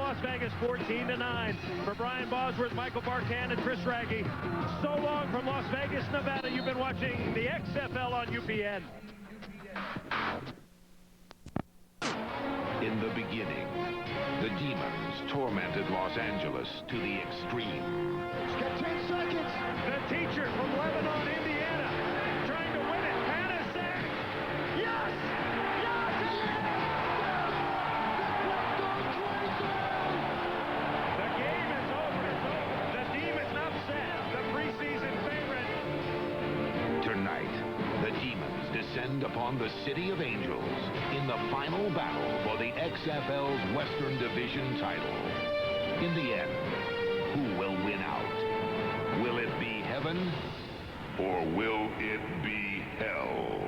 Las Vegas 14-9. For Brian Bosworth, Michael Barkan, and Chris Raggi, so long from Las Vegas, Nevada. You've been watching the XFL on UPN. In the beginning, the Demons tormented Los Angeles to the extreme. He's got 10 seconds. The teacher from Lebanon, Indiana, trying to win it. Hannah sack. Yes! Yes! The game is over. The Demons upset the preseason favorite. Tonight, the Demons descend upon the City of Angels in the final battle for the XFL's Western Division title. In the end, who will win out? Will it be heaven, or will it be hell?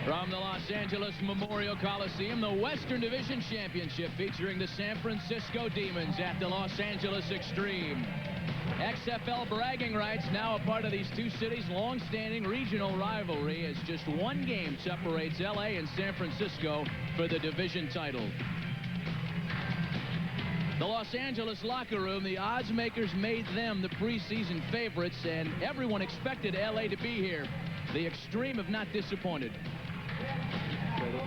From the Los Angeles Memorial Coliseum, the Western Division Championship featuring the San Francisco Demons at the Los Angeles Xtreme. XFL bragging rights now a part of these two cities' long-standing regional rivalry, as just one game separates LA and San Francisco for the division title. The Los Angeles locker room, the odds makers made them the preseason favorites, and everyone expected LA to be here. The Xtreme have not disappointed.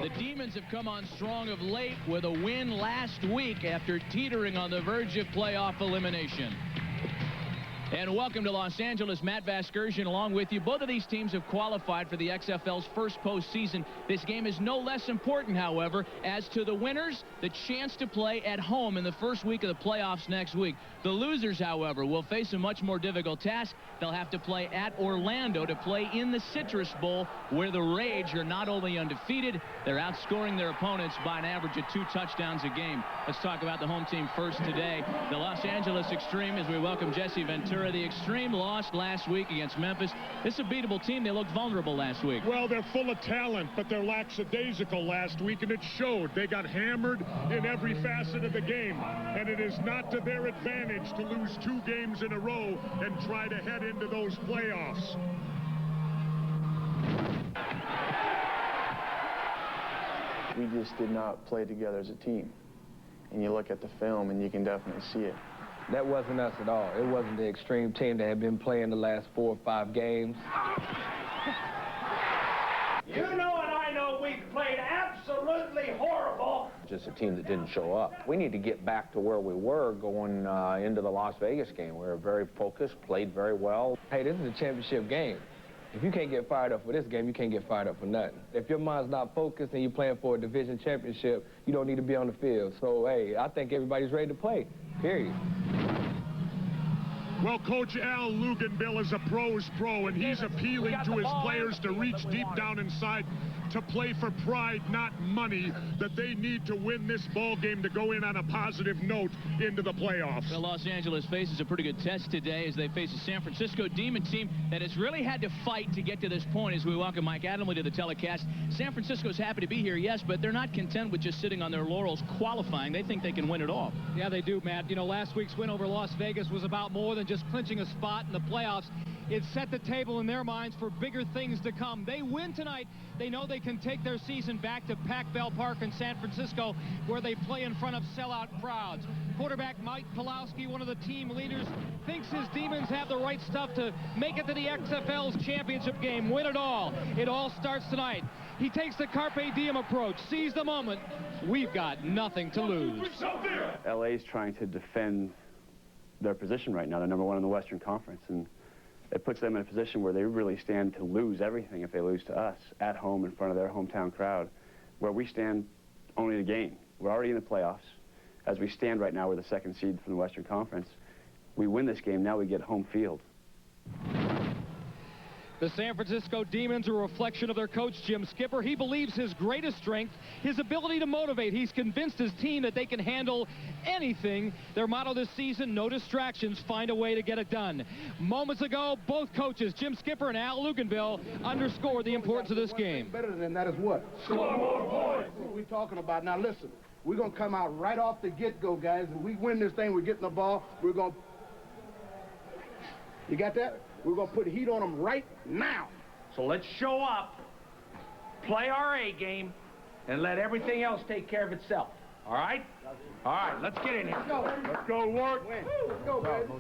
The Demons have come on strong of late with a win last week after teetering on the verge of playoff elimination. And welcome to Los Angeles. Matt Vasgersian along with you. Both of these teams have qualified for the XFL's first postseason. This game is no less important, however, as to the winners, the chance to play at home in the first week of the playoffs next week. The losers, however, will face a much more difficult task. They'll have to play at Orlando to play in the Citrus Bowl, where the Rage are not only undefeated, they're outscoring their opponents by an average of 2 touchdowns a game. Let's talk about the home team first today. The Los Angeles Xtreme, as we welcome Jesse Ventura. The Xtreme lost last week against Memphis. This is a beatable team. They looked vulnerable last week. Well, they're full of talent, but they're lackadaisical last week, and it showed. They got hammered in every facet of the game, and it is not to their advantage to lose 2 games in a row and try to head into those playoffs. We just did not play together as a team. And you look at the film, and you can definitely see it. That wasn't us at all. It wasn't the Xtreme team that had been playing the last 4 or 5 games. You know and I know we played absolutely horrible. Just a team that didn't show up. We need to get back to where we were going into the Las Vegas game. We were very focused, played very well. Hey, this is a championship game. If you can't get fired up for this game, you can't get fired up for nothing. If your mind's not focused and you're playing for a division championship, you don't need to be on the field. So, hey, I think everybody's ready to play, period. Well, Coach Al Luganbill is a pro's pro, and he's appealing to his players to reach deep down inside, to play for pride, not money, that they need to win this ball game to go in on a positive note into the playoffs. Well, Los Angeles faces a pretty good test today as they face a San Francisco Demon team that has really had to fight to get to this point. As we welcome Mike Adamle to the telecast, San Francisco's happy to be here, yes, but they're not content with just sitting on their laurels qualifying. They think they can win it all. Yeah, they do, Matt. You know, last week's win over Las Vegas was about more than just clinching a spot in the playoffs. It set the table in their minds for bigger things to come. They win tonight. They know they can take their season back to Pac Bell Park in San Francisco, where they play in front of sellout crowds. Quarterback Mike Pawlowski, one of the team leaders, thinks his Demons have the right stuff to make it to the XFL's championship game, win it all. It all starts tonight. He takes the Carpe Diem approach, seize the moment. We've got nothing to lose. LA's trying to defend their position right now. They're #1 in the Western Conference, and it puts them in a position where they really stand to lose everything if they lose to us at home in front of their hometown crowd, where we stand only to gain. We're already in the playoffs. as we stand right now, we're the 2nd seed from the Western Conference. We win this game, now we get home field. The San Francisco Demons are a reflection of their coach, Jim Skipper. He believes his greatest strength, his ability to motivate. He's convinced his team that they can handle anything. Their motto this season, no distractions, find a way to get it done. Moments ago, both coaches, Jim Skipper and Al Luganville, underscored the importance of this game. Better than that is what? Score more points. What we're talking about. Now listen, we're going to come out right off the get-go, guys, and we win this thing, we're getting the ball, we're going to... You got that? We're going to put heat on them right now. So let's show up, play our A game, and let everything else take care of itself. All right? All right, let's get in here. Let's go, Ward. Let's go, baby.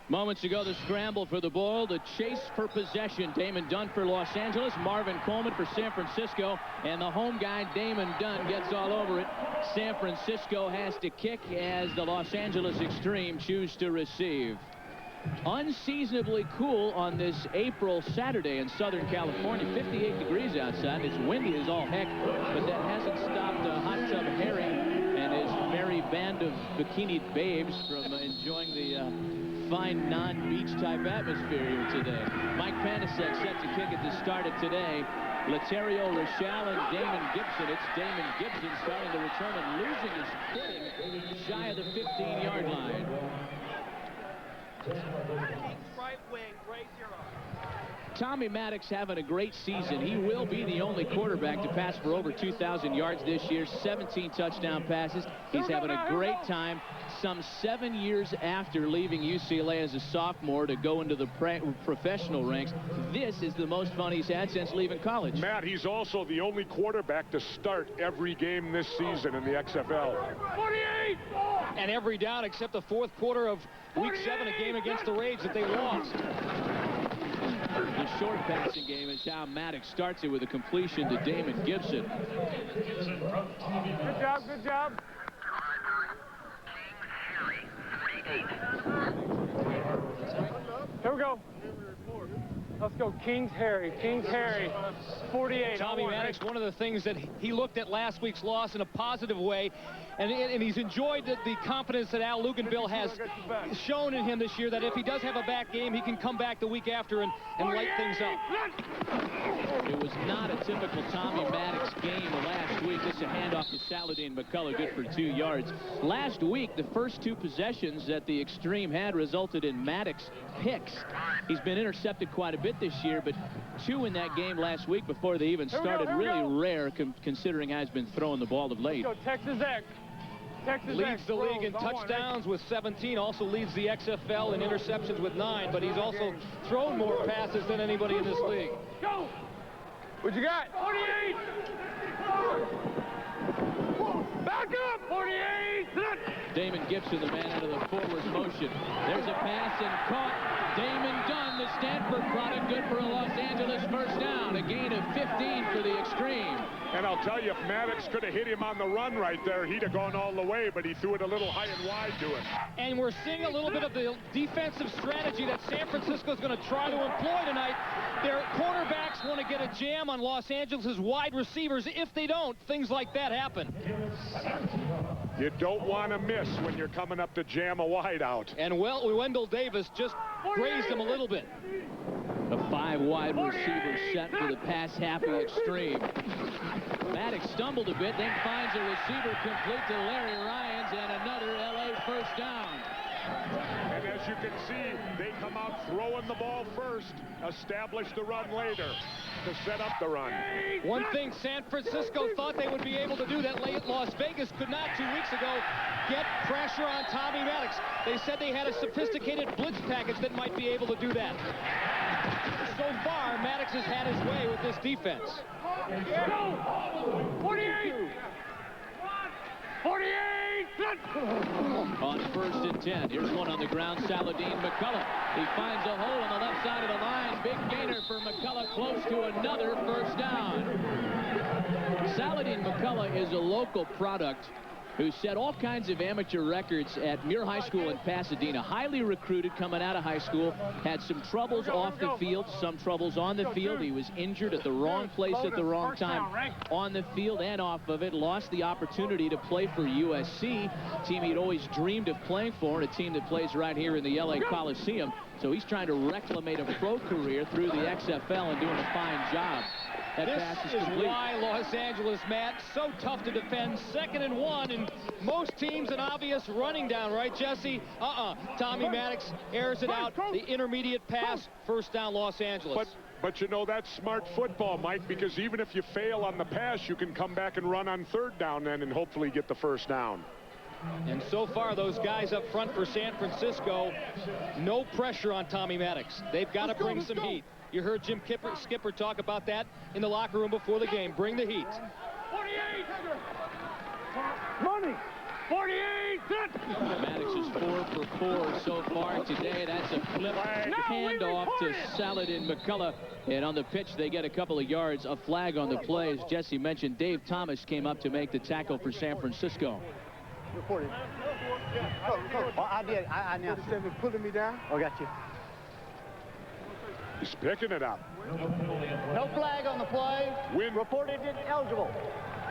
Moments ago, the scramble for the ball, the chase for possession. Damon Dunn for Los Angeles, Marvin Coleman for San Francisco, and the home guy, Damon Dunn, gets all over it. San Francisco has to kick as the Los Angeles Xtreme choose to receive. Unseasonably cool on this April Saturday in Southern California. 58 degrees outside. It's windy as all heck, but that hasn't stopped Hot Tub Harry and his merry band of bikinied babes from enjoying the fine non-beach type atmosphere here today. Mike Panasek set to kick at the start of today. Laterio Rochelle and Damon Gibson. It's Damon Gibson starting to return and losing his footing shy of the 15-yard line. Right wing, Gray 0. Tommy Maddox having a great season. He will be the only quarterback to pass for over 2,000 yards this year, 17 touchdown passes. He's having a great time. Some 7 years after leaving UCLA as a sophomore to go into the professional ranks, this is the most fun he's had since leaving college. Matt, he's also the only quarterback to start every game this season in the XFL. 48! And every down except the fourth quarter of Week 7, a game against the Rage that they lost. The short passing game is how Maddox starts it with a completion to Damon Gibson. Good job, good job. Here we go. Let's go, King's Harry, 48. Tommy Maddox, one of the things that he looked at last week's loss in a positive way, and he's enjoyed the confidence that Al Luganville has shown in him this year, that if he does have a back game, he can come back the week after and light things up. It was not a typical Tommy Maddox game last week. This is a handoff to Saladin McCullough, good for 2 yards. Last week, the first 2 possessions that the Xtreme had resulted in Maddox picks. He's been intercepted quite a bit this year, but 2 in that game last week before they even started. Really rare considering how he's been throwing the ball of late. Let's go, Texas X. Leads the league in touchdowns with 17, also leads the XFL in interceptions with 9, but he's also thrown more passes than anybody in this league. Go! What you got? 48! Back up! 48! Damon Gibson, the man out of the forward motion. There's a pass and caught. Damon Dunn, the Stanford product, good for a Los Angeles first down. A gain of 15 for the Xtreme. And I'll tell you, if Maddox could have hit him on the run right there, he'd have gone all the way, but he threw it a little high and wide to him. And we're seeing a little bit of the defensive strategy that San Francisco is going to try to employ tonight. Their cornerbacks want to get a jam on Los Angeles' wide receivers. If they don't, things like that happen. You don't want to miss when you're coming up to jam a wide out. And Wendell Davis just grazed him a little bit. A 5 wide receiver set for the pass half of the Xtreme. Maddox stumbled a bit, then finds a receiver complete to Larry Ryans, and another LA first down. And as you can see, they come out throwing the ball first, establish the run later to set up the run. One thing San Francisco thought they would be able to do that late Las Vegas could not 2 weeks ago, get pressure on Tommy Maddox. They said they had a sophisticated blitz package that might be able to do that. So far, Maddox has had his way with this defense. Go! 48! 48! On 1st and 10, here's one on the ground, Saladin McCullough. He finds a hole on the left side of the line. Big gainer for McCullough, close to another first down. Saladin McCullough is a local product who set all kinds of amateur records at Muir High School in Pasadena. Highly recruited coming out of high school. Had some troubles off the field, some troubles on the field. He was injured at the wrong place at the wrong time on the field and off of it. Lost the opportunity to play for USC, team he'd always dreamed of playing for, and a team that plays right here in the LA Coliseum. So he's trying to reclimate a pro career through the XFL and doing a fine job. That pass is complete. Why Los Angeles, Matt, so tough to defend. 2nd and 1, and most teams an obvious running down, right, Jesse? Tommy Maddox airs it out. The intermediate pass, first down, Los Angeles. But you know, that's smart football, Mike, because even if you fail on the pass, you can come back and run on 3rd down then and hopefully get the first down. And so far, those guys up front for San Francisco, no pressure on Tommy Maddox. They've got to bring some heat. You heard Jim Skipper talk about that in the locker room before the game. Bring the heat. 48! Money! 48! Maddox is 4 for 4 so far today. That's a flip handoff to Saladin McCullough. And on the pitch, they get a couple of yards. A flag on the play. As Jesse mentioned, Dave Thomas came up to make the tackle for San Francisco. Reported. Oh, I did. I announced it. Pulling me down. Oh, got you. He's picking it up. No flag on the play. Wind. Reported ineligible.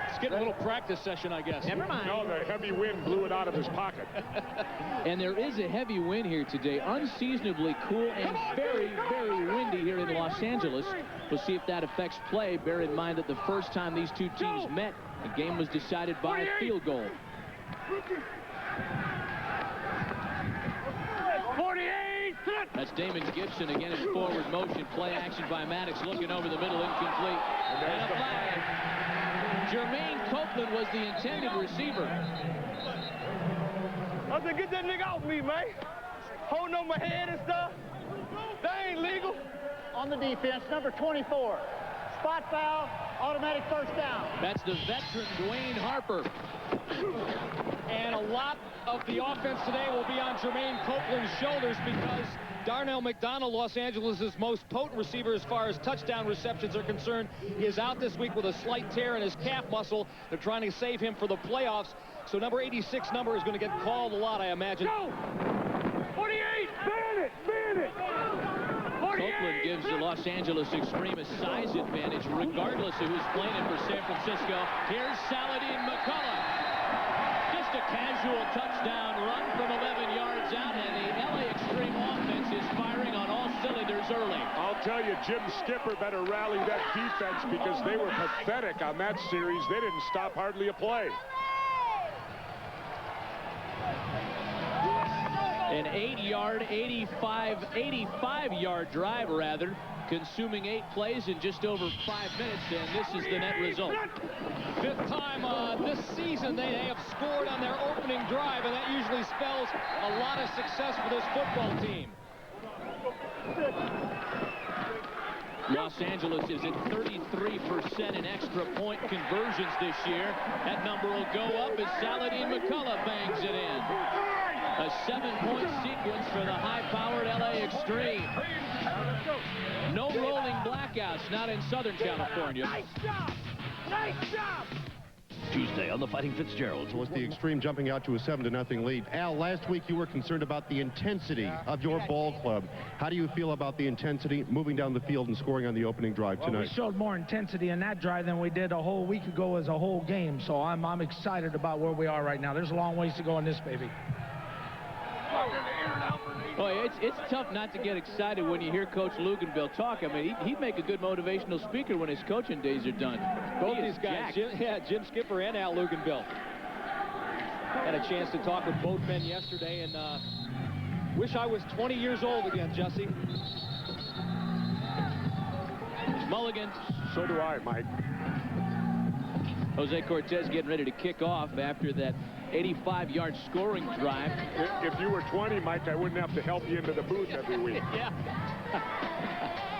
It's getting a little practice session, I guess. Never mind. No, the heavy wind blew it out of his pocket. And there is a heavy wind here today. Unseasonably cool and very, very windy here in Los Angeles. We'll see if that affects play. Bear in mind that the first time these two teams met, the game was decided by a field goal. 48! That's Damon Gibson again in forward motion. Play action by Maddox, looking over the middle, incomplete. And a flag. Jermaine Copeland was the intended receiver. I said, get that nigga off me, man. Holding on my head and stuff. That ain't legal. On the defense, number 24. Spot foul, automatic first down. That's the veteran Dwayne Harper. And a lot of the offense today will be on Jermaine Copeland's shoulders because Darnell McDonald, Los Angeles' most potent receiver as far as touchdown receptions are concerned, is out this week with a slight tear in his calf muscle. They're trying to save him for the playoffs. So number 86 number is going to get called a lot, I imagine. Go! 48! Ban it! Ban it! 48! Copeland gives the Los Angeles Xtreme a size advantage regardless of who's playing it for San Francisco. Here's Saladin McCullough. Just a casual touchdown run from 11 yards out, and the LA Xtreme offense is firing on all cylinders early. I'll tell you, Jim Skipper better rally that defense because they were pathetic on that series. They didn't stop hardly a play. An 8-yard, 85-yard drive, rather, consuming 8 plays in just over 5 minutes, and this is the net result. 5th time this season they have scored on their opening drive, and that usually spells a lot of success for this football team. Los Angeles is at 33% in extra point conversions this year. That number will go up as Saladin McCullough bangs it in. A 7-point sequence for the high-powered LA Xtreme. No rolling blackouts, not in Southern California. Nice job! Nice job! Tuesday on the Fighting Fitzgeralds. Was the Xtreme jumping out to a 7-0 lead. Al, last week you were concerned about the intensity of your ball club. How do you feel about the intensity moving down the field and scoring on the opening drive tonight? We showed more intensity in that drive than we did a whole week ago as a whole game. So I'm excited about where we are right now. There's a long ways to go in this, baby. Boy, it's tough not to get excited when you hear Coach Luganville talk. I mean, he'd make a good motivational speaker when his coaching days are done. Both these guys, Jim Skipper and Al Luganville. Had a chance to talk with both men yesterday, and wish I was 20 years old again, Jesse. Mulligan. So do I, Mike. Jose Cortez getting ready to kick off after that 85-yard scoring drive. If you were 20, Mike, I wouldn't have to help you into the booth every week. Yeah.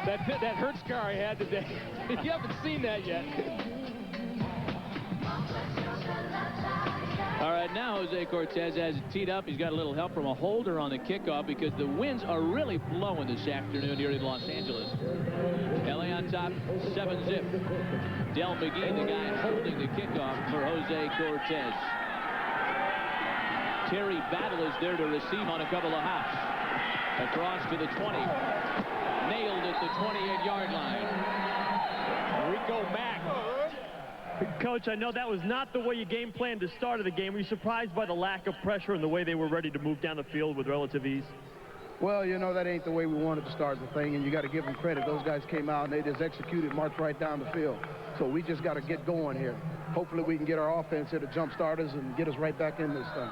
that hurt scar I had today. You haven't seen that yet. All right, now Jose Cortez has it teed up. He's got a little help from a holder on the kickoff because the winds are really blowing this afternoon here in Los Angeles. LA on top, 7-zip. Del McGee, the guy holding the kickoff for Jose Cortez. Terry Battle is there to receive on a couple of hops. Across to the 20. Nailed at the 28-yard line. Rico Mack. Coach, I know that was not the way you game planned to start of the game. Were you surprised by the lack of pressure and the way they were ready to move down the field with relative ease? Well, you know, that ain't the way we wanted to start the thing, and you got to give them credit. Those guys came out and they just executed, marched right down the field. So we just got to get going here. Hopefully we can get our offense here to jump starters and get us right back in this thing.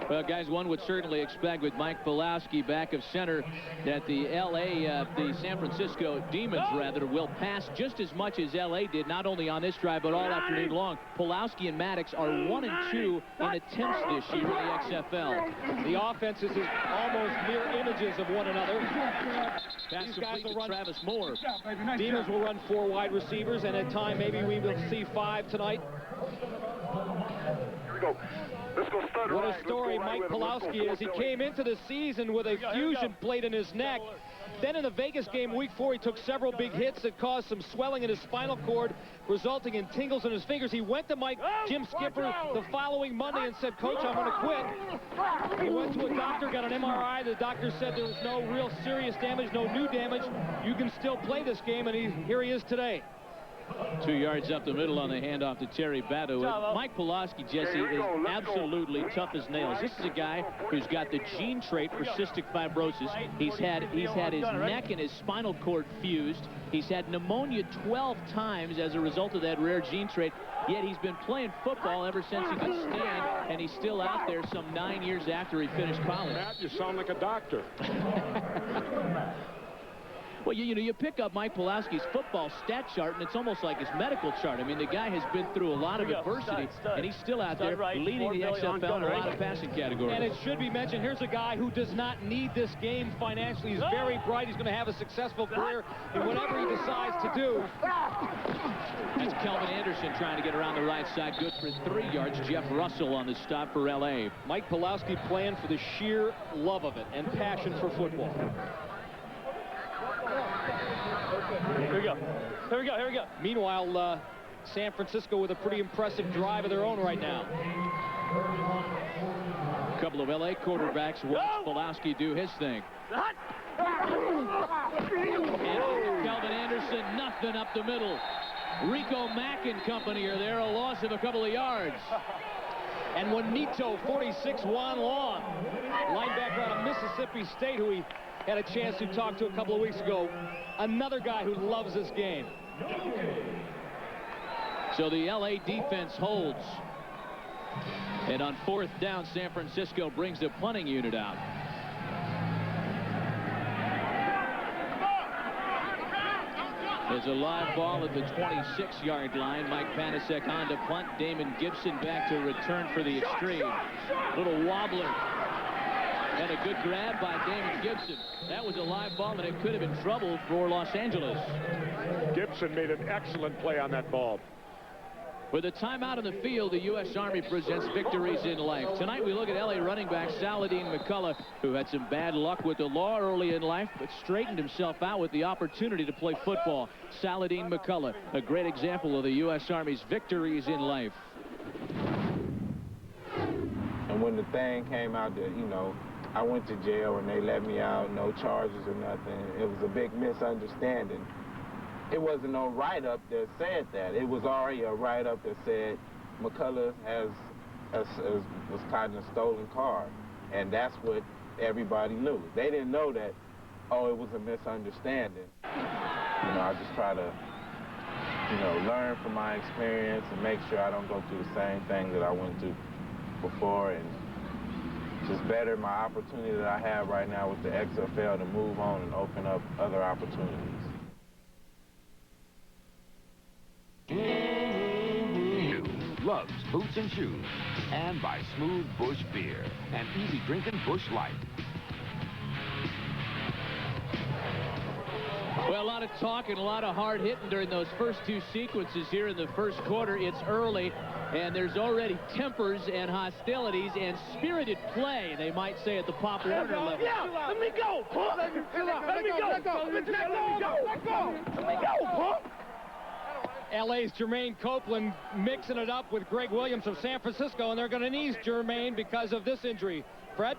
Well, guys, one would certainly expect with Mike Pulaski back of center that the San Francisco Demons, rather, will pass just as much as L.A. did, not only on this drive, but all afternoon long. Pulaski and Maddox are 1 and 2 in attempts this year in the XFL. The offenses is almost mirror images of one another. These guys will run Travis Moore. Demons will run 4 wide receivers, and at time maybe we will see 5 tonight. Here we go. Let's go stud What right. a story Mike Pulaski is. He came into the season with a fusion plate in his neck. Then in the Vegas game week 4, he took several big hits that caused some swelling in his spinal cord, resulting in tingles in his fingers. He went to Jim Skipper the following Monday and said, "Coach, I'm going to quit." He went to a doctor, got an MRI. The doctor said there was no real serious damage, no new damage. You can still play this game, and here he is today. 2 yards up the middle on the handoff to Terry Battle. Mike Pulaski, Jesse, is absolutely tough as nails. This is a guy who's got the gene trait for cystic fibrosis. He's had his neck and his spinal cord fused. He's had pneumonia 12 times as a result of that rare gene trait. Yet he's been playing football ever since he could stand, and he's still out there some 9 years after he finished college. Matt, you sound like a doctor. Well, you pick up Mike Pulaski's football stat chart, and it's almost like his medical chart. I mean, the guy has been through a lot of adversity, and he's still out there leading the XFL in a lot of passing categories. And it should be mentioned, here's a guy who does not need this game financially. He's very bright. He's going to have a successful career in whatever he decides to do. That's Kelvin Anderson trying to get around the right side. Good for 3 yards. Jeff Russell on the stop for L.A. Mike Pulaski playing for the sheer love of it and passion for football. Here we go. Here we go. Here we go. Meanwhile, San Francisco with a pretty impressive drive of their own right now. A couple of L.A. quarterbacks watch Pulaski do his thing. And Kelvin Anderson, nothing up the middle. Rico Mack and company are there, a loss of a couple of yards. And Juanito, 46, Juan Long, linebacker out of Mississippi State, who he had a chance to talk to a couple of weeks ago. Another guy who loves this game. So the L.A. defense holds. And on 4th down, San Francisco brings the punting unit out. There's a live ball at the 26-yard line. Mike Panasek on to punt. Damon Gibson back to return for the Xtreme. Little wobbler. And a good grab by Damon Gibson. That was a live ball, and it could have been trouble for Los Angeles. Gibson made an excellent play on that ball. With a timeout on the field, the U.S. Army presents victories in life. Tonight we look at L.A. running back Saladin McCullough, who had some bad luck with the law early in life, but straightened himself out with the opportunity to play football. Saladin McCullough, a great example of the U.S. Army's victories in life. And when the thing came out that, I went to jail and they let me out, no charges or nothing, it was a big misunderstanding. It wasn't no write-up that said that. It was already a write-up that said McCullough was caught in a stolen car. And that's what everybody knew. They didn't know that, it was a misunderstanding. I just try to, learn from my experience and make sure I don't go through the same thing that I went through before, and just better my opportunity that I have right now with the XFL to move on and open up other opportunities. New Lugs, Boots and Shoes, and by Smooth Bush Beer, an easy drinking Bush Light. Well, a lot of talk and a lot of hard hitting during those first 2 sequences here in the first quarter. It's early, and there's already tempers and hostilities and spirited play, they might say, at the Pop Warner level. Yeah, let me go, punk. Let me go. Let me go, punk. LA's Jermaine Copeland mixing it up with Greg Williams of San Francisco, and they're going to need Jermaine because of this injury. Fred?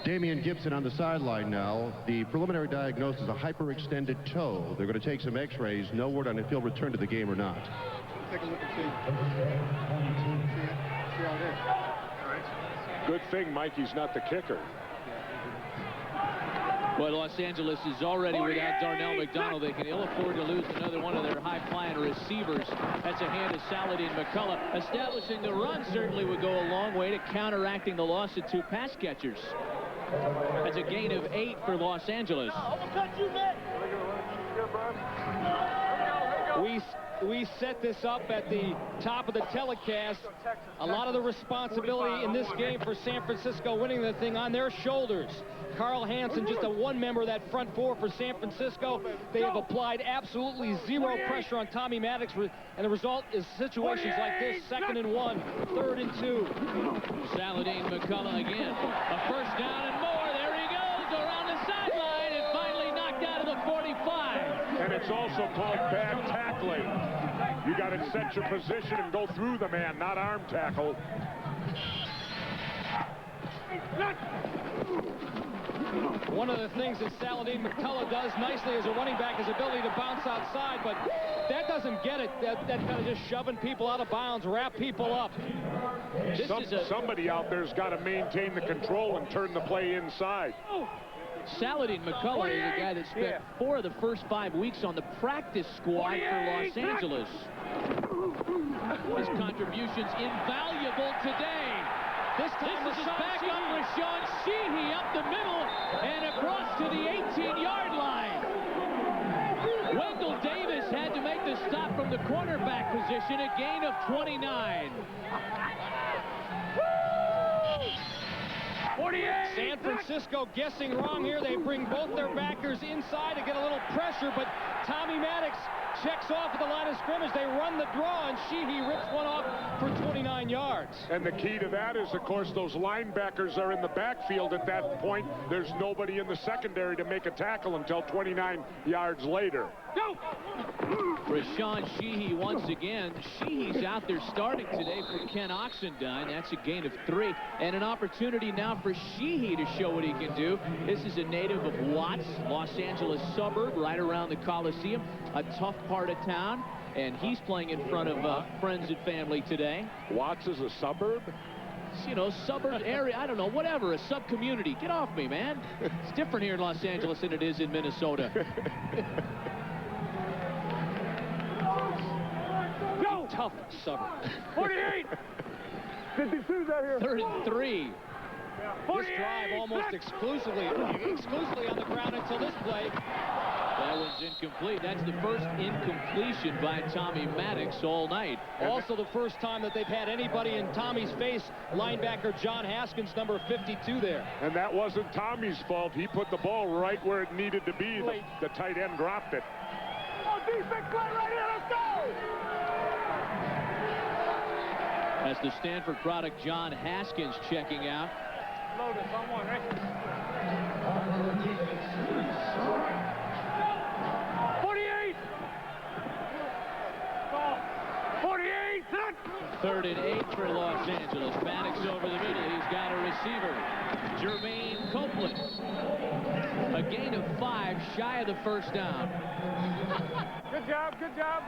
Damian Gibson on the sideline now. The preliminary diagnosis is a hyperextended toe. They're going to take some x-rays. No word on if he'll return to the game or not. Take a look and see. See how it is. Good thing Mikey's not the kicker. Well, Los Angeles is already without Darnell McDonald. They can ill afford to lose another one of their high-flying receivers. That's a hand of Saladin McCullough. Establishing the run certainly would go a long way to counteracting the loss of 2 pass catchers. That's a gain of 8 for Los Angeles. We set this up at the top of the telecast. A lot of the responsibility in this game for San Francisco winning the thing on their shoulders. Carl Hansen, just a one member of that front four for San Francisco. They have applied absolutely zero pressure on Tommy Maddox, and the result is situations like this: 2nd and 1, 3rd and 2. Saladin McCullough again. A first down and more. There he goes around the sideline and finally knocked out of the 45. And it's also called bad tackling. You got to set your position and go through the man, not arm tackle. One of the things that Saladin McCullough does nicely as a running back is ability to bounce outside, but that doesn't get it. That kind of just shoving people out of bounds, wrap people up. Somebody out there's got to maintain the control and turn the play inside. Saladin McCullough is a guy that spent 4 of the first 5 weeks on the practice squad for Los Angeles. His contribution's invaluable today. This time this is back up Rashawn Sheehy up the middle and across to the 18-yard line. Wendell Davis had to make the stop from the cornerback position, a gain of 29. 48. San Francisco guessing wrong here. They bring both their backers inside to get a little pressure, but Tommy Maddox checks off at the line of scrimmage. They run the draw, and Sheehy rips one off for 29 yards. And the key to that is, of course, those linebackers are in the backfield at that point. There's nobody in the secondary to make a tackle until 29 yards later. Go! Rashawn Sheehy once again. Sheehy's out there starting today for Ken Oxendine. That's a gain of 3. And an opportunity now for Sheehy to show what he can do. This is a native of Watts, Los Angeles suburb, right around the Coliseum. A tough part of town. And he's playing in front of friends and family today. Watts is a suburb? You know, suburb area, I don't know, whatever, a sub-community. Get off me, man. It's different here in Los Angeles than it is in Minnesota. Go! Tough suburb. 48! 52's out here. 3rd and 3. This drive almost exclusively on the ground until this play. That one's incomplete. That's the first incompletion by Tommy Maddox all night. Also the first time that they've had anybody in Tommy's face. Linebacker John Haskins, number 52 there. And that wasn't Tommy's fault. He put the ball right where it needed to be. The tight end dropped it. Oh, defense play right here. Let's go! That's the Stanford product John Haskins checking out. Load it, someone, right? 48! 48! 3rd and 8 for Los Angeles. Maddox over the middle. He's got a receiver. Jermaine Copeland. A gain of 5, shy of the first down. Good job, good job.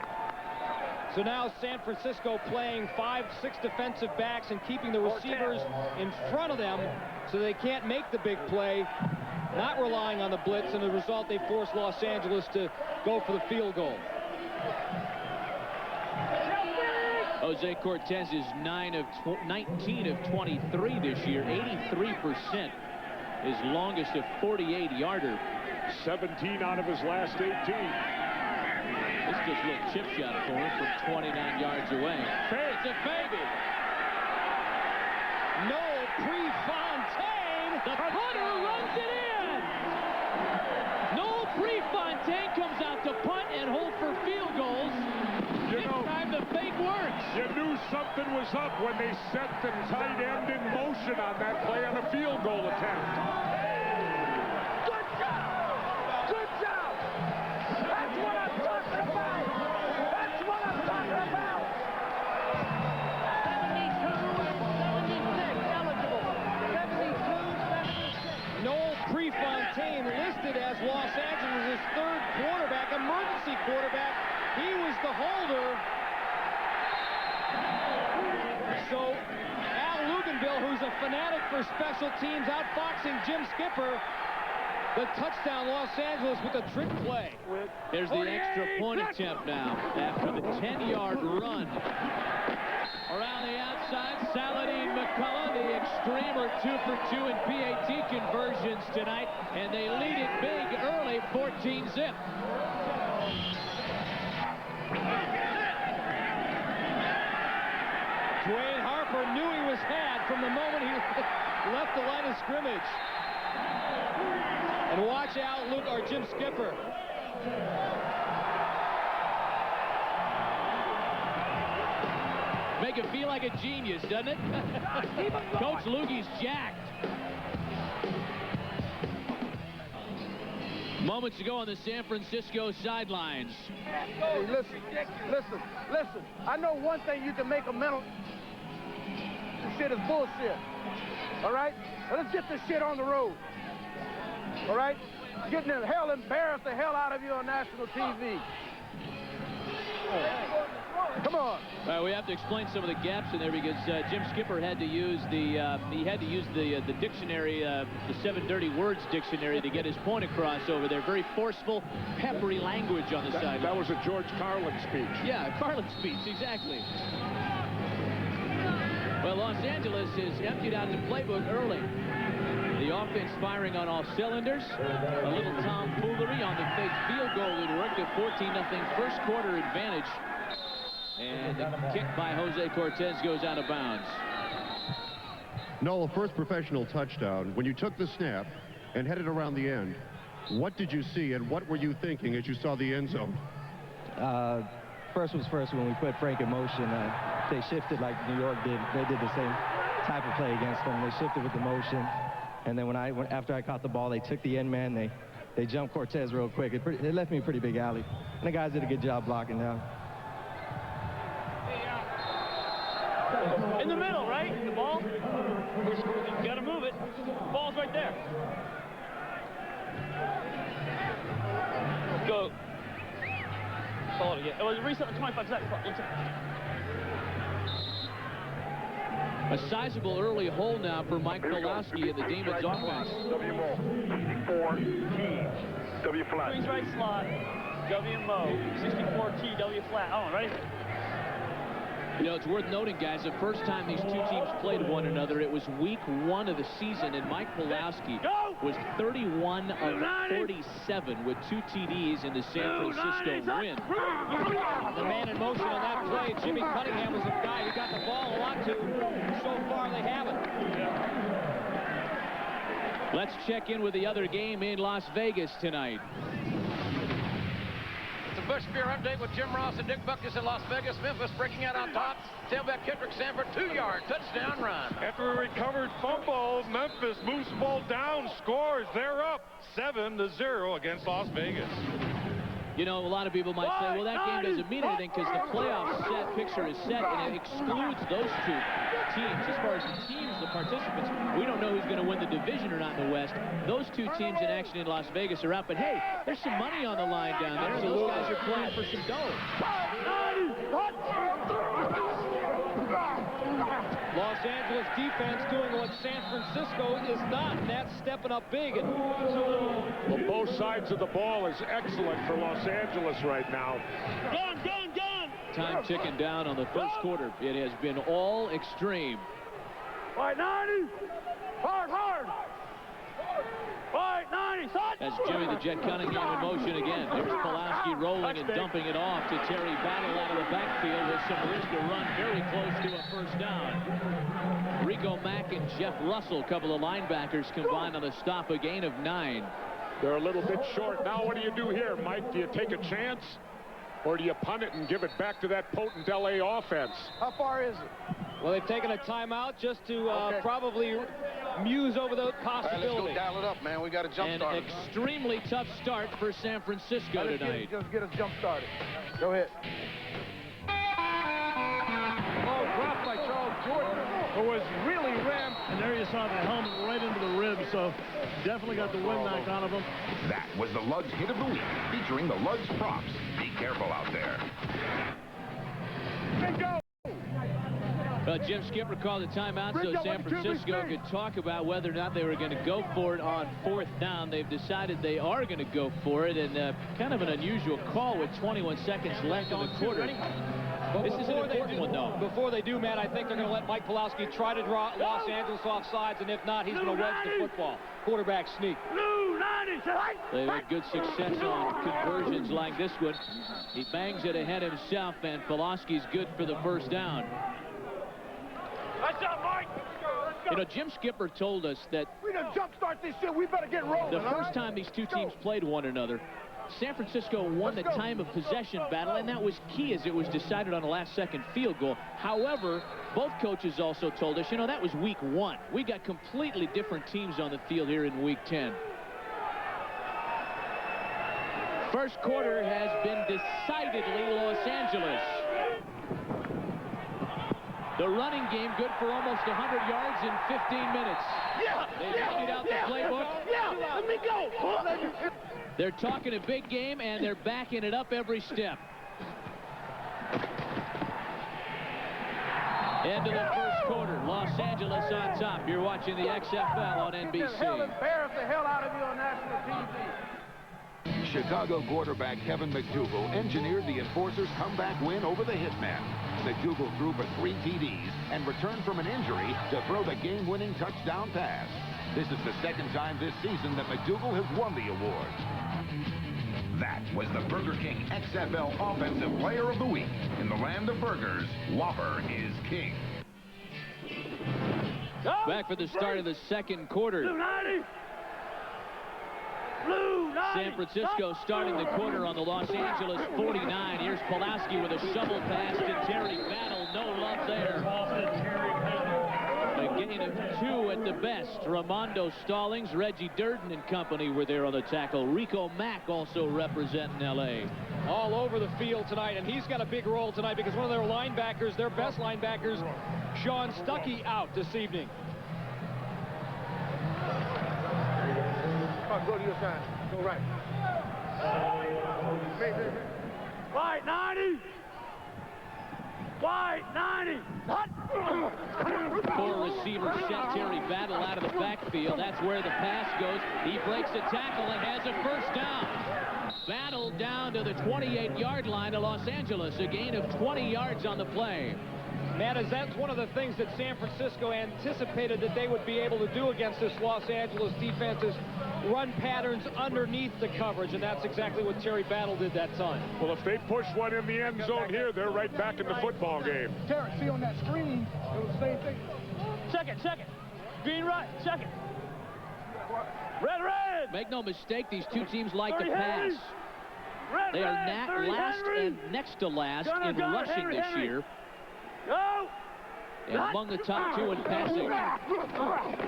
So now San Francisco playing 5-6 defensive backs and keeping the receivers in front of them so they can't make the big play, not relying on the blitz, and the result, they force Los Angeles to go for the field goal. Jose Cortez is 19 of 23 this year, 83%. His longest, a 48-yarder. 17 out of his last 18. This just a little chip shot for him from 29 yards away. It's a baby. Noel Prefontaine. The punter runs it in. Noel Prefontaine comes out to punt and hold for field goals. This time the fake works. You knew something was up when they set the tight end in motion on that play on a field goal attempt. Good job! Good job! That's what I'm talking about! Bell, who's a fanatic for special teams, outfoxing Jim Skipper. The touchdown, Los Angeles, with a trick play. Here's the extra point attempt now after the 10-yard run. Around the outside, Saladin McCullough, the Xtreme are 2 for 2 in PAT conversions tonight, and they lead it big early, 14-zip. Dwayne Harper knew he was had from the moment he left the line of scrimmage. And watch out, Luke, or Jim Skipper. Make it feel like a genius, doesn't it? Coach Lugie's jacked. Moments ago on the San Francisco sidelines. Hey, listen. I know one thing you can make a mental. This shit is bullshit. All right? Now let's get this shit on the road. All right? Getting the hell embarrassed the hell out of you on national TV. Come on. Well, we have to explain some of the gaps in there because Jim Skipper had to use the dictionary, the 7 dirty words dictionary to get his point across over there. Very forceful, peppery language on the sideline. That was a George Carlin speech. Yeah, Carlin speech, exactly. Well, Los Angeles has emptied out the playbook early. The offense firing on all cylinders. A little tomfoolery on the fake field goal that worked at 14-0 first quarter advantage. And the kick by Jose Cortez goes out of bounds. Noel, first professional touchdown. When you took the snap and headed around the end, what did you see and what were you thinking as you saw the end zone? First was first when we put Frank in motion. They shifted like New York did. They did the same type of play against them. They shifted with the motion. And then after I caught the ball, they took the end man. They jumped Cortez real quick. It left me a pretty big alley. And the guys did a good job blocking down. In the middle, right? The ball. You got to move it. The ball's right there. Go. Hold it again. It was reset 25 seconds. A sizable early hole now for Mike Pulaski and the Demons offense. W4T. W flat. Queens right slot. W Mo. 64T. W flat. Oh, ready? You know, it's worth noting, guys, the first time these two teams played one another, it was week 1 of the season, and Mike Pulaski was 31 of 47 with 2 TDs in the San Francisco win. The man in motion on that play, Jimmy Cunningham, was the guy who got the ball a lot to. So far, they haven't. Let's check in with the other game in Las Vegas tonight. Bush Beer update with Jim Ross and Dick Buckus in Las Vegas. Memphis breaking out on top. Tailback Kendrick Sanford, 2-yard touchdown run. After a recovered fumble, Memphis moves the ball down, scores. They're up 7-0 against Las Vegas. You know, a lot of people might say, well, that game doesn't mean anything because the playoff picture is set and it excludes those two teams. As far as the teams, the participants, we don't know who's going to win the division or not in the West. Those two teams in action in Las Vegas are out. But, hey, there's some money on the line down there. Those guys are playing for some dough. Los Angeles defense doing what San Francisco is not, and that's stepping up big. Well, both sides of the ball is excellent for Los Angeles right now. Gone. Time ticking down on the first quarter. It has been all Xtreme. Right, 90. Hard. Right, 90. As Jimmy the Jet Cunningham in motion again. There's Pulaski rolling and dumping it off to Terry Battle out of the backfield with some risk to run very close to a first down. Rico Mack and Jeff Russell, couple of linebackers combined on the stop, a gain of 9. They're a little bit short. Now what do you do here, Mike? Do you take a chance? Or do you punt it and give it back to that potent LA offense? How far is it? Well, they've taken a timeout just to probably muse over the possibility. All right, let's go dial it up, man. We got a jump start. An extremely tough start for San Francisco tonight. Just get us jump started. Go ahead. Oh, dropped by Charles Jordan, who was really rammed. And there you saw the helmet right into the ribs, so definitely got the wind knocked out of him. That was the Lugs Hit of the Week, featuring the Lugs props. Be careful out there. Hey, go! Jim Skipper called a timeout so San Francisco could talk about whether or not they were going to go for it on 4th down. They've decided they are going to go for it, and kind of an unusual call with 21 seconds left in the quarter. This is an important one, though. Before they do, Matt, I think they're going to let Mike Pawlowski try to draw Los Angeles off sides, and if not, he's going to wedge the football. Quarterback sneak. They've had good success on conversions like this one. He bangs it ahead himself, and Pawlowski's good for the 1st down. You know, Jim Skipper told us that we done jumpstart this shit. We better get rolling. The first time these two teams played one another, San Francisco won the time of possession battle, and that was key as it was decided on a last-second field goal. However, both coaches also told us, you know, that was week 1. We got completely different teams on the field here in week 10. First quarter has been decidedly Los Angeles. The running game good for almost 100 yards in 15 minutes. They've figured out the playbook. Let me go. They're talking a big game, and they're backing it up every step. End of the first quarter. Los Angeles on top. You're watching the XFL on NBC. Embarrass the hell out of you on national TV. Chicago quarterback Kevin McDougal engineered the Enforcers' comeback win over the Hitmen. McDougal threw for 3 TDs and returned from an injury to throw the game-winning touchdown pass. This is the 2nd time this season that McDougal has won the award. That was the Burger King XFL Offensive Player of the Week. In the land of burgers, Whopper is king. Back for the start of the 2nd quarter. San Francisco starting the quarter on the Los Angeles 49. Here's Pawlowski with a shovel pass to Terry Battle. No love there. A gain of 2 at the best. Ramondo Stallings, Reggie Durden and company were there on the tackle. Rico Mack also representing L.A. All over the field tonight, and he's got a big role tonight because one of their linebackers, their best linebackers, Sean Stuckey, out this evening. Go to your side. Go right. Wide 90. Wide 90. 4 receivers set Terry Battle out of the backfield. That's where the pass goes. He breaks a tackle and has a 1st down. Battle down to the 28-yard line of Los Angeles. A gain of 20 yards on the play. Matt, that's one of the things that San Francisco anticipated that they would be able to do against this Los Angeles defense is run patterns underneath the coverage, and that's exactly what Terry Battle did that time. Well, if they push one in the end zone here, they're right back in the football game. Terry, see on that screen, it was the same thing. Second. Green right, second. Red. Make no mistake, these two teams like to pass. They are last and next to last in rushing this year. Go! And among the top 2 in passing.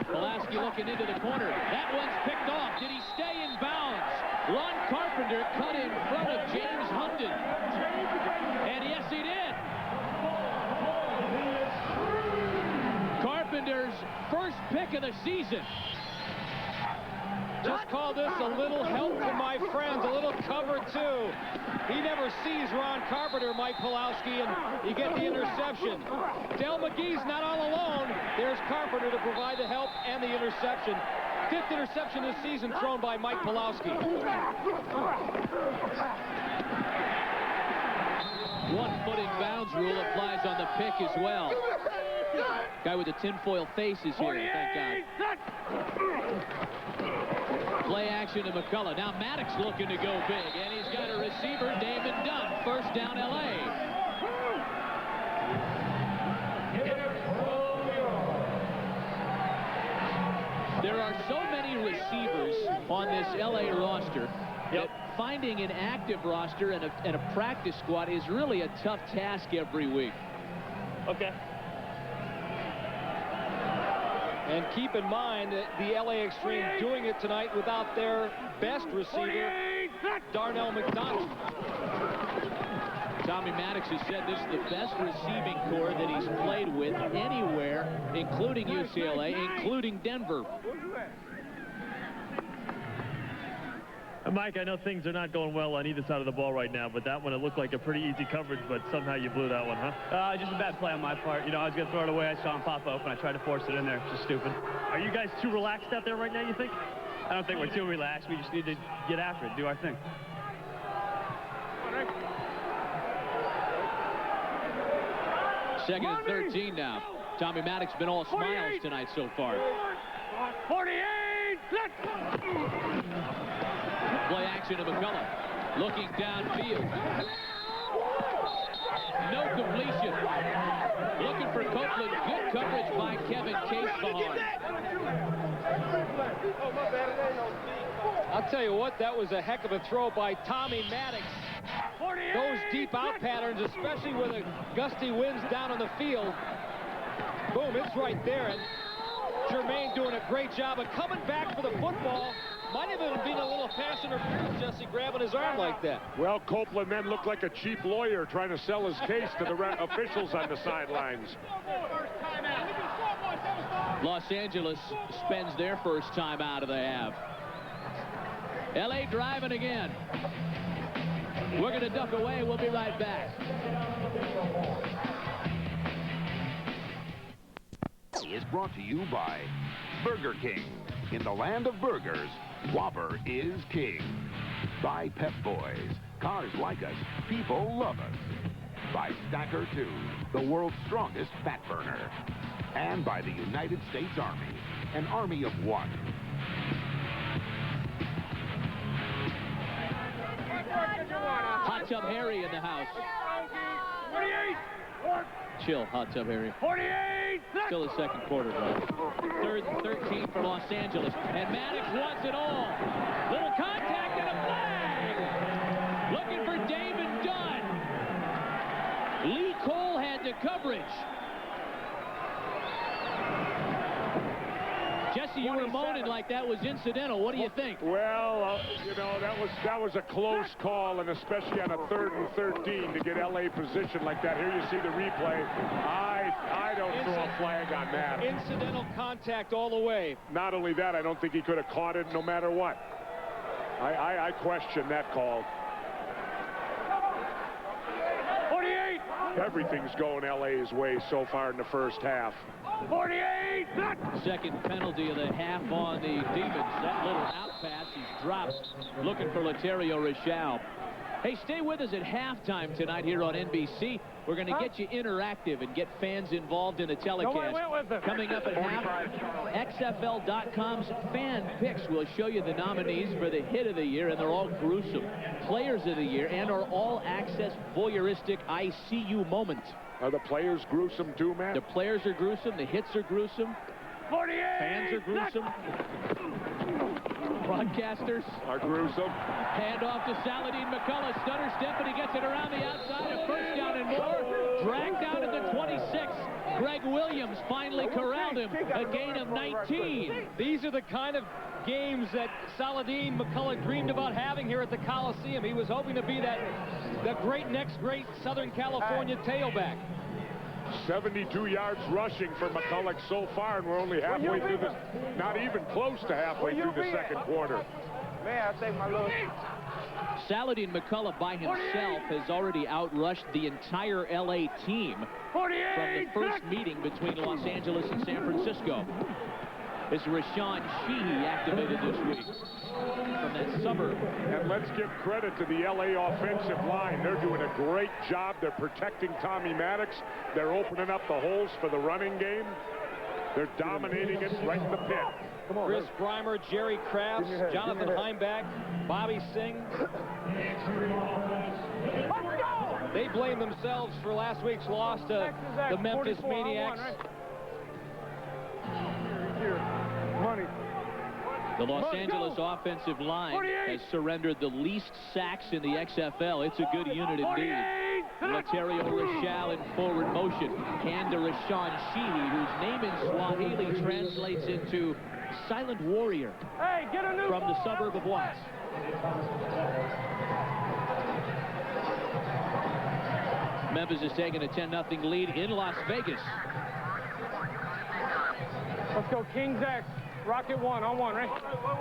Pawlowski looking into the corner. That one's picked off. Did he stay in bounds? Ron Carpenter cut in front of James Hunden. And yes, he did. Carpenter's first pick of the season. Just call this a little help to my friends, a little cover 2. He never sees Ron Carpenter, Mike Pawlowski, and you get the interception. Del McGee's not all alone. There's Carpenter to provide the help and the interception. 5th interception this season thrown by Mike Pawlowski. 1 foot in bounds rule applies on the pick as well. Guy with the tinfoil face is here, thank God. Play action to McCullough. Now Maddox looking to go big, and he's got a receiver, David Dunn. 1st down, L.A. There are so many receivers on this L.A. roster that finding an active roster and a practice squad is really a tough task every week. Okay. And keep in mind that the LA Xtreme doing it tonight without their best receiver, Darnell McDonald. Tommy Maddox has said this is the best receiving corps that he's played with anywhere, including UCLA, including Denver. I'm Mike, I know things are not going well on either side of the ball right now, but that one, it looked like a pretty easy coverage, but somehow you blew that one, huh? Just a bad play on my part. You know, I was going to throw it away. I saw him pop open. I tried to force it in there. Just stupid. Are you guys too relaxed out there right now, you think? I don't think we're too relaxed. We just need to get after it, do our thing. Second and 13 now. Tommy Maddox been all smiles tonight so far. 48! Play action to McCullough. Looking downfield. No completion. Looking for Copeland. Good coverage by Kevin Case behind. I'll tell you what, that was a heck of a throw by Tommy Maddox. Those deep out patterns, especially with the gusty winds down on the field. Boom, it's right there. And Jermaine doing a great job of coming back for the football. Might have even been a little pass interference, Jesse, grabbing his arm like that. Well, Copeland then looked like a cheap lawyer trying to sell his case to the officials on the sidelines. Los Angeles spends their first time out of the half. LA driving again. We're going to duck away. We'll be right back. Is brought to you by Burger King. In the land of burgers, Whopper is king. By Pep Boys. Cars like us. People love us. By Stacker 2, the world's strongest fat burner. And by the United States Army, an army of one. Hot Tub Harry in the house. 48! Chill, Hot Tub Harry. 48! Still the second quarter, though. Third and 13 for Los Angeles. And Maddox wants it all. Little contact and a flag. Looking for Damon Dunn. Lee Cole had the coverage. Jesse, you were moaning like that was incidental. What do you think? Well, you know, that was a close call, and especially on a 3rd and 13 to get LA positioned like that. Here you see the replay. I don't throw a flag on that. Incidental contact all the way. Not only that, I don't think he could have caught it no matter what. I question that call. 48! Everything's going LA's way so far in the first half. 48! Second penalty of the half on the Demons. That little out pass, he's dropped. Looking for Laterio Rochelle. Hey, stay with us at halftime tonight here on NBC. We're going to get you interactive and get fans involved in the telecast. Coming up at half, XFL.com's Fan Picks will show you the nominees for the Hit of the Year, and they're all gruesome. Players of the Year, and our all-access voyeuristic I See You moment. Are the players gruesome too, man? The players are gruesome. The hits are gruesome. 48! Fans are gruesome. Broadcasters are gruesome. Hand off to Saladin McCullough. Stutter step, and he gets it around the outside. A first down and more. Dragged out at the 26. Greg Williams finally corralled him. A gain of 19. These are the kind of games that Saladin McCullough dreamed about having here at the Coliseum. He was hoping to be that next great Southern California tailback. 72 yards rushing for McCullough so far, and we're only halfway through this, not even close to halfway through the second quarter. Man, I think my little... Saladin McCullough by himself has already outrushed the entire LA team from the first meeting between Los Angeles and San Francisco. This is Rashawn Sheehy activated this week from that suburb. And let's give credit to the LA offensive line. They're doing a great job. They're protecting Tommy Maddox. They're opening up the holes for the running game. They're dominating it right in the pit. Chris Breimer, Jerry Krause, Jonathan Heimbach, Bobby Singh. They blame themselves for last week's loss to the Memphis Maniacs. The Los Angeles offensive line has surrendered the least sacks in the XFL. It's a good unit indeed. Laterio Rochelle in forward motion. Hand to Rashawn Sheehy, whose name in Swahili translates into Silent Warrior, from the suburb of Watts. Memphis is taking a 10-0 lead in Las Vegas. Let's go, Kings X. Rocket one, on one, right?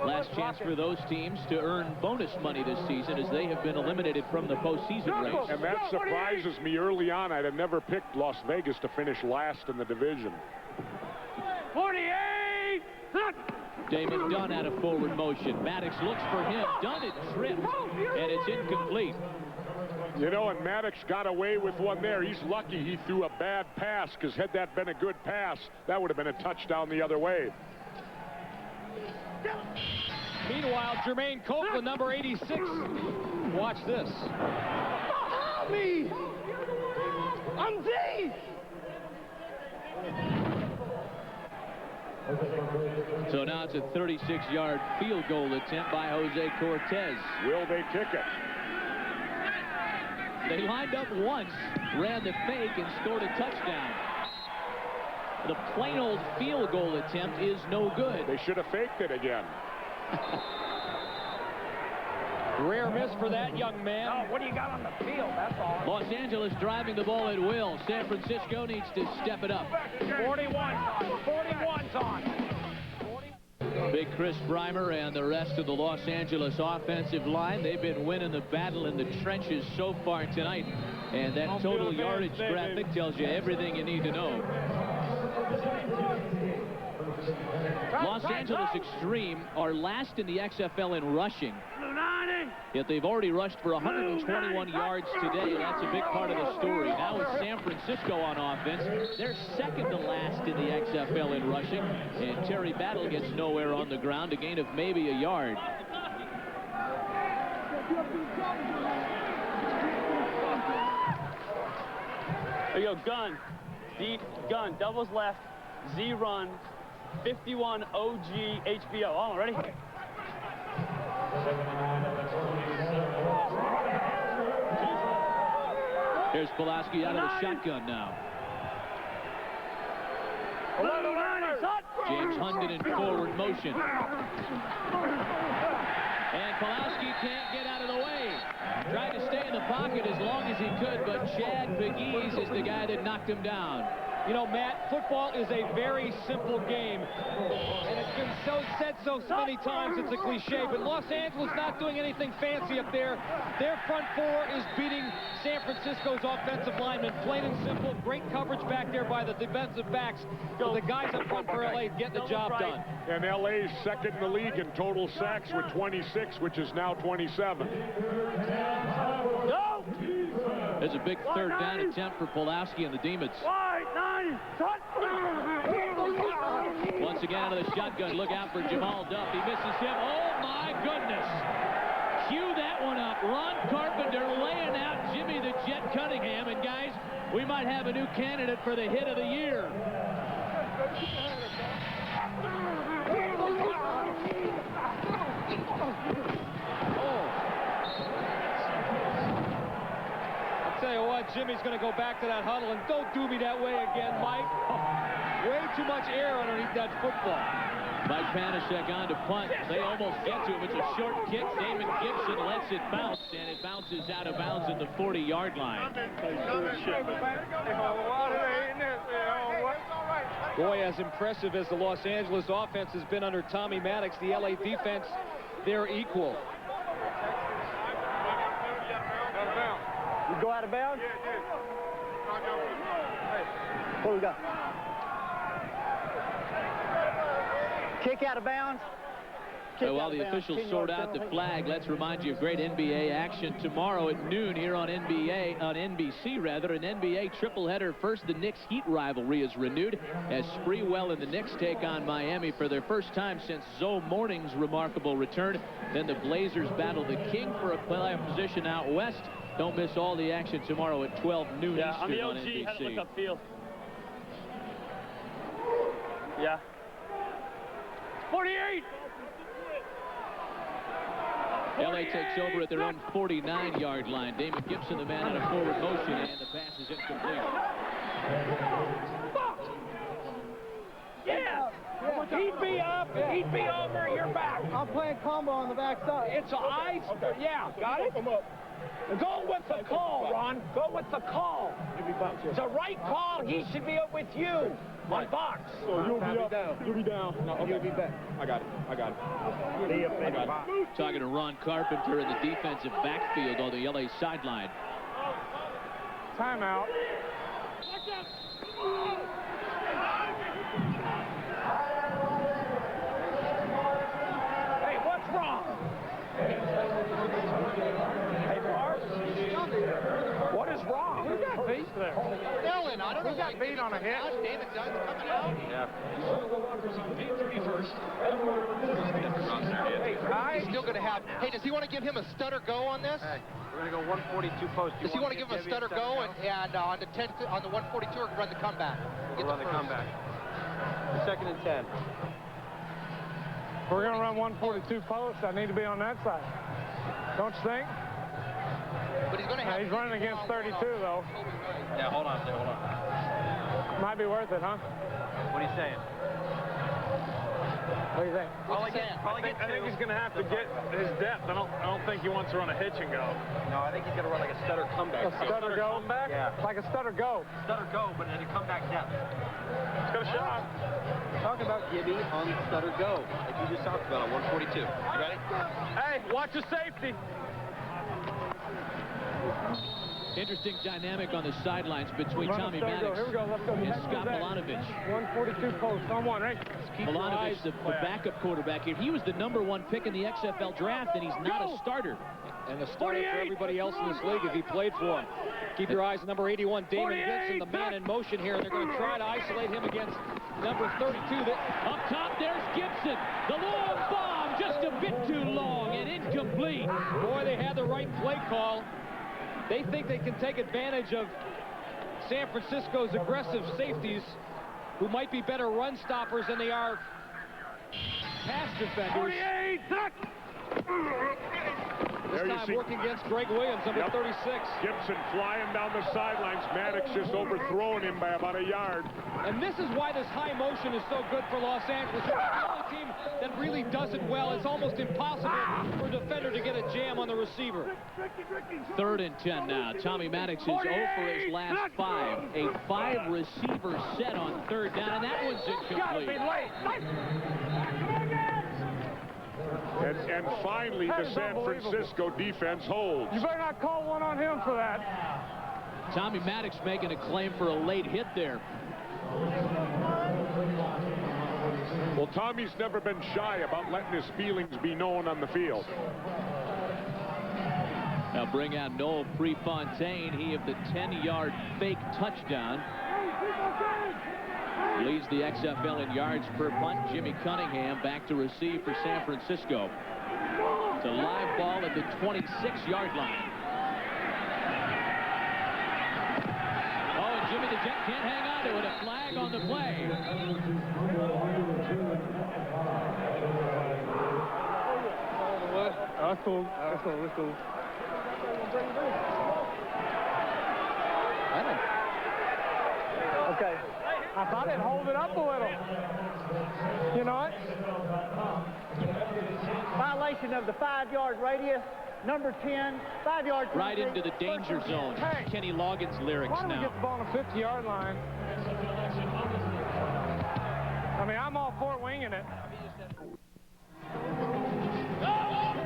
Last chance for those teams to earn bonus money this season as they have been eliminated from the postseason race. And that surprises me early on. I'd have never picked Las Vegas to finish last in the division. 48! Damon Dunn out of forward motion. Maddox looks for him. Dunn it tripped, and it's incomplete. You know, and Maddox got away with one there. He's lucky he threw a bad pass, because had that been a good pass, that would have been a touchdown the other way. Meanwhile, Jermaine Copeland, number 86. Watch this. Help me! I'm deep! So now it's a 36-yard field goal attempt by Jose Cortez. Will they kick it? They lined up once, ran the fake, and scored a touchdown. The plain old field goal attempt is no good. They should have faked it again. Rare miss for that young man. Oh, what do you got on the field? That's all. Los Angeles driving the ball at will. San Francisco needs to step it up. 41's on. Big Chris Breimer and the rest of the Los Angeles offensive line, they've been winning the battle in the trenches so far tonight. And that total yardage graphic tells you everything you need to know. Los Angeles Xtreme are last in the XFL in rushing. Yet they've already rushed for 121 yards today. That's a big part of the story. Now with San Francisco on offense, they're second to last in the XFL in rushing. And Terry Battle gets nowhere on the ground, a gain of maybe a yard. There you go, gun. Deep, gun, doubles left, Z run, 51 OG HBO. All ready? Here's Pulaski out of the shotgun now. James Hunden in forward motion. And Pulaski can't get out of the way. Tried to stay in the pocket as long as he could, but Chad Pegues is the guy that knocked him down. You know, Matt, football is a very simple game. And it's been said so many times, it's a cliche. But Los Angeles not doing anything fancy up there. Their front four is beating San Francisco's offensive linemen. Plain and simple. Great coverage back there by the defensive backs. So the guys up front for LA getting the job done. And LA's second in the league in total sacks with 26, which is now 27. No! There's a big third down attempt for Pulaski and the Demons. Once again out of the shotgun. Look out for Jamal Duff. He misses him. Oh, my goodness. Cue that one up. Ron Carpenter laying out Jimmy the Jet Cunningham. And, guys, we might have a new candidate for the hit of the year. Tell you what, Jimmy's going to go back to that huddle, and don't do me that way again, Mike. Way too much air underneath that football. Mike Panashek on to punt. They almost get to him. It's a short kick. Damon Gibson lets it bounce, and it bounces out of bounds at the 40-yard line. Boy, as impressive as the Los Angeles offense has been under Tommy Maddox, the LA defense, they're equal. You go out of bounds? What do we got? Kick out of bounds. So while the officials sort out the flag, let's remind you of great NBA action tomorrow at noon here on NBC. An NBA tripleheader. First, the Knicks-Heat rivalry is renewed as Sprewell and the Knicks take on Miami for their first time since Zoe Morning's remarkable return. Then the Blazers battle the King for a playoff position out west. Don't miss all the action tomorrow at 12 noon Eastern on the OG, on NBC. had to look upfield. Yeah. 48! LA takes over at their own 49-yard line. Damon Gibson, the man out of forward motion, and the pass is incomplete. Yeah! He'd be up, he'd be over your back. I'm playing combo on the backside. It's an ice. Yeah, got it? Go with the call, Ron. Go with the call. It's a right call. He should be up with you on box. So you'll be up. You'll be down. No, okay. You'll be back. I got it. I got it. Talking to Ron Carpenter in the defensive backfield on the LA sideline. Timeout. Hey, what's wrong? Hey, Bart. What is wrong? Who got beat there? Dylan, I don't know. Who got beat on a hit? David Dunn coming out. Yeah. He's still going to have. Hey, does he want to give him a stutter go on this? Hey, we're going to go 142 post. Does he want to give him a stutter go and on the 142 or run the comeback? We'll run the comeback. 2nd and 10. If we're going to run 142 posts, I need to be on that side. Don't you think? But he's going to have. He's running against 32, though. Yeah, hold on, hold on. Might be worth it, huh? What are you saying? What do you think? I think he's going to have to get his depth. I don't think he wants to run a hitch and go. No, I think he's going to run like a stutter comeback. A stutter go? Comeback? Yeah. Like a stutter go. Stutter go, but at a comeback depth. Let's get a shot. Talking about Gibby on stutter go, like you just talked about on 142. You ready? Hey, watch your safety. Interesting dynamic on the sidelines between Tommy Maddox Here we go. Let's go. and Scott Milanovic. 142 post. On one, right? Milanovic, the backup quarterback here. He was the #1 pick in the XFL draft, and he's not a starter. And a starter for everybody else in this league if he played for him. Keep your eyes on number 81, Damon Gibson, the man in motion here, and they're going to try to isolate him against number 32. Up top, there's Gibson. The long bomb, just a bit too long and incomplete. Boy, they had the right play call. They think they can take advantage of San Francisco's aggressive safeties, who might be better run stoppers than they are pass defenders. 48, This time working against Greg Williams, number 36. Gibson flying down the sidelines. Maddox just overthrown him by about a yard. And this is why this high motion is so good for Los Angeles. It's the only team that really does it well. It's almost impossible for a defender to get a jam on the receiver. 3rd and 10 now. Tommy Maddox is 0 for his last 5. A 5-receiver set on 3rd down, and that one's incomplete. And finally, the San Francisco defense holds. You better not call one on him for that. Tommy Maddox making a claim for a late hit there. Well, Tommy's never been shy about letting his feelings be known on the field. Now bring out Noel Prefontaine. He of the 10-yard fake touchdown. Leads the XFL in yards per punt. Jimmy Cunningham back to receive for San Francisco. It's a live ball at the 26-yard line. Oh, and Jimmy the Jet can't hang on to it. A flag on the play. That's cool. That's cool. That's cool. Okay. I thought it'd hold it up a little. You know what? Violation of the 5-yard radius. Number 10, 5-yard. Right into the danger zone. Hey, Kenny Loggins lyrics why don't we now. get the ball on the 50-yard line? I mean, I'm all for winging it.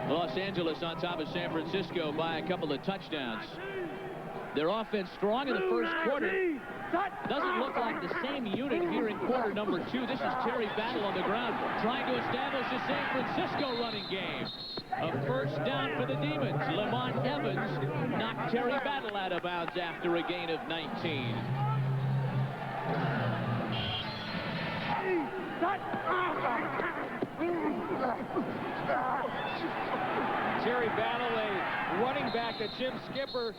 Los Angeles on top of San Francisco by a couple of touchdowns. Their offense strong in the first quarter. Doesn't look like the same unit here in quarter number 2. This is Terry Battle on the ground, trying to establish a San Francisco running game. A first down for the Demons. Lamont Evans knocked Terry Battle out of bounds after a gain of 19. Terry Battle, a running back that Jim Skipper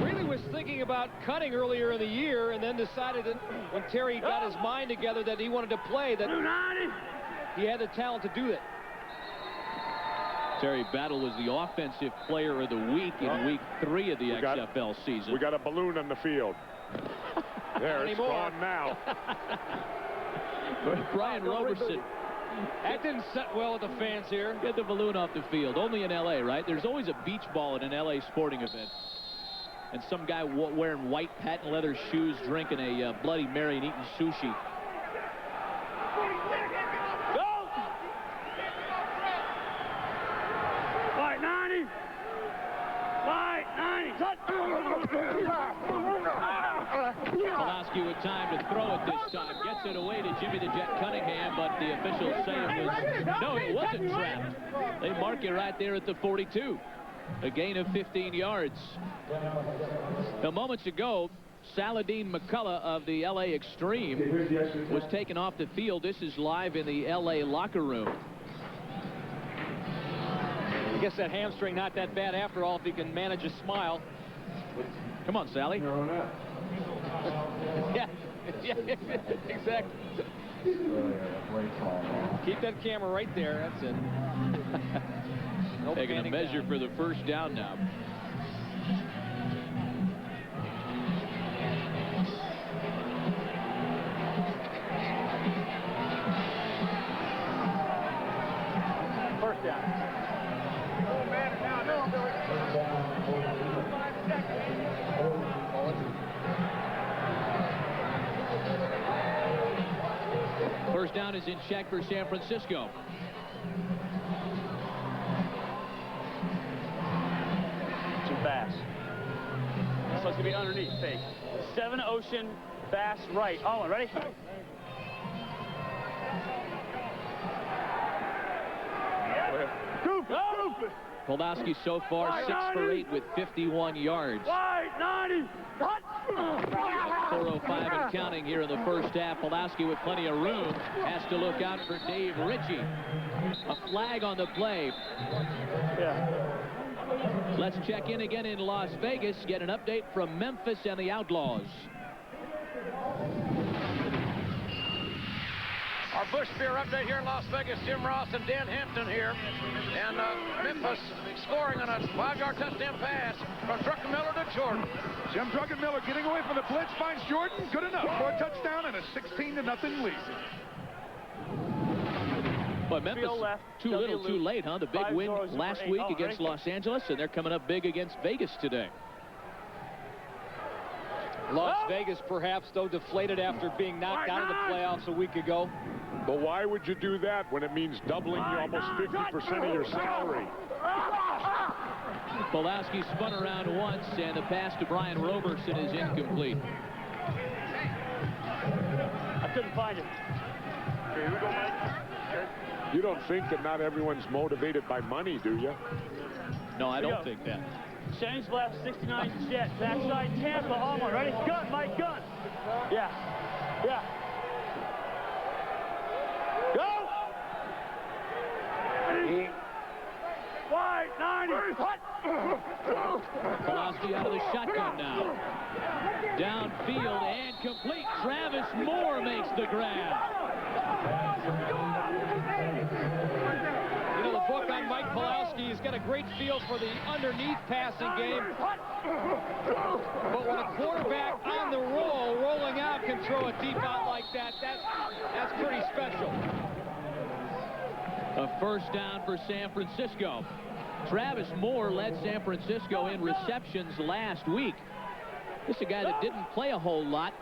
really was thinking about cutting earlier in the year, and then decided that when Terry got his mind together that he wanted to play, that he had the talent to do it. Terry Battle was the offensive player of the week in week 3 of the XFL season. We got a balloon on the field. There, it's gone now. Brian Roberson That didn't set well with the fans here. Get the balloon off the field. Only in L.A., right? There's always a beach ball at an L.A. sporting event. And some guy wearing white patent leather shoes drinking a Bloody Mary and eating sushi. Go! White 90! White 90! Pulaski with time to throw it this time. Gets it away to Jimmy the Jet Cunningham, but the officials say it was... No, it wasn't trapped. They mark it right there at the 42. A gain of 15 yards. Now, moments ago, Saladin McCullough of the L.A. Xtreme was taken off the field. This is live in the L.A. locker room. I guess that hamstring not that bad after all if he can manage a smile. Come on, Sally. Yeah, yeah, exactly. Keep that camera right there. That's it. No Taking a measure down for the first down now. First down. First down is in check for San Francisco. Too fast. So it's going to be underneath. Fake. 7 Ocean, Bass right. Oh, ready? Pulaski so far 6 for 8 with 51 yards. White 90! 4:05 and counting here in the first half. Pulaski with plenty of room has to look out for Dave Ritchie. A flag on the play. Yeah. Let's check in again in Las Vegas. Get an update from Memphis and the Outlaws. Our Bush Beer update here in Las Vegas. Jim Ross and Dan Hampton here. And Memphis scoring on a 5-yard touchdown pass from Druckenmiller to Jordan. Jim Druckenmiller getting away from the blitz, finds Jordan. Good enough for a touchdown and a 16-0 lead. But Memphis too little, too late, huh? The big win last week against Los Angeles, and they're coming up big against Vegas today. Las Vegas, perhaps, though, deflated after being knocked out of the playoffs a week ago. But why would you do that when it means doubling almost 50% of your salary? Pulaski spun around once, and the pass to Brian Roberson is incomplete. I couldn't find it. Here we go, Mike. You don't think that not everyone's motivated by money, do you? No, I don't think that. Change left, 69 Jet. Backside Tampa, Allman. Ready? Gun, Mike, gun. Yeah. Yeah. Go! Wide 90. Pulaski out of the shotgun now. Downfield and complete. Travis Moore makes the grab. You know, the book on Mike Pulaski has got a great feel for the underneath passing game. But when a quarterback on the roll, rolling out, can throw it deep out like that, that's pretty special. A first down for San Francisco. Travis Moore led San Francisco in receptions last week. This is a guy that didn't play a whole lot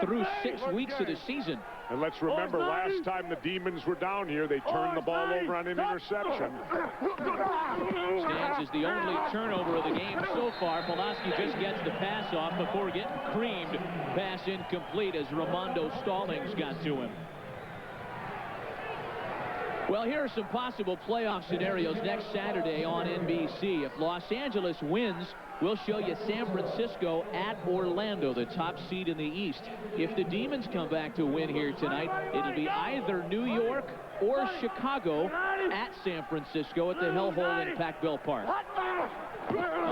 through 6 weeks of the season. And let's remember, last time the Demons were down here, they turned the ball over on an interception. Stands is the only turnover of the game so far. Pulaski just gets the pass off before getting creamed. Pass incomplete as Ramondo Stallings got to him. Well, here are some possible playoff scenarios next Saturday on NBC. If Los Angeles wins, we'll show you San Francisco at Orlando, the top seed in the East. If the Demons come back to win here tonight, it'll be either New York or Chicago at San Francisco at the Hellhole in Pac-Bell Park. A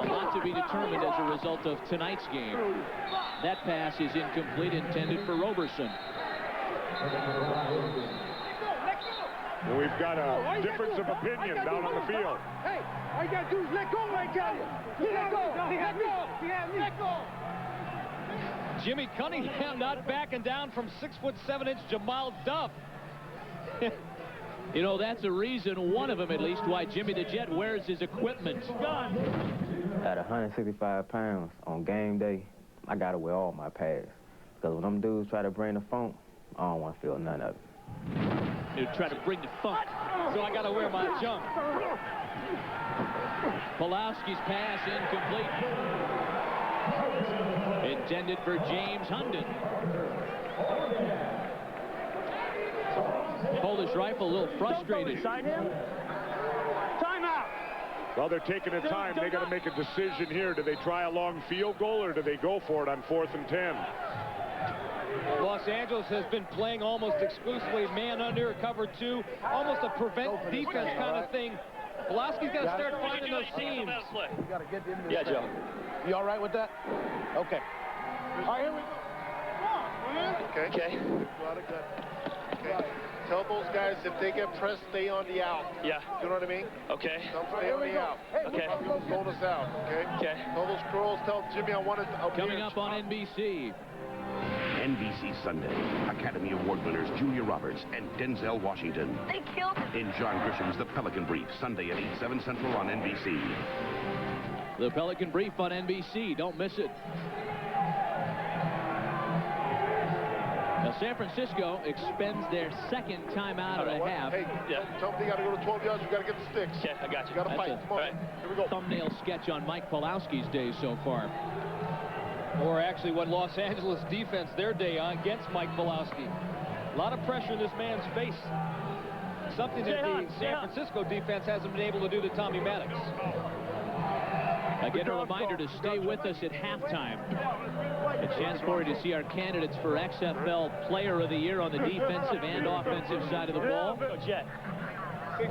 lot to be determined as a result of tonight's game. That pass is incomplete, intended for Roberson. And we've got a difference of opinion down on the field. Hey, all you got to do is let go right there. Let go. Let go. Jimmy Cunningham not backing down from 6'7" Jamal Duff. You know, that's a reason, one of them at least, why Jimmy the Jet wears his equipment. At 165 pounds on game day, I got to wear all my pads. Because when them dudes try to bring the funk, I don't want to feel none of it. They try to bring the funk, so I got to wear my junk. Pulowski's pass incomplete. Intended for James Hunden. Polish rifle a little frustrated. Timeout. Well, they're taking their time. They got to make a decision here. Do they try a long field goal or do they go for it on 4th and 10? Los Angeles has been playing almost exclusively man under, cover 2, almost a prevent defense kind of thing. Pulowski's got to start finding those seams. Yeah, Joe. You all right with that? Okay. All right, here we go. Okay. Okay. Tell those guys if they get pressed, stay on the out. Yeah. You know what I mean? Okay. Don't stay on the out. Okay. Hold us out, okay? Okay. Tell those girls, tell Jimmy I wanted to... Coming up on NBC. NBC Sunday. Academy Award winners Julia Roberts and Denzel Washington. They killed him. In John Grisham's The Pelican Brief, Sunday at 8, 7 Central on NBC. The Pelican Brief on NBC. Don't miss it. Now, San Francisco expends their second timeout of the half. Hey, tell them they got to go to 12 yards. You got to get the sticks. Okay, I got you. You got to fight. Come on. Right. Here we go. Thumbnail sketch on Mike Pulowski's days so far. Or actually what Los Angeles defense their day on against Mike Pulowski. A lot of pressure in this man's face. Something that the San Francisco defense hasn't been able to do to Tommy Maddox. Again, a reminder to stay with us at halftime. A chance for you to see our candidates for XFL Player of the Year on the defensive and offensive side of the ball. Jet.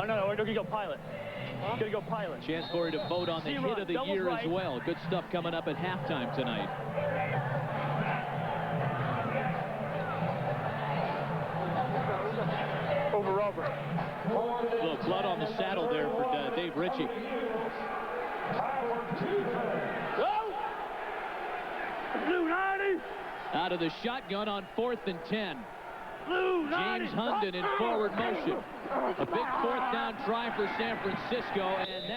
Oh, no, we're going to go pilot. Going to go pilot. Chance for you to vote on the hit of the year as well. Good stuff coming up at halftime tonight. Over. A little blood on the saddle there for Dave Ritchie. Out of the shotgun on 4th and 10. James Hunden in forward motion. A big 4th down try for San Francisco, and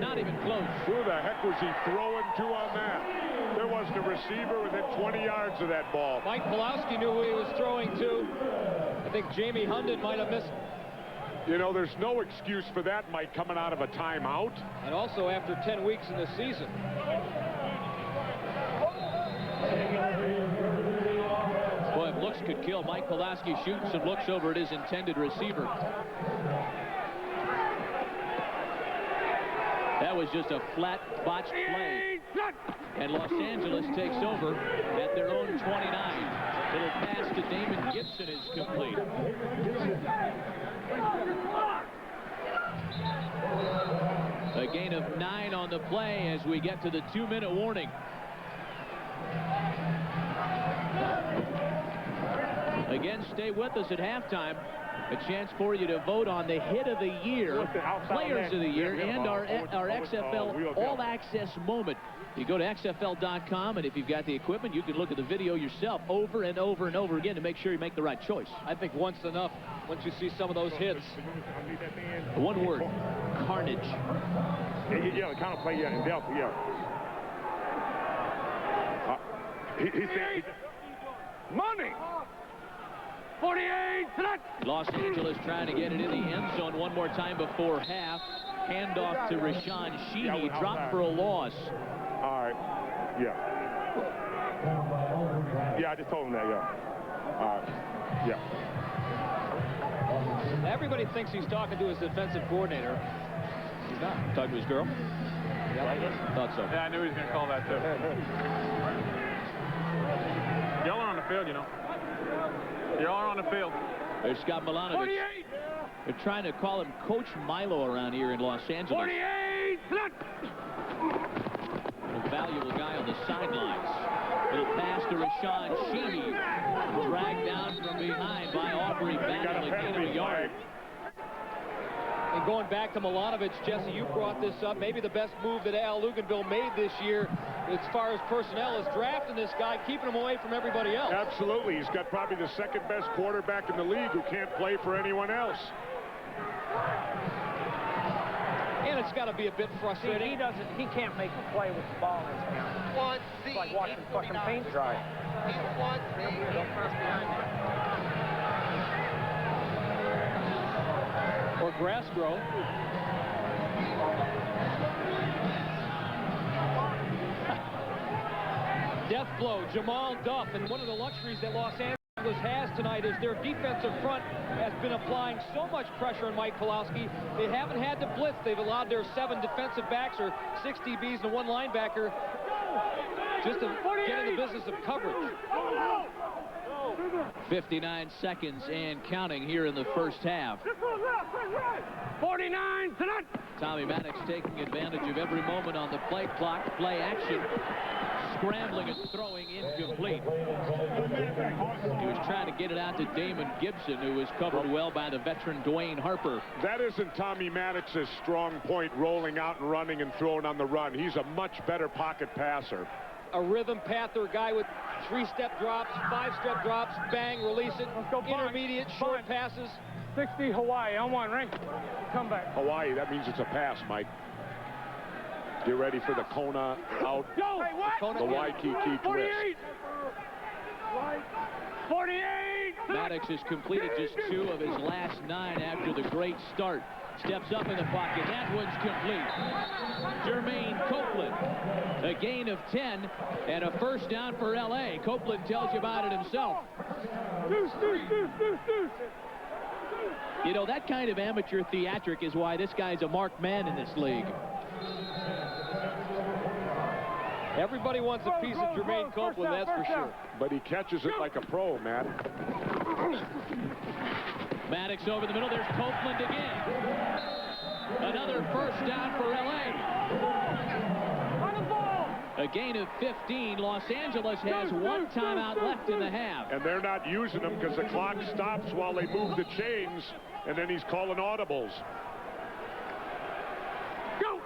not even close. Who the heck was he throwing to on that? There wasn't a receiver within 20 yards of that ball. Mike Pulowski knew who he was throwing to. I think Jamie Hunden might have missed. You know, there's no excuse for that, Mike, coming out of a timeout. And also after 10 weeks in the season. Boy, if looks could kill. Mike Pulowski shooting some looks over at his intended receiver. That was just a flat, botched play. And Los Angeles takes over at their own 29. Little pass to Damon Gibson is complete. A gain of 9 on the play as we get to the 2-minute warning. Again, stay with us at halftime. A chance for you to vote on the hit of the year, players of the year, and our XFL all-access moment. You go to XFL.com, and if you've got the equipment, you can look at the video yourself over and over and over again to make sure you make the right choice. I think once enough, once you see some of those hits. One word, carnage. Yeah, the kind of play, in Delta, he said, money! 48! Los Angeles trying to get it in the end zone one more time before half. Handoff to Rashawn Sheedy, dropped for a loss. All right, yeah, I just told him that, Everybody thinks he's talking to his defensive coordinator. He's not. Talking to his girl? Yeah, thought so. Yeah, I knew he was going to call that, too. Y'all are on the field, you know. Y'all are on the field. There's Scott Milanovic. 48! They're trying to call him Coach Milo around here in Los Angeles. 48! A valuable guy on the sidelines. Little pass to Rashawn Sheedy. Dragged down from behind by Aubrey Battle, a gain of a yard. And going back to Milanovic, Jesse, you brought this up. Maybe the best move that Al Luganville made this year as far as personnel is drafting this guy, keeping him away from everybody else. Absolutely. He's got probably the second best quarterback in the league who can't play for anyone else. And it's got to be a bit frustrating. He can't make a play with the ball in his hand. It's like watching fucking paint dry. Don't press behind you. Or grass grow. Death blow, Jamal Duff, and one of the luxuries that Los Angeles has tonight is their defensive front has been applying so much pressure on Mike Pawlowski. They haven't had to blitz. They've allowed their 7 defensive backs or 6 DBs and 1 linebacker just to get in the business of coverage. 59 seconds and counting here in the first half. 49 to none. Tommy Maddox taking advantage of every moment on the play clock, play action, scrambling and throwing incomplete. He was trying to get it out to Damon Gibson, who was covered well by the veteran Dwayne Harper. That isn't Tommy Maddox's strong point, rolling out and running and throwing on the run. He's a much better pocket passer. A rhythm pather, guy with 3-step drops, 5-step drops, bang, release it, intermediate, short passes. 60 Hawaii on 1, right? Come back. Hawaii, that means it's a pass, Mike. Get ready for the Kona out. Yo, hey, what? The Waikiki twist. 48! Maddox has completed just 2 of his last 9 after the great start. Steps up in the pocket. That one's complete. Jermaine Copeland. A gain of 10 and a first down for L.A. Copeland tells you about it himself. You know, that kind of amateur theatric is why this guy's a marked man in this league. Everybody wants a piece of Jermaine Copeland, that's for sure. But he catches it like a pro, Matt. Maddox over the middle. There's Copeland again. Another first down for L.A. A gain of 15. Los Angeles has 1 timeout left in the half. And they're not using them because the clock stops while they move the chains, and then he's calling audibles. Go!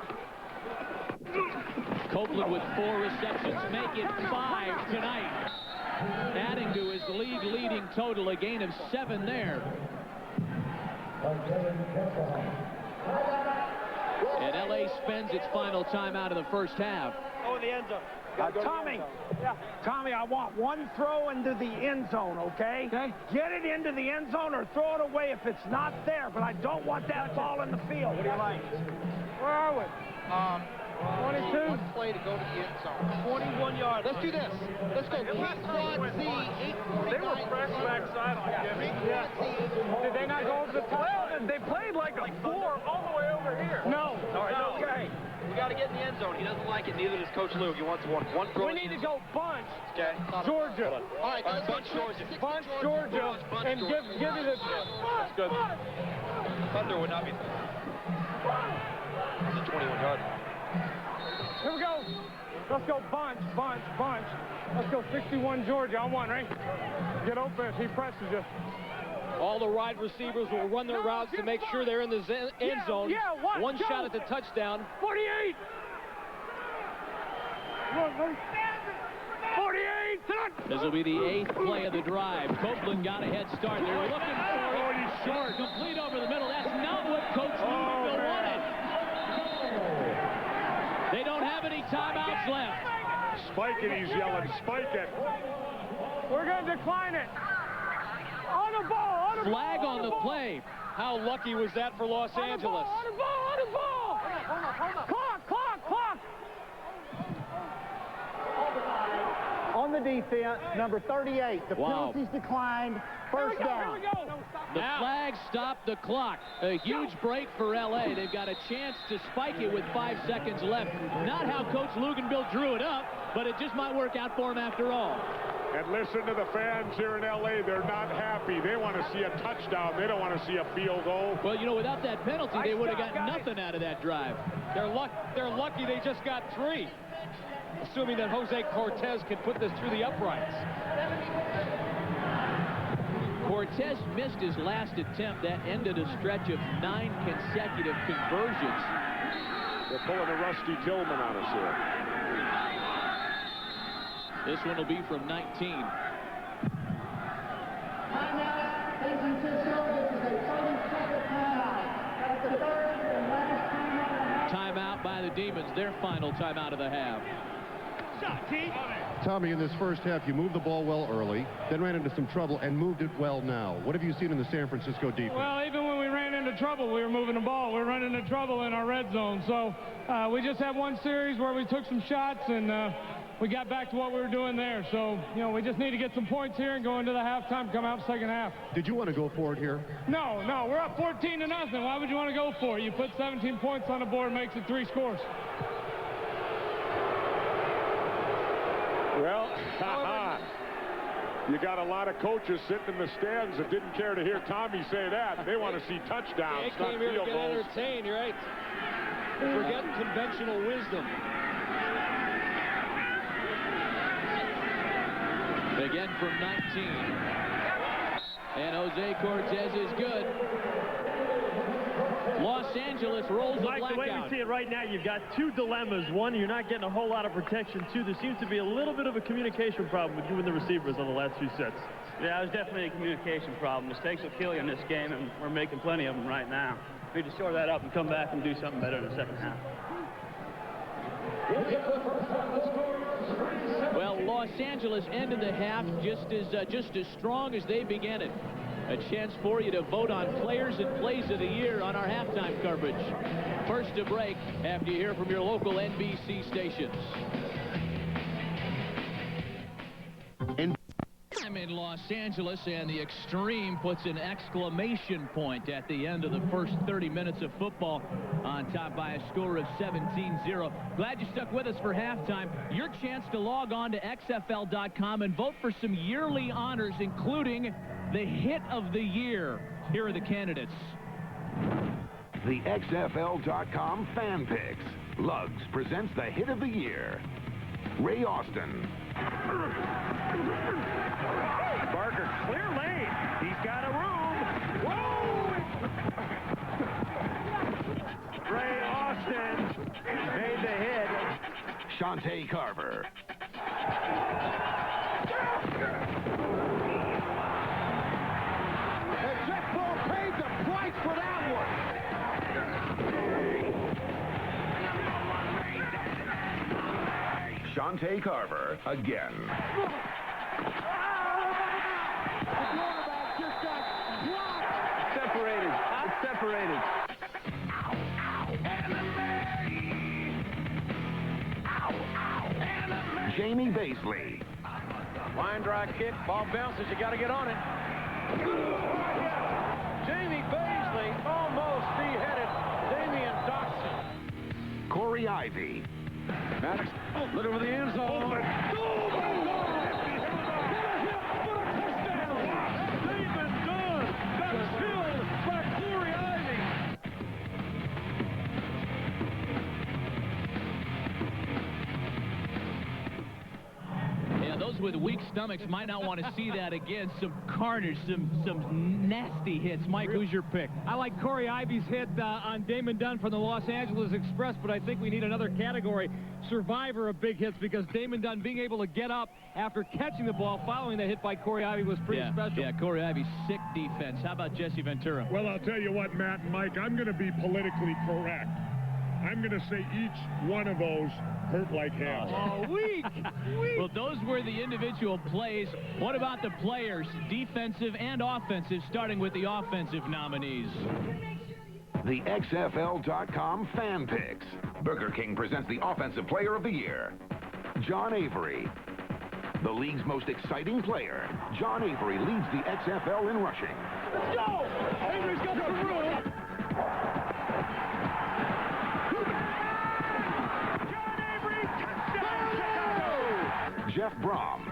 Copeland with 4 receptions, make it 5 tonight. Adding to his league-leading total, a gain of 7 there. And L.A. spends its final timeout in the first half. Oh, the end zone. Tommy, Tommy, I want 1 throw into the end zone, okay? Okay. Get it into the end zone or throw it away if it's not there, but I don't want that ball in the field. What do you like? Where are we? 22. 1 play to go to the end zone. 21 yards. Let's do this. Let's go. Squad Z, 849. They were fresh backside on Jimmy. Yeah. Did they not go over the top? Well, they played like a 4 all the way over here. No. All right, no. Okay. We got to get in the end zone. He doesn't like it. Neither does Coach Luke. He wants 1 throw. We need to go bunch. Okay. Georgia. All right, bunch Georgia. Bunch Georgia. And give me the. That's good. Thunder would not be. It's a 21-yard. Here we go. Let's go bunch, bunch, bunch. Let's go 61 Georgia on 1, right? Get open. He presses you. All the wide receivers will run their routes to make sure they're in the end zone. Yeah, what? 1 shot at the touchdown. 48. 48. This will be the 8th play of the drive. Copeland got a head start. They were looking for it. Short, complete over the middle. That's not what Coach Louisville wanted. They don't have any timeouts left. Spike it, he's yelling. Spike it. We're going to decline it. On the ball, on the Flag ball, on the play. How lucky was that for Los Angeles? On the ball, on the ball. Clock, clock, clock. On the defense, number 38. The penalties declined. First down. Here we go. The flag stopped the clock. A huge break for L.A. They've got a chance to spike it with 5 seconds left. Not how Coach Luganville drew it up, but it just might work out for him after all. And listen to the fans here in L.A. They're not happy. They want to see a touchdown. They don't want to see a field goal. Well, you know, without that penalty, they would have got nothing out of that drive. They're lucky they just got 3. Assuming that Jose Cortez can put this through the uprights. Cortez missed his last attempt. That ended a stretch of 9 consecutive conversions. They're pulling a Rusty Tillman on us here. This one will be from 19. their final timeout of the half. Tommy, in this first half, you moved the ball well early, then ran into some trouble and moved it well now. What have you seen in the San Francisco defense? Well, even when we ran into trouble, we were moving the ball. We were running into trouble in our red zone. So we just had one series where we took some shots, and we got back to what we were doing there. So, you know, we just need to get some points here and go into the halftime, come out second half. Did you want to go for it here? No, we're up 14-0. Why would you want to go for it? You put 17 points on the board, makes it 3 scores. Well, you got a lot of coaches sitting in the stands that didn't care to hear Tommy say that. They want to see touchdowns, They came here to get entertained, you're right. Forget conventional wisdom. Again from 19. And Jose Cortez is good. Los Angeles rolls the blackout. Mike, the way we see it right now, you've got 2 dilemmas. One, you're not getting a whole lot of protection. 2, there seems to be a little bit of a communication problem with you and the receivers on the last few sets. Yeah, there's definitely a communication problem. Mistakes will kill you in this game, and we're making plenty of them right now. We need to shore that up and come back and do something better in the second half. Well, Los Angeles ended the half just as strong as they began it. A chance for you to vote on players and plays of the year on our halftime coverage. First to break after you hear from your local NBC stations. I'm in Los Angeles, and the Xtreme puts an exclamation point at the end of the first 30 minutes of football, on top by a score of 17-0. Glad you stuck with us for halftime. Your chance to log on to XFL.com and vote for some yearly honors, including the hit of the year. Here are the candidates. The XFL.com fan picks. Lugs presents the hit of the year. Ray Austin. Barker, clear lane. He's got a room. Whoa! Ray Austin made the hit. Shante Carver. And Jeff Ball paid the price for that one. Shante Carver again. Separated. It's separated. Jamie Baisley. Line drive kick, ball bounces, you got to get on it. Jamie Baisley almost beheaded Damian Dotson. Corey Ivy. Maddox looking for the end zone. With weak stomachs might not want to see that again. Some carnage, some nasty hits. Mike, who's your pick? I like Corey Ivy's hit on Damon Dunn from the Los Angeles Express, but I think we need another category, survivor of big hits, because Damon Dunn being able to get up after catching the ball following the hit by Corey Ivy was pretty special. Yeah, Corey Ivy, sick defense. How about Jesse Ventura? Well, I'll tell you what, Matt and Mike, I'm going to be politically correct. I'm going to say each one of those hurt like hell. Oh, weak. Well, those were the individual plays. What about the players, defensive and offensive, starting with the offensive nominees? The XFL.com fan picks. Burger King presents the Offensive Player of the Year. John Avery. The league's most exciting player. John Avery leads the XFL in rushing. Let's go! Avery's got the room. Jeff Brom.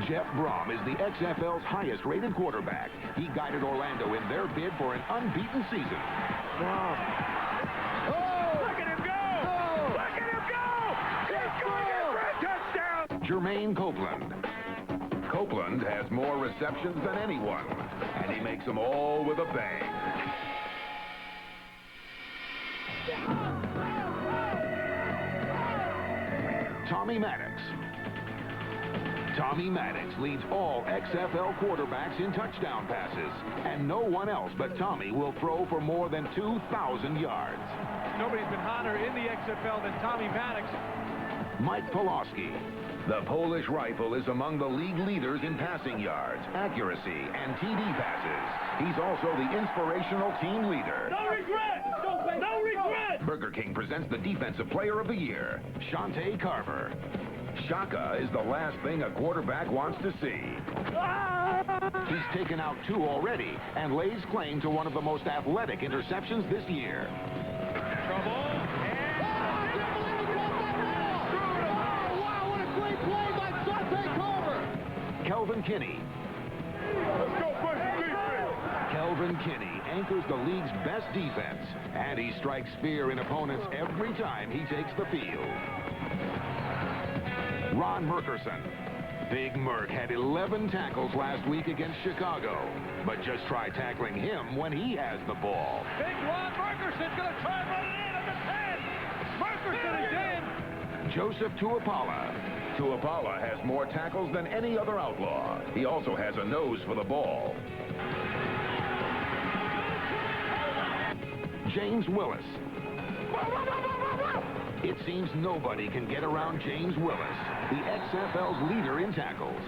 Jeff Brom is the XFL's highest-rated quarterback. He guided Orlando in their bid for an unbeaten season. Brom. Oh! Look at him go! Oh! Look at him go! He's going in for a touchdown! Jermaine Copeland. Copeland has more receptions than anyone, and he makes them all with a bang. Tommy Maddox. Tommy Maddox leads all XFL quarterbacks in touchdown passes, and no one else but Tommy will throw for more than 2,000 yards. Nobody's been hotter in the XFL than Tommy Maddox. Mike Pawlowski. The Polish rifle is among the league leaders in passing yards, accuracy, and TD passes. He's also the inspirational team leader. No regret! No regret! Burger King presents the Defensive Player of the Year, Shante Carver. Shaka is the last thing a quarterback wants to see. He's taken out 2 already and lays claim to one of the most athletic interceptions this year. Trouble. Kelvin Kinney. Let's go, defense. Kelvin Kinney anchors the league's best defense, and he strikes fear in opponents every time he takes the field. Ron Merkerson. Big Merk had 11 tackles last week against Chicago, but just try tackling him when he has the ball. Big Ron Merkerson's going to try and run it in at the 10. Merkerson is in. Joseph Tuapala. Tuapala has more tackles than any other outlaw. He also has a nose for the ball. James Willis. It seems nobody can get around James Willis, the XFL's leader in tackles.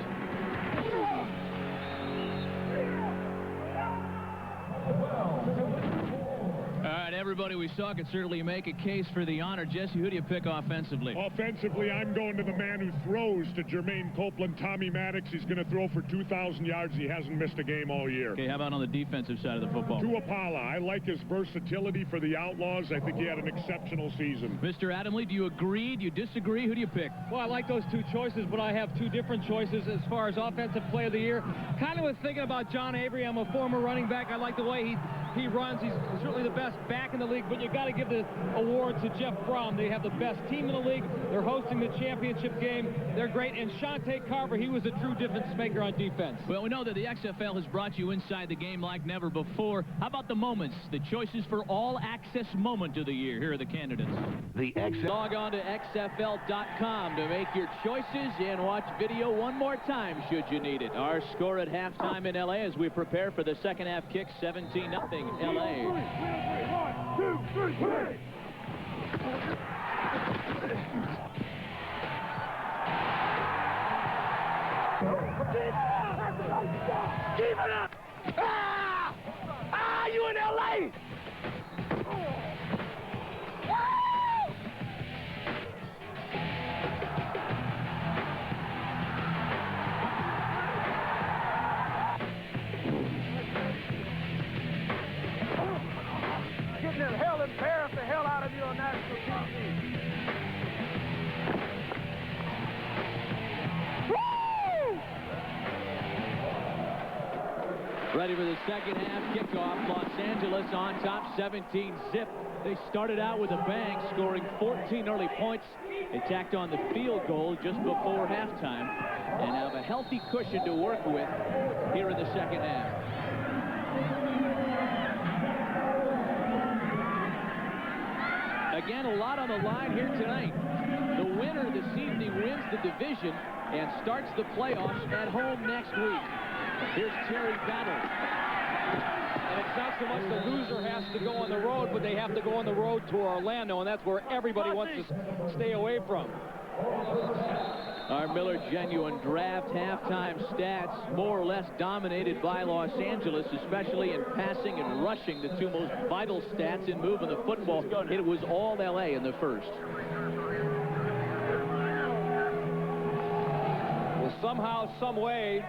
All right, everybody we saw could certainly make a case for the honor. Jesse, who do you pick offensively? Offensively, I'm going to the man who throws to Jermaine Copeland, Tommy Maddox. He's going to throw for 2,000 yards. He hasn't missed a game all year. Okay, how about on the defensive side of the football? Tuapala. I like his versatility for the Outlaws. I think he had an exceptional season. Mr. Adamle, do you agree? Do you disagree? Who do you pick? Well, I like those 2 choices, but I have 2 different choices as far as Offensive Player of the Year. Kind of was thinking about John Avery. I'm a former running back. I like the way he runs. He's certainly the best back in the league, but you got to give the award to Jeff Brown. They have the best team in the league. They're hosting the championship game. They're great. And Shante Carver, he was a true difference maker on defense. Well, we know that the XFL has brought you inside the game like never before. How about the moments, the choices for all access moment of the year? Here are the candidates. Log on to XFL.com to make your choices and watch video one more time should you need it. Our score at halftime in LA as we prepare for the second half kick, 17-0 LA. 1, 2, 3, 3. Keep it up! You in LA! Getting the hell embarrassed the hell out of you on national TV. Ready for the second half kickoff. Los Angeles on top, 17-zip. They started out with a bang, scoring 14 early points. They tacked on the field goal just before halftime and have a healthy cushion to work with here in the second half. Again, a lot on the line here tonight. The winner this evening wins the division and starts the playoffs at home next week. Here's Terry Battle. And it's not so much the loser has to go on the road, but they have to go on the road to Orlando, and that's where everybody wants to stay away from. Our Miller Genuine Draft halftime stats more or less dominated by Los Angeles, especially in passing and rushing, the 2 most vital stats in moving the football. It was all LA in the first. Well, somehow, some way,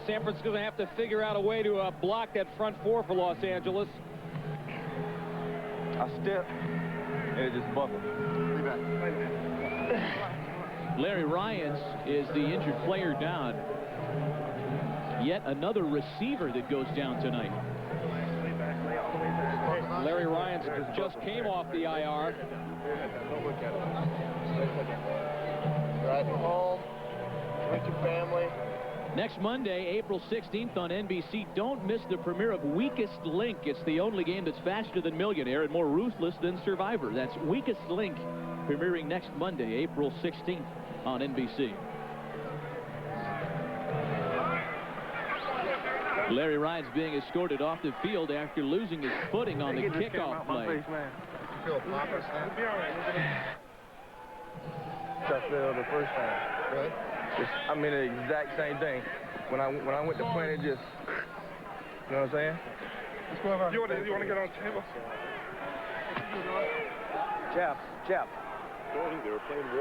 San Francisco's going to have to figure out a way to block that front 4 for Los Angeles. I step, and it just buckled. Be back. Larry Ryans is the injured player down. Yet another receiver that goes down tonight. Larry Ryans just came off the IR. Driving home with your family. Next Monday, April 16th on NBC, don't miss the premiere of Weakest Link. It's the only game that's faster than Millionaire and more ruthless than Survivor. That's Weakest Link, premiering next Monday, April 16th on NBC. Larry Ryan's being escorted off the field after losing his footing on the kickoff play. Tough field the first time. Really? I mean, the exact same thing. When I went to plant, it just, you know what I'm saying? You want to get on the table? Jeff.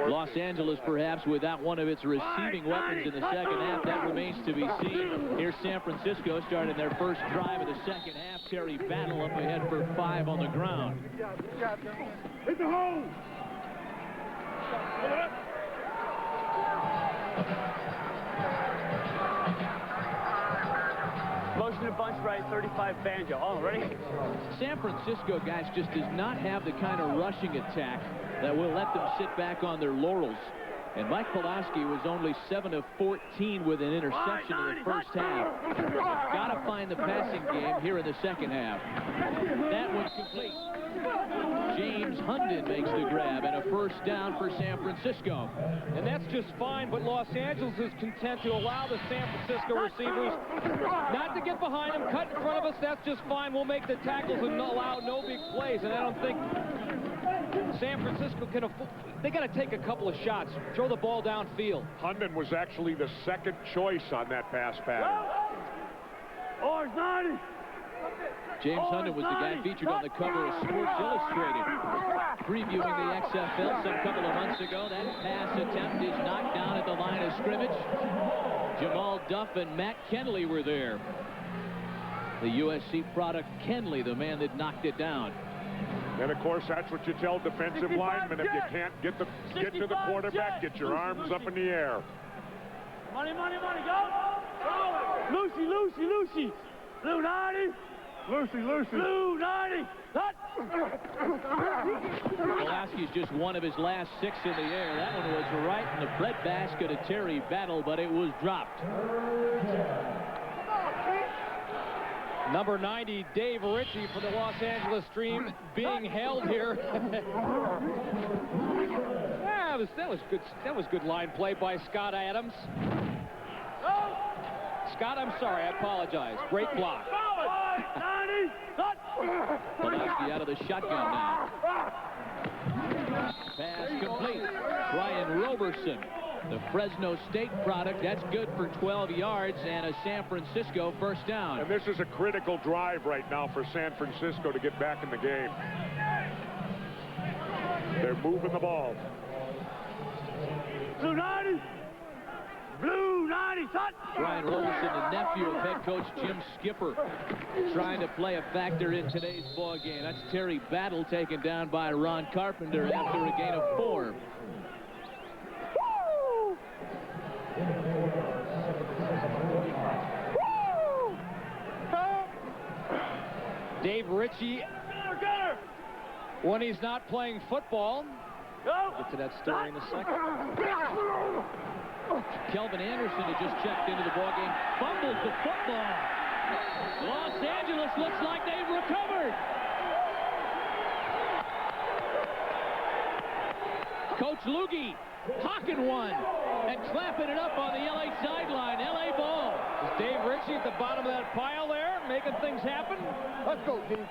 Los Angeles perhaps without one of its receiving weapons in the second half. That remains to be seen. Here's San Francisco starting their first drive of the second half. Terry Battle up ahead for 5 on the ground. Hit the hole! Motion to bunch right, 35 banjo. All ready? San Francisco, guys, just does not have the kind of rushing attack that will let them sit back on their laurels. And Mike Pulaski was only 7 of 14 with an interception in the first half. Got to find the passing game here in the second half. That one's complete. James Hunden makes the grab and a first down for San Francisco. And that's just fine, but Los Angeles is content to allow the San Francisco receivers not to get behind them, cut in front of us. That's just fine. We'll make the tackles and allow no big plays. And I don't think San Francisco can afford. They got to take a couple of shots, throw the ball downfield. Hunden was actually the second choice on that pass pattern. Orange 90. James Hunden was the guy featured on the cover of Sports Illustrated, previewing the XFL some couple of months ago. That pass attempt is knocked down at the line of scrimmage. Jamal Duff and Matt Kenley were there. The USC product, Kenley, the man that knocked it down. And of course, that's what you tell defensive linemen. If you can't get to the quarterback, get your arms up in the air. Money, go! Lucy! Blue 90! Lucy! Blue 90! Pulaski's just one of his last 6 in the air. That one was right in the breadbasket of Terry Battle, but it was dropped. Number 90, Dave Ritchie for the Los Angeles Xtreme, being held here. Yeah, that was good line play by Scott Adams. Scott, I'm sorry, I apologize. Great block. Pulaski out of the shotgun now. Pass complete. Brian Roberson, the Fresno State product. That's good for 12 yards and a San Francisco first down. And this is a critical drive right now for San Francisco to get back in the game. They're moving the ball. Blue 90! Blue 90, son! Brian Roberson, the nephew of head coach Jim Skipper, trying to play a factor in today's ball game. That's Terry Battle taken down by Ron Carpenter after a gain of 4. Dave Ritchie, when he's not playing football, get to that story in a second. Kelvin Anderson had just checked into the ballgame, fumbles the football. Los Angeles looks like they've recovered. Coach Luggie hawking one and clapping it up on the LA sideline. LA ball. Is Dave Ritchie at the bottom of that pile there, making things happen? Let's go, Dave.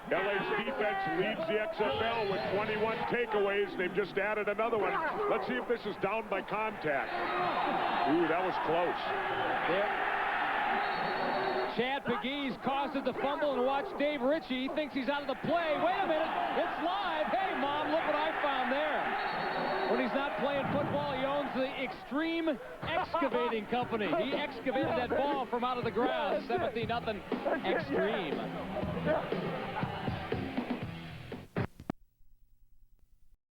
LA's defense leads the XFL with 21 takeaways. They've just added another one. Let's see if this is down by contact. Ooh, that was close. Chad Pegues causes the fumble, and watch Dave Ritchie. He thinks he's out of the play. Wait a minute, it's live. Hey, Mom, look what I found there. When he's not playing football, he owns the Xtreme Excavating Company. He excavated that ball from out of the ground. 17-0 Xtreme.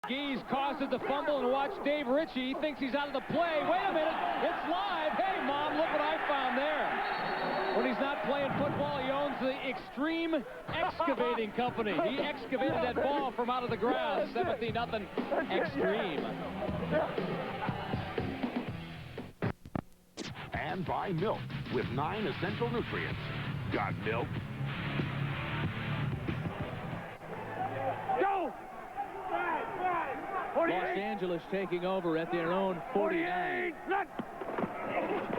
Pegues causes the fumble, and watch Dave Ritchie. He thinks he's out of the play. Wait a minute, it's live. Hey, Mom, look what I found there. When he's not playing football, he owns the Xtreme Excavating Company. He excavated that ball from out of the ground. 17-0 Xtreme. And by milk with 9 essential nutrients. Got milk? Go! Los Angeles taking over at their own 49.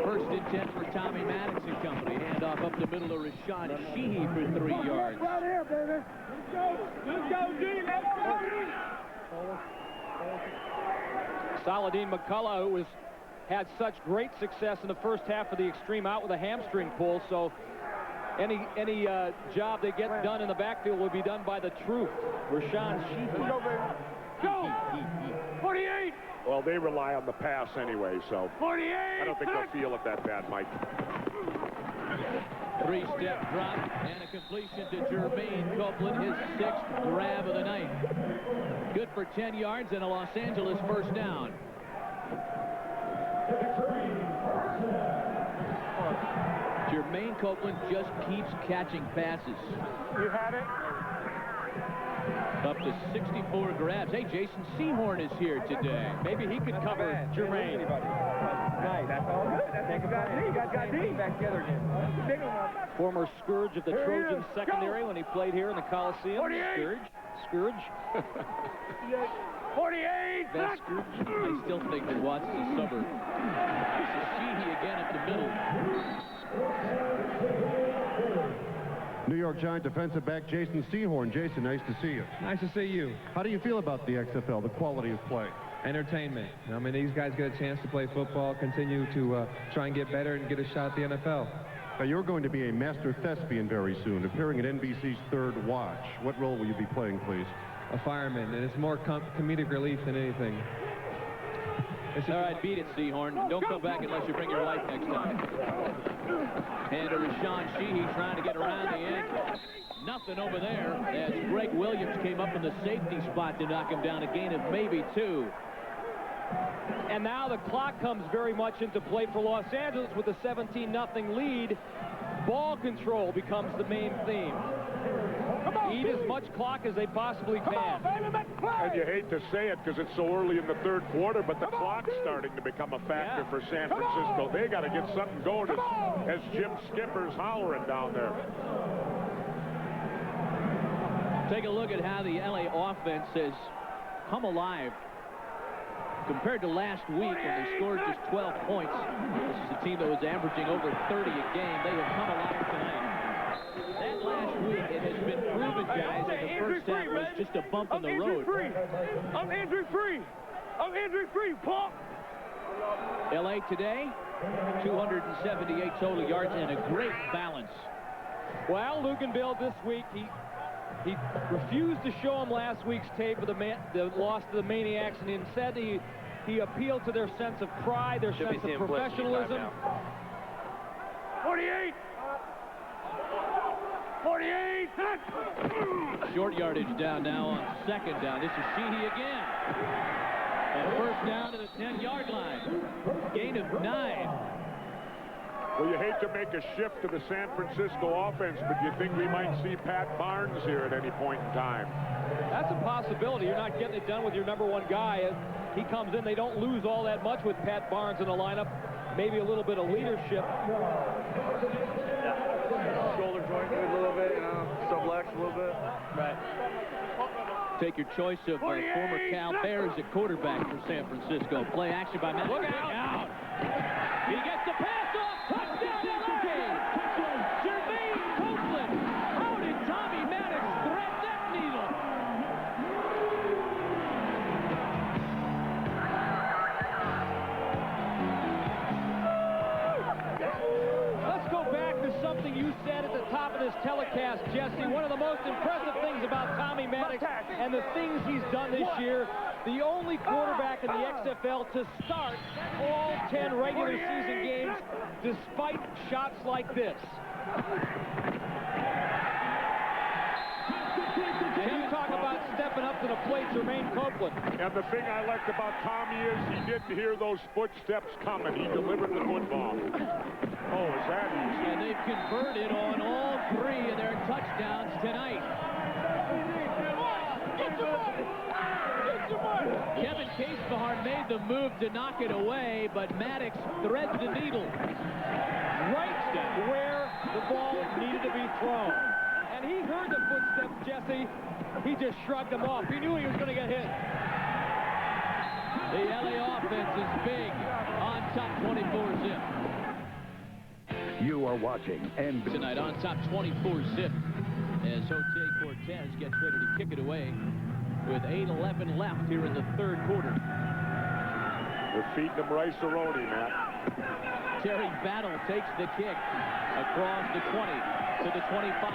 First and 10 for Tommy Maddox and company. Handoff up the middle to Rashawn Sheehy for 3 yards. Right here, baby. Let's go, G. Let's go. Saladin McCullough, who had such great success in the first half of the Xtreme, out with a hamstring pull, so any job they get done in the backfield will be done by the truth, Rashawn Sheehy. Go, baby. Go! 48! Well, they rely on the pass anyway, so 48! I don't think they'll feel it that bad, Mike. 3-step drop and a completion to Jermaine Copeland, his 6th grab of the night. Good for 10 yards and a Los Angeles first down. Jermaine Copeland just keeps catching passes. You had it? Up to 64 grabs. Hey, Jason Sehorn is here today. Maybe he could cover Jermaine. Nice. That's all good. That's you got D. Back together again. Former scourge of the Trojans secondary when he played here in the Coliseum. 48. Scourge. 48. Best Scourge. I still think that Watts is a suburb. This is Sheehy again up the middle. New York Giant defensive back Jason Sehorn. Jason, nice to see you. Nice to see you. How do you feel about the XFL, the quality of play? Entertainment. I mean, these guys get a chance to play football, continue to try and get better and get a shot at the NFL. Now, you're going to be a master thespian very soon, appearing at NBC's Third Watch. What role will you be playing, please? A fireman, and it's more comedic relief than anything. All right, beat it, Sehorn. Don't come back unless you bring your life next time. And to Rashawn Sheehy trying to get around the end. Nothing over there as Greg Williams came up in the safety spot to knock him down, a gain of maybe 2. And now the clock comes very much into play for Los Angeles with a 17-0 lead. Ball control becomes the main theme. Eat as much clock as they possibly can. And you hate to say it because it's so early in the third quarter, but the clock's starting to become a factor for San Francisco. They got to get something going as Jim Skipper's hollering down there. Take a look at how the LA offense has come alive compared to last week when they scored just 12 points. This is a team that was averaging over 30 a game. They have come alive tonight. That last week, it has been proven, guys, that the first half was just a bump in the road. I'm injury-free. I'm injury-free, Paul. LA today, 278 total yards and a great balance. Well, Luganville this week, he refused to show him last week's tape of the loss to the Maniacs, and instead he appealed to their sense of pride, their sense of professionalism. 48! 48! Short yardage down now on second down. This is Sheehy again. And first down to the 10-yard line. Gain of 9. Well, you hate to make a shift to the San Francisco offense, but you think we might see Pat Barnes here at any point in time? That's a possibility. You're not getting it done with your #1 guy. As he comes in, they don't lose all that much with Pat Barnes in the lineup. Maybe a little bit of leadership. Shoulder joint a little bit, you know, sublux a little bit. Right. Take your choice of former Cal Bears at quarterback for San Francisco. Play action by Maddox. Look out! He gets the pass off. Touchdown, LA! Jermaine Copeland. How did Tommy Maddox thread that needle? Let's go back to something you said at the top of this telecast, Jesse. One of the most impressive things about Tommy Maddox and the things he's done this year, the only quarterback in the XFL to start all 10 regular season games despite shots like this. And you talk about stepping up to the plate, Jermaine Copeland. And the thing I liked about Tommy is he didn't hear those footsteps coming. He delivered the football. Oh, is that easy? And they've converted on all 3 of their touchdowns tonight. Kevin Casebahar made the move to knock it away, but Maddox threads the needle. Right where the ball needed to be thrown. And he heard the footsteps, Jesse. He just shrugged them off. He knew he was going to get hit. The LA offense is big on top 24 zip. You are watching NBC. Tonight on top 24-zip as Jose Cortez gets ready to kick it away with 8:11 left here in the third quarter. They're feeding him rice-a-roni, Matt. Terry Battle takes the kick across the 20 to the 25.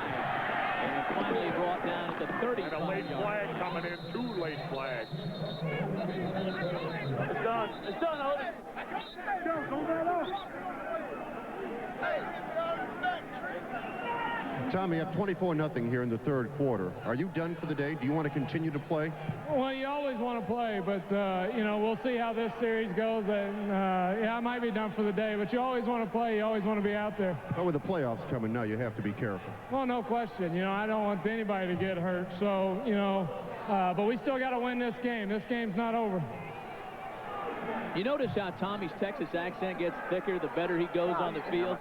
And finally brought down at the 35 And a late flag coming in, 2 late flags. It's done. It's done, Otis. Tommy, up 24-0 here in the third quarter. Are you done for the day? Do you want to continue to play? Well, you always want to play, but, you know, we'll see how this series goes. And, yeah, I might be done for the day, but you always want to play. You always want to be out there. But with the playoffs coming now, you have to be careful. Well, no question. You know, I don't want anybody to get hurt. So, you know, but we still got to win this game. This game's not over. You notice how Tommy's Texas accent gets thicker the better he goes on the field?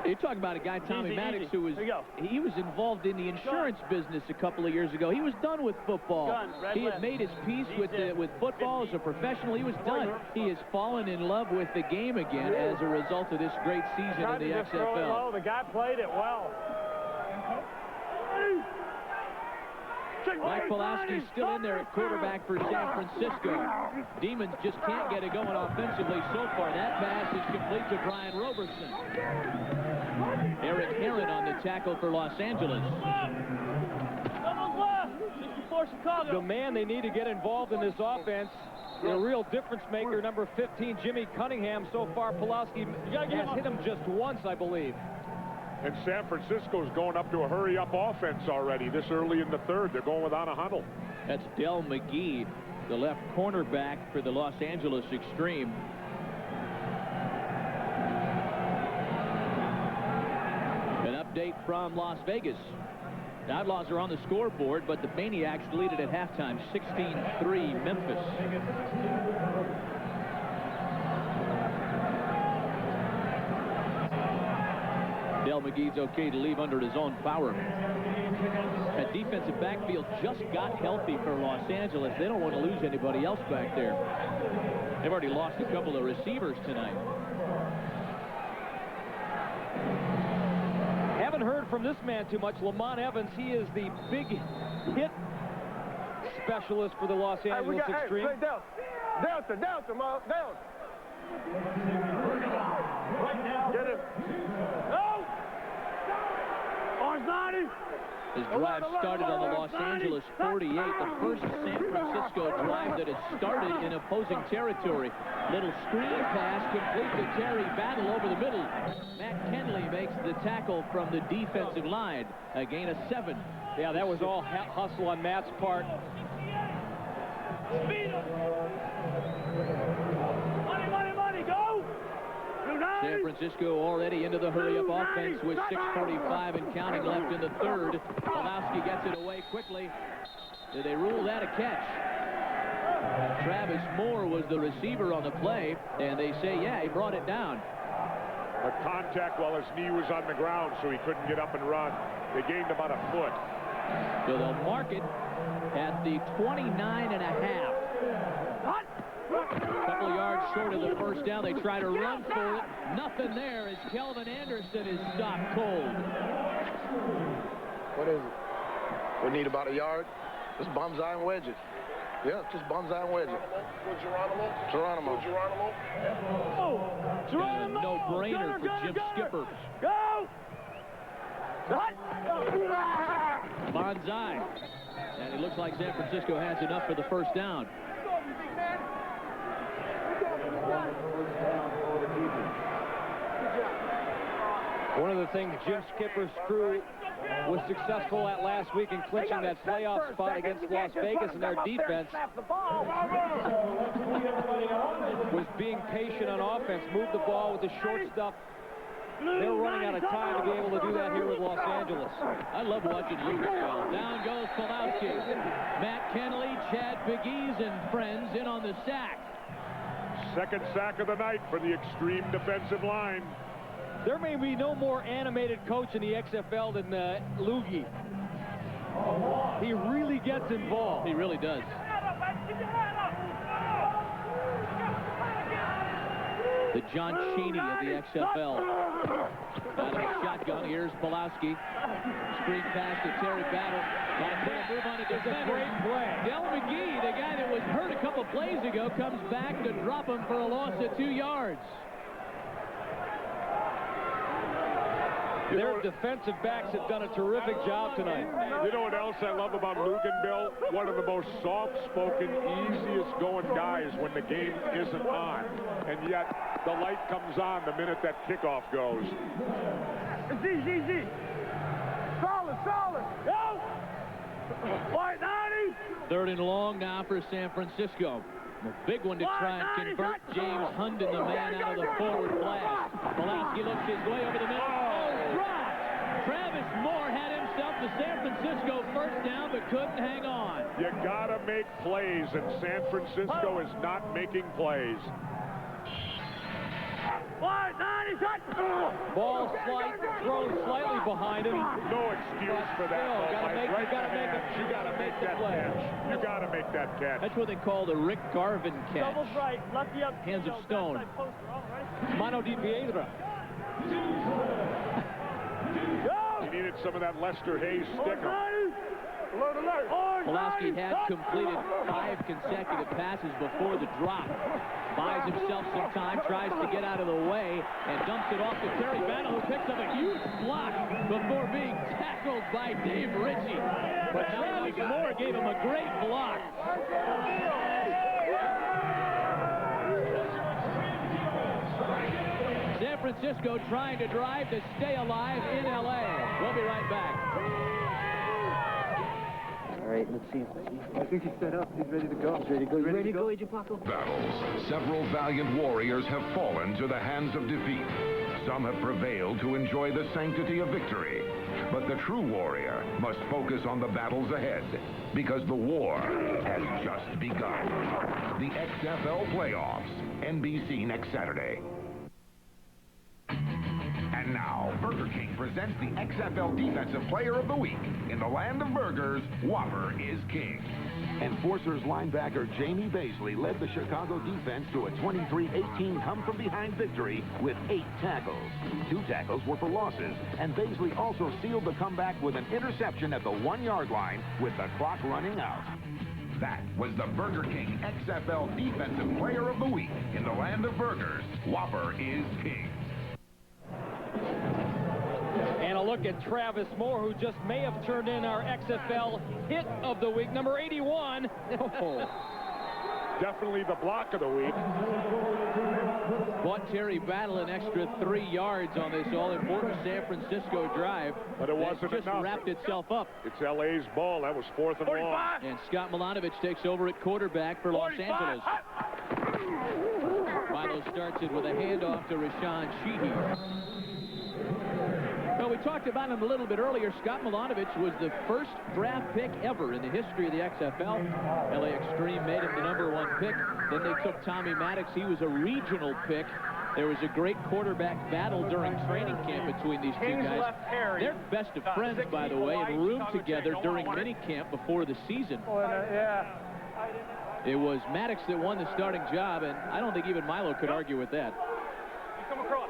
You talk about a guy, Tommy Maddox, who was he was involved in the insurance business a couple of years ago. He was done with football. He had made his peace with football as a professional. He was done. He has fallen in love with the game again as a result of this great season in the XFL. The guy played it well. Mike Pulaski's still in there at quarterback for San Francisco. Demons just can't get it going offensively so far. That pass is complete to Brian Roberson. Eric Heron on the tackle for Los Angeles. The man they need to get involved in this offense, the real difference maker, number 15, Jimmy Cunningham. So far, Pulaski has hit him just once, I believe. And San Francisco's going up to a hurry-up offense already this early in the third. They're going without a huddle. That's Del McGee, the left cornerback for the Los Angeles Xtreme. An update from Las Vegas. The Outlaws are on the scoreboard, but the Maniacs lead it at halftime, 16-3 Memphis. Del McGee's okay to leave under his own power. That defensive backfield just got healthy for Los Angeles. They don't want to lose anybody else back there. They've already lost a couple of receivers tonight. Haven't heard from this man too much. Lamont Evans, he is the big hit specialist for the Los Angeles Xtreme. Hey, Delta, Delta. Get him. No! His drive started on the Los Angeles 48, the first San Francisco drive that has started in opposing territory. Little screen pass complete to Terry Battle over the middle. Matt Kenley makes the tackle from the defensive line. A gain of 7. Yeah, that was all hustle on Matt's part. Money, go! San Francisco already into the hurry-up offense with 6:45 and counting left in the third. Pulaski gets it away quickly. Did they rule that a catch? Travis Moore was the receiver on the play, and they say, yeah, he brought it down. A contact while his knee was on the ground, so he couldn't get up and run. They gained about a foot. So they'll mark it at the 29.5. A couple yards short of the first down. They try to run for it. Nothing there as Kelvin Anderson is stopped cold. What is it? We need about a yard. Just bonsai and wedge it. Yeah, just bonsai and wedge it. Geronimo. A no-brainer for Jim Skipper. Go! Bonsai. And it looks like San Francisco has enough for the first down. One of the things Jim Skipper's crew was successful at last week in clinching that playoff spot against Las Vegas, and their defense was being patient on offense, moved the ball with the short stuff. They're running out of time to be able to do that here with Los Angeles. I love watching Lucasville. Down goes Pulaski. Matt Kenley, Chad Pegues, and friends in on the sack. Second sack of the night for the Xtreme defensive line. There may be no more animated coach in the XFL than Lugie. He really gets involved. He really does. the John Chaney of the XFL. Out of the shotgun, here's Pulowski. Screen pass to Terry Battle. Got to put a move on a defender. Great play. Del McGee, the guy that was hurt a couple plays ago, comes back to drop him for a loss of 2 yards. Their defensive backs have done a terrific job tonight. You know what else I love about Lugan, Bill? One of the most soft-spoken, easiest-going guys when the game isn't on. And yet, the light comes on the minute that kickoff goes. Z. Solid. Go! White 90! 3rd and long now for San Francisco. A big one to try and convert James Hunden, the man out of the forward blast. Pulowski looks his way over the middle. Oh, dropped! Travis Moore had himself the San Francisco first down, but couldn't hang on. You gotta make plays, and San Francisco is not making plays. White 90! Ball thrown slightly behind him. No excuse for that. You gotta make that catch. You gotta make that catch. That's what they call the Rick Garvin catch. Doubles right, lefty up. Hands of stone. Mano di Piedra. He needed some of that Lester Hayes sticker. Pulowski had completed 5 consecutive passes before the drop. Buys himself some time, tries to get out of the way, and dumps it off to Terry Battle, who picks up a huge block before being tackled by Dave Ritchie. But Travis Moore gave him a great block. San Francisco trying to drive to stay alive in L.A. We'll be right back. All right, let's see. I think he's set up. He's ready to go. He's ready to go. You ready to go, Agent Paco? Battles. Several valiant warriors have fallen to the hands of defeat. Some have prevailed to enjoy the sanctity of victory. But the true warrior must focus on the battles ahead, because the war has just begun. The XFL playoffs, NBC next Saturday. And now, Burger King presents the XFL Defensive Player of the Week. In the land of burgers, Whopper is king. Enforcers linebacker Jamie Baisley led the Chicago defense to a 23-18 come-from-behind victory with 8 tackles. 2 tackles were for losses, and Baisley also sealed the comeback with an interception at the 1-yard line with the clock running out. That was the Burger King XFL Defensive Player of the Week. In the land of burgers, Whopper is king. And a look at Travis Moore, who just may have turned in our XFL hit of the week, number 81. Definitely the block of the week. Bought Terry Battle an extra 3 yards on this all-important San Francisco drive. But it wasn't just enough. Wrapped itself up. It's LA's ball. That was 4th and long. And Scott Milanovic takes over at quarterback for Los Angeles. Milo starts it with a handoff to Rashawn Sheehy. Well, we talked about him a little bit earlier. Scott Milanovic was the first draft pick ever in the history of the XFL. LA Xtreme made him the #1 pick. Then they took Tommy Maddox. He was a regional pick. There was a great quarterback battle during training camp between these two guys. They're best of friends, by the way, and roomed together during minicamp before the season. It was Maddox that won the starting job, and I don't think even Milo could argue with that. Come across.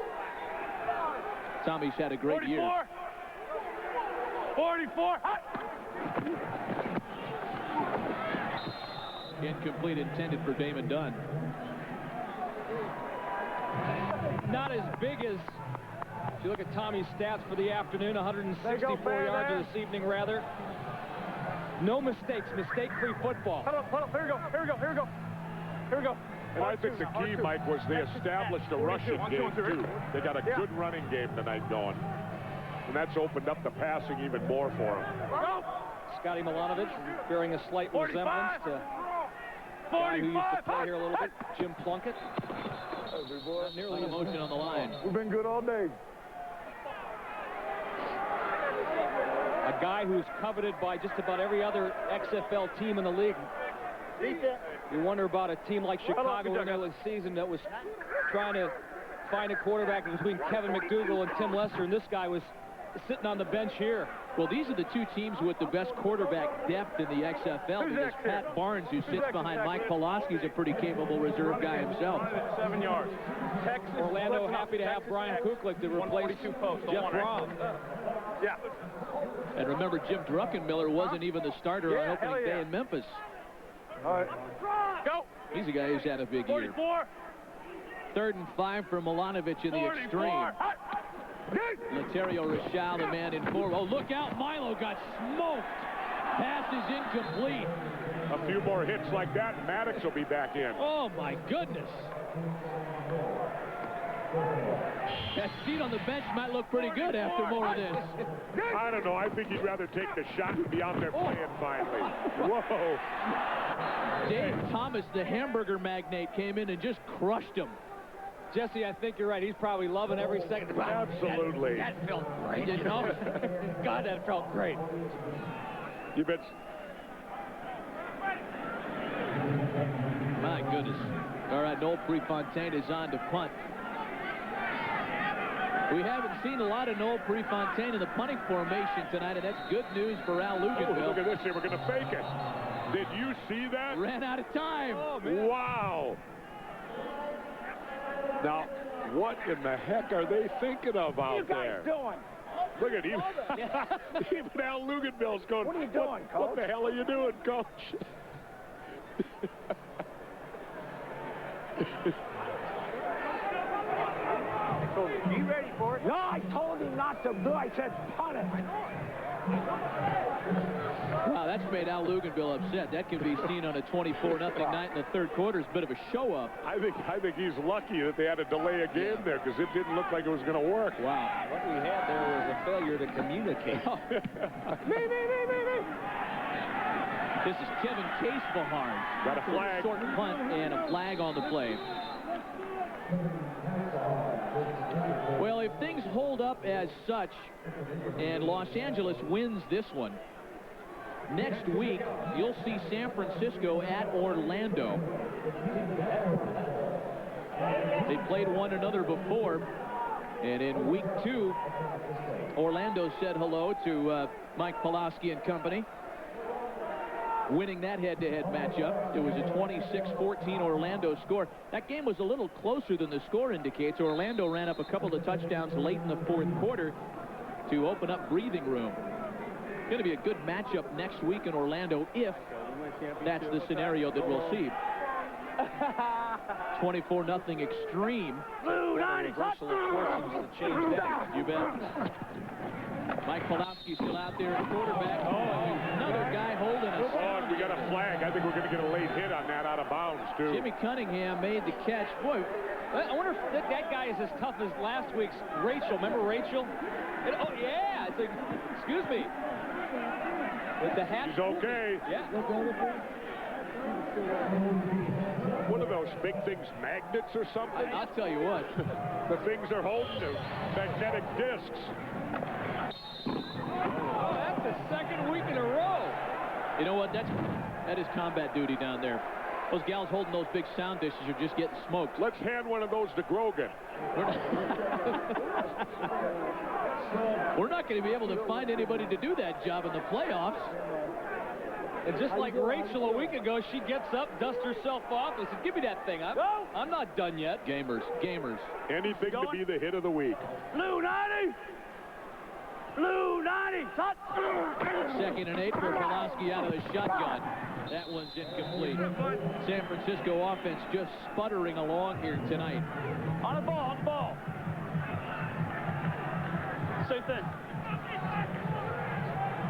Tommy's had a great year. 44. Incomplete, intended for Damon Dunn. Not as big as, if you look at Tommy's stats for the afternoon, 164 yards this evening, rather. No mistakes, mistake-free football. Hold up, here we go. And I think the key, Mike, was they established a rushing game, too. They got a good running game tonight going. And that's opened up the passing even more for them. Scotty Milanovic bearing a slight resemblance to a guy who used to play here a little bit, Jim Plunkett. Not nearly a motion on the line. We've been good all day. A guy who's coveted by just about every other XFL team in the league. You wonder about a team like Chicago in the season that was trying to find a quarterback between Kevin McDougal and Tim Lester, and this guy was sitting on the bench here. Well, these are the two teams with the best quarterback depth in the XFL. Because Pat Barnes, who sits behind Mike Pulaski, is a pretty capable reserve guy himself. 7 yards. Texas, Orlando happy to have Brian Kuklik to replace Jeff Robb. Yeah. And remember, Jim Druckenmiller wasn't even the starter on opening day in Memphis. All right. Go. He's a guy who's had a big year. 3rd and 5 for Milanovic in the Xtreme. Laterio Rachal, the man in 4. Oh, look out. Milo got smoked. Pass is incomplete. A few more hits like that, and Maddox will be back in. Oh, my goodness. That seat on the bench might look pretty good after more of this. I don't know. I think he'd rather take the shot and be out there playing finally. Whoa. Dave Thomas, the hamburger magnate, came in and just crushed him. Jesse, I think you're right. He's probably loving every second. Absolutely. That felt great. You know? God, that felt great. You bet. My goodness. All right, Noel Prefontaine is on to punt. We haven't seen a lot of Noel Prefontaine in the punting formation tonight, and that's good news for Al Luganville. Oh, look at this here. We're going to fake it. Did you see that? Ran out of time. Oh, man. Wow. Now, what in the heck are they thinking of out there? Doing? Look at him. Even Al Luganville's going, what are you doing, Coach? What the hell are you doing, Coach? Be ready for it. No, I told him not to do. I said punt it. Wow, that's made Al Luganville upset. That can be seen on a 24-0 night in the 3rd quarter. It's a bit of a show-up. I think he's lucky that they had to delay a game there because it didn't look like it was going to work. Wow. What we had there was a failure to communicate. This is Kevin Casebeharn. Got a flag. Short punt and a flag on the play. Well, if things hold up as such and Los Angeles wins this one, next week you'll see San Francisco at Orlando. They played one another before, and in week 2, Orlando said hello to Mike Pulaski and company, winning that head-to-head matchup. It was a 26-14 Orlando score. That game was a little closer than the score indicates. Orlando ran up a couple of touchdowns late in the 4th quarter to open up breathing room. Going to be a good matchup next week in Orlando if that's the scenario that we'll see. 24-0 Xtreme. Blue 90. You bet. Mike Pulaski still out there at quarterback. Oh, another guy holding us. Oh, we got a flag. I think we're going to get a late hit on that out of bounds, too. Jimmy Cunningham made the catch. Boy, I wonder if that guy is as tough as last week's Rachel. Remember Rachel? Oh, yeah. It's like, excuse me. With the hat. He's okay. Yeah. What are those big things, magnets or something? I'll tell you what. The things are holding to magnetic discs. Oh, that's the 2nd week in a row. You know what? That is combat duty down there. Those gals holding those big sound dishes are just getting smoked. Let's hand one of those to Grogan. We're not going to be able to find anybody to do that job in the playoffs. And just like Rachel a week ago, she gets up, dusts herself off, and said, give me that thing. I'm not done yet. Gamers. Anything to be the hit of the week. Blue 90. Blue 90. 2nd and 8 for Pulaski out of the shotgun. That one's incomplete. San Francisco offense just sputtering along here tonight. On the ball. Same thing.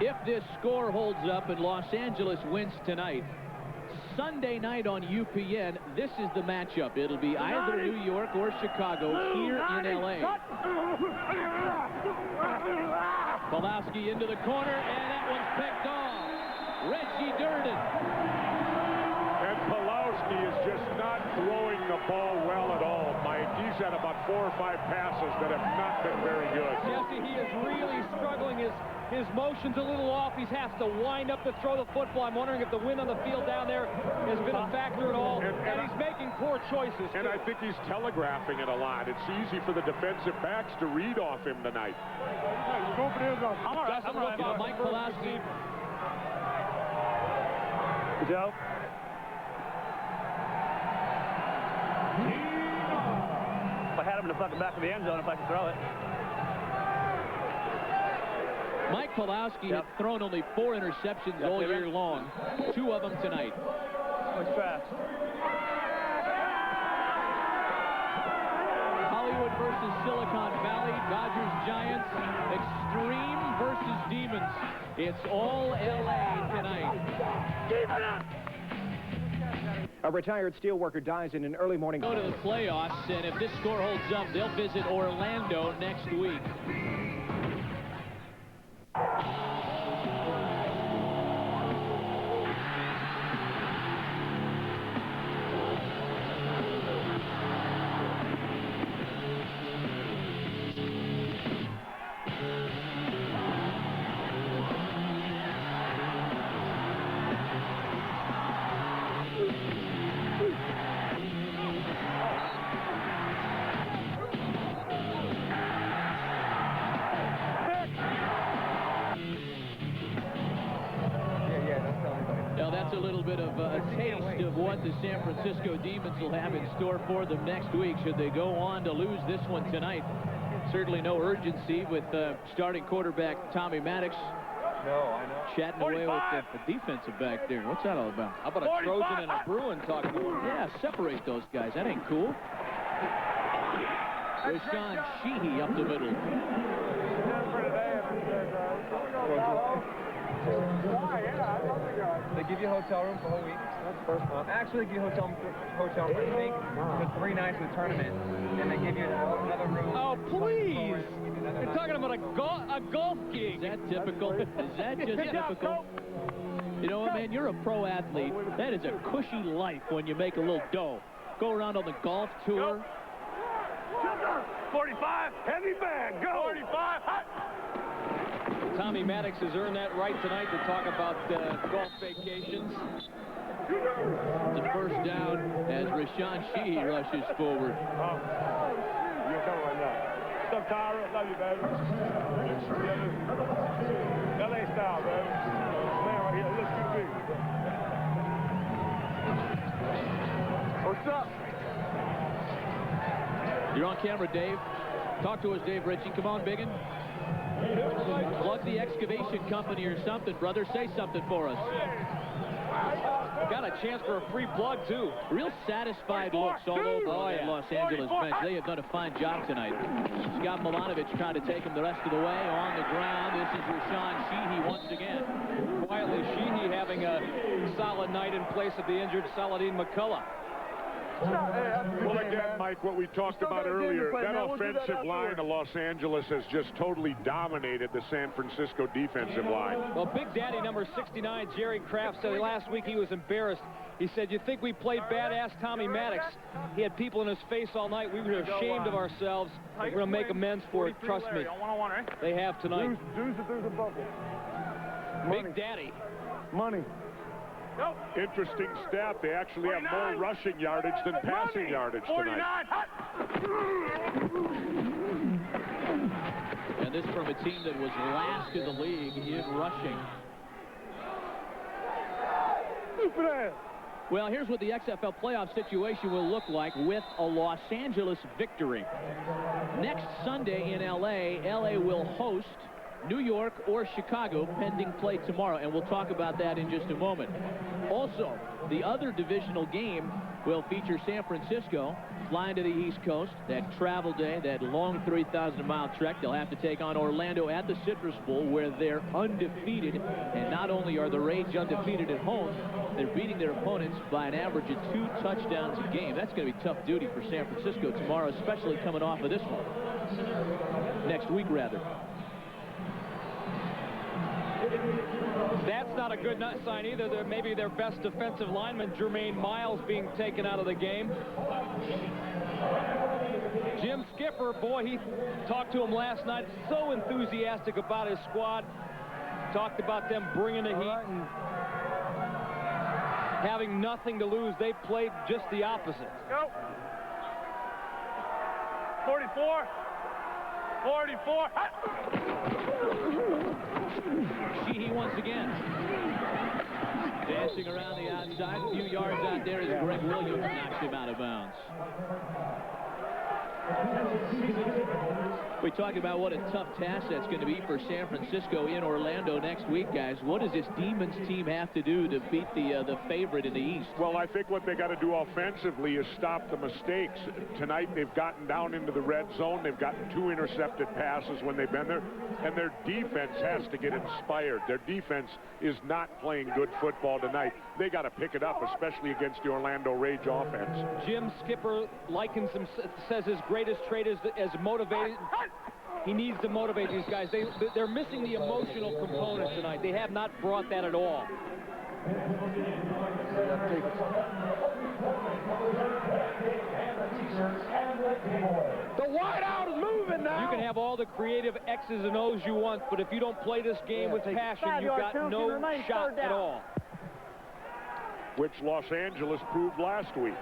If this score holds up and Los Angeles wins tonight, Sunday night on UPN, this is the matchup. It'll be either New York or Chicago here in L.A. Pulaski into the corner, and that one's picked off. Reggie Durden. And Pulaski Pulaski is just not throwing the ball well at all, Mike. He's had about 4 or 5 passes that have not been very good. Jesse, he is really struggling. His motion's a little off. He has to wind up to throw the football. I'm wondering if the wind on the field down there has been a factor at all. And he's making poor choices, And I think he's telegraphing it a lot. It's easy for the defensive backs to read off him tonight. Doesn't look on Mike Pulaski. Good job. If I had him in the fucking back of the end zone, if I could throw it. Mike Pulaski had thrown only 4 interceptions all year long. 2 of them tonight. What's fast? Hollywood versus Silicon Valley. Dodgers Giants. Xtreme versus Demons. It's all LA tonight. A retired steelworker dies in an early morning. Go to the playoffs, and if this score holds up, they'll visit Orlando next week. That's a little bit of a taste of what the San Francisco Demons will have in store for them next week should they go on to lose this one tonight. Certainly no urgency with starting quarterback Tommy Maddox. No, I know. Chatting away with the defensive back there. What's that all about? How about a Trojan and a Bruin talking to him? Yeah, separate those guys. That ain't cool. Rashawn Sheehy up the middle. They give you a hotel room for a whole week. That's the first month. Actually, they give you a hotel room for, I think, for 3 nights of the tournament. And they give you another room. Oh, please! You're talking about a golf gig. Is that typical? Is that just typical? You know what, man? You're a pro athlete. That is a cushy life when you make a little dough. Go around on the golf tour. 45, heavy bag, go! 45, hot! Tommy Maddox has earned that right tonight to talk about golf vacations. The first down as Rashawn Sheehy rushes forward. You're coming right now. What's up, Tyra? Love you, baby. LA style, baby. Man right here, looks too big. What's up? You're on camera, Dave. Talk to us, Dave Ritchie. Come on, Biggin. Plug the excavation company or something, brother. Say something for us. Got a chance for a free plug, too. Real satisfied looks all over that Los Angeles bench. They have done a fine job tonight. Scott Milanovic trying to take him the rest of the way on the ground. This is Rashawn Sheehy once again. Quietly, Sheehy having a solid night in place of the injured Saladin McCullough. Well, again, Mike, what we talked about earlier, that offensive line of Los Angeles has just totally dominated the San Francisco defensive line. Well, Big Daddy number 69, Jerry Kraft, said last week he was embarrassed. He said, you think we played badass Tommy Maddox? He had people in his face all night. We were ashamed of ourselves. We're going to make amends for it. Trust me. They have tonight. Big Daddy. Money. Interesting stat. They actually have more rushing yardage than passing yardage tonight. And this from a team that was last in the league in rushing. Well, here's what the XFL playoff situation will look like with a Los Angeles victory. Next Sunday in LA, LA will host New York or Chicago, pending play tomorrow, and we'll talk about that in just a moment. Also, the other divisional game will feature San Francisco flying to the East Coast, that travel day, that long 3,000-mile trek. They'll have to take on Orlando at the Citrus Bowl, where they're undefeated, and not only are the Rage undefeated at home, they're beating their opponents by an average of 2 touchdowns a game. That's going to be tough duty for San Francisco tomorrow, especially coming off of this one. Next week, rather. That's not a good sign either. Maybe their best defensive lineman, Jermaine Miles, being taken out of the game. Jim Skipper, boy, he talked to him last night, so enthusiastic about his squad. Talked about them bringing the heat and having nothing to lose. They played just the opposite. Go. 44. 44. Sheehy once again. Dashing around the outside. A few yards out there as Greg Williams knocks him out of bounds. We talked about what a tough task that's going to be for San Francisco in Orlando next week, guys. What does this Demons team have to do to beat the favorite in the East? Well, I think what they got to do offensively is stop the mistakes. Tonight they've gotten down into the red zone. They've gotten 2 intercepted passes when they've been there, and their defense has to get inspired. Their defense is not playing good football tonight. They got to pick it up, especially against the Orlando Rage offense. Jim Skipper likens him, says his greatest trait is as motivated. He needs to motivate these guys. They're missing the emotional component tonight. They have not brought that at all. The wideout is moving now. You can have all the creative X's and O's you want, but if you don't play this game with passion, you've got no shot at all. Which Los Angeles proved last week.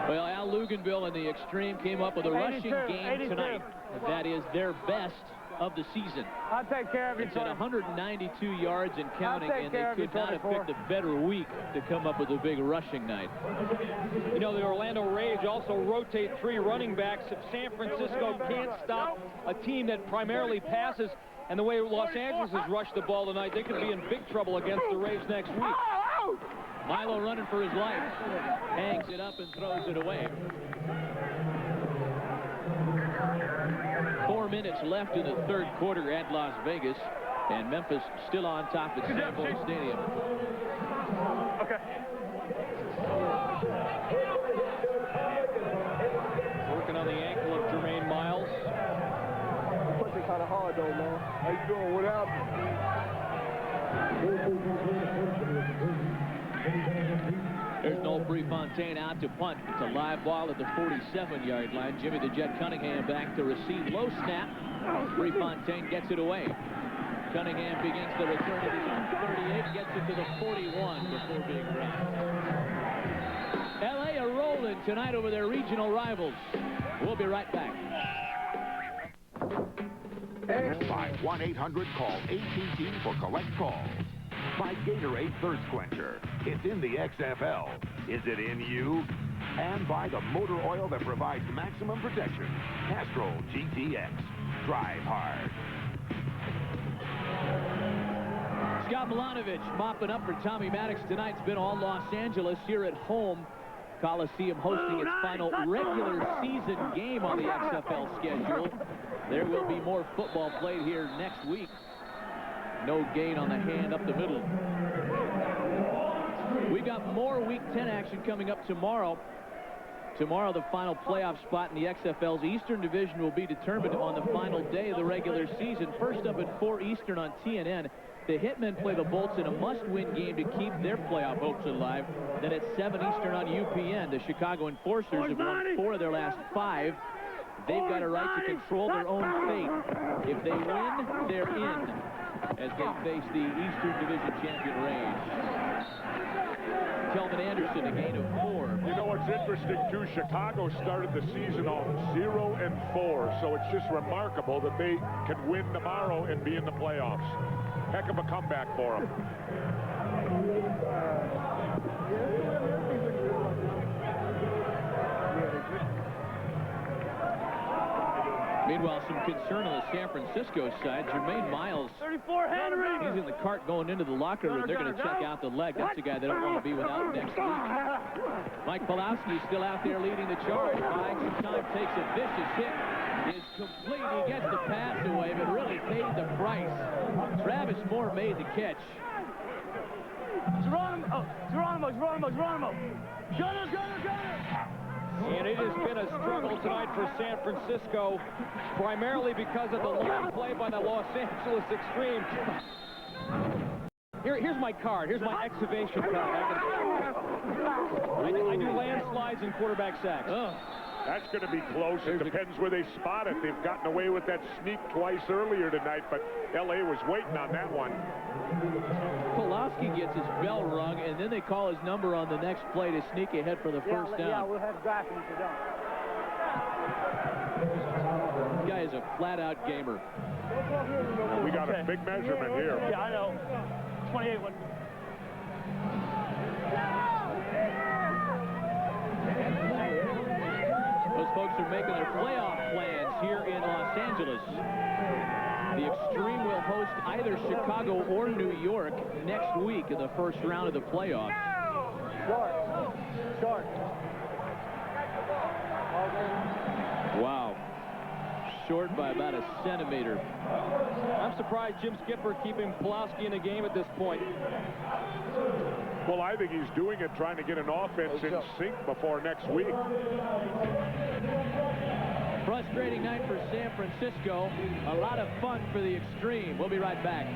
Well, Al Luganville and the Xtreme came up with a rushing game tonight. That is their best of the season. I'll take care of you. It's at 192 yards and counting, and they could not have picked a better week to come up with a big rushing night. You know, the Orlando Rage also rotate 3 running backs. If San Francisco can't stop a team that primarily passes, and the way Los Angeles has rushed the ball tonight, they could be in big trouble against the Rage next week. Milo running for his life. Hangs it up and throws it away. 4 minutes left in the third quarter at Las Vegas, and Memphis still on top at Sanford Stadium. Okay. Working on the ankle of Jermaine Miles. Pushing kind of hard though, man. How you doing? What happened? There's Noel Prefontaine out to punt. It's a live ball at the 47-yard line. Jimmy the Jet Cunningham back to receive. Low snap. Prefontaine gets it away. Cunningham begins the return at his own 38, gets it to the 41 before being dropped. LA are rolling tonight over their regional rivals. We'll be right back. By 1-800-CALL-ATT for collect calls. By Gatorade Thirst Quencher. It's in the XFL. Is it in you? And by the motor oil that provides maximum protection. Castrol GTX. Drive hard. Scott Milanovic mopping up for Tommy Maddox tonight. It's been all Los Angeles here at home. Coliseum hosting its final regular season game on the XFL schedule. There will be more football played here next week. No gain on the hand up the middle. We've got more Week 10 action coming up tomorrow. Tomorrow, the final playoff spot in the XFL's Eastern Division will be determined on the final day of the regular season. First up at 4 Eastern on TNN. The Hitmen play the Bolts in a must-win game to keep their playoff hopes alive. Then at 7 Eastern on UPN, the Chicago Enforcers have won 4 of their last 5. They've got a right to control their own fate. If they win, they're in as they face the Eastern Division champion Rage. Kelvin Anderson, a gain of 4. You know what's interesting, too? Chicago started the season off 0-4, so it's just remarkable that they can win tomorrow and be in the playoffs. Heck of a comeback for them. Meanwhile, some concern on the San Francisco side. Jermaine Miles, 34 Henry. He's in the cart going into the locker room. They're going to check out the leg. That's the guy they don't want to be without next week. Mike Pulowski still out there leading the charge. Buying some time, takes a vicious hit. Is complete. He gets the pass away, but really paid the price. Travis Moore made the catch. Geronimo. Gunner. And it has been a struggle tonight for San Francisco, primarily because of the long play by the Los Angeles Xtreme. Here's my card. Here's my excavation card. I do landslides and quarterback sacks. That's going to be close. It depends where they spot it. They've gotten away with that sneak twice earlier tonight, but L.A. was waiting on that one. Pulaski gets his bell rung, and then they call his number on the next play to sneak ahead for the first down. Yeah, we'll have graphics if you don't. This guy is a flat-out gamer. We got a big measurement here. Yeah, I know. 28 one. Those folks are making their playoff plans here in Los Angeles. The Xtreme will host either Chicago or New York next week in the first round of the playoffs. Short. Wow. Short by about a centimeter. I'm surprised Jim Skipper keeping Pulaski in the game at this point. Well, I think he's doing it trying to get an offense in sync before next week. Frustrating night for San Francisco. A lot of fun for the Xtreme. We'll be right back.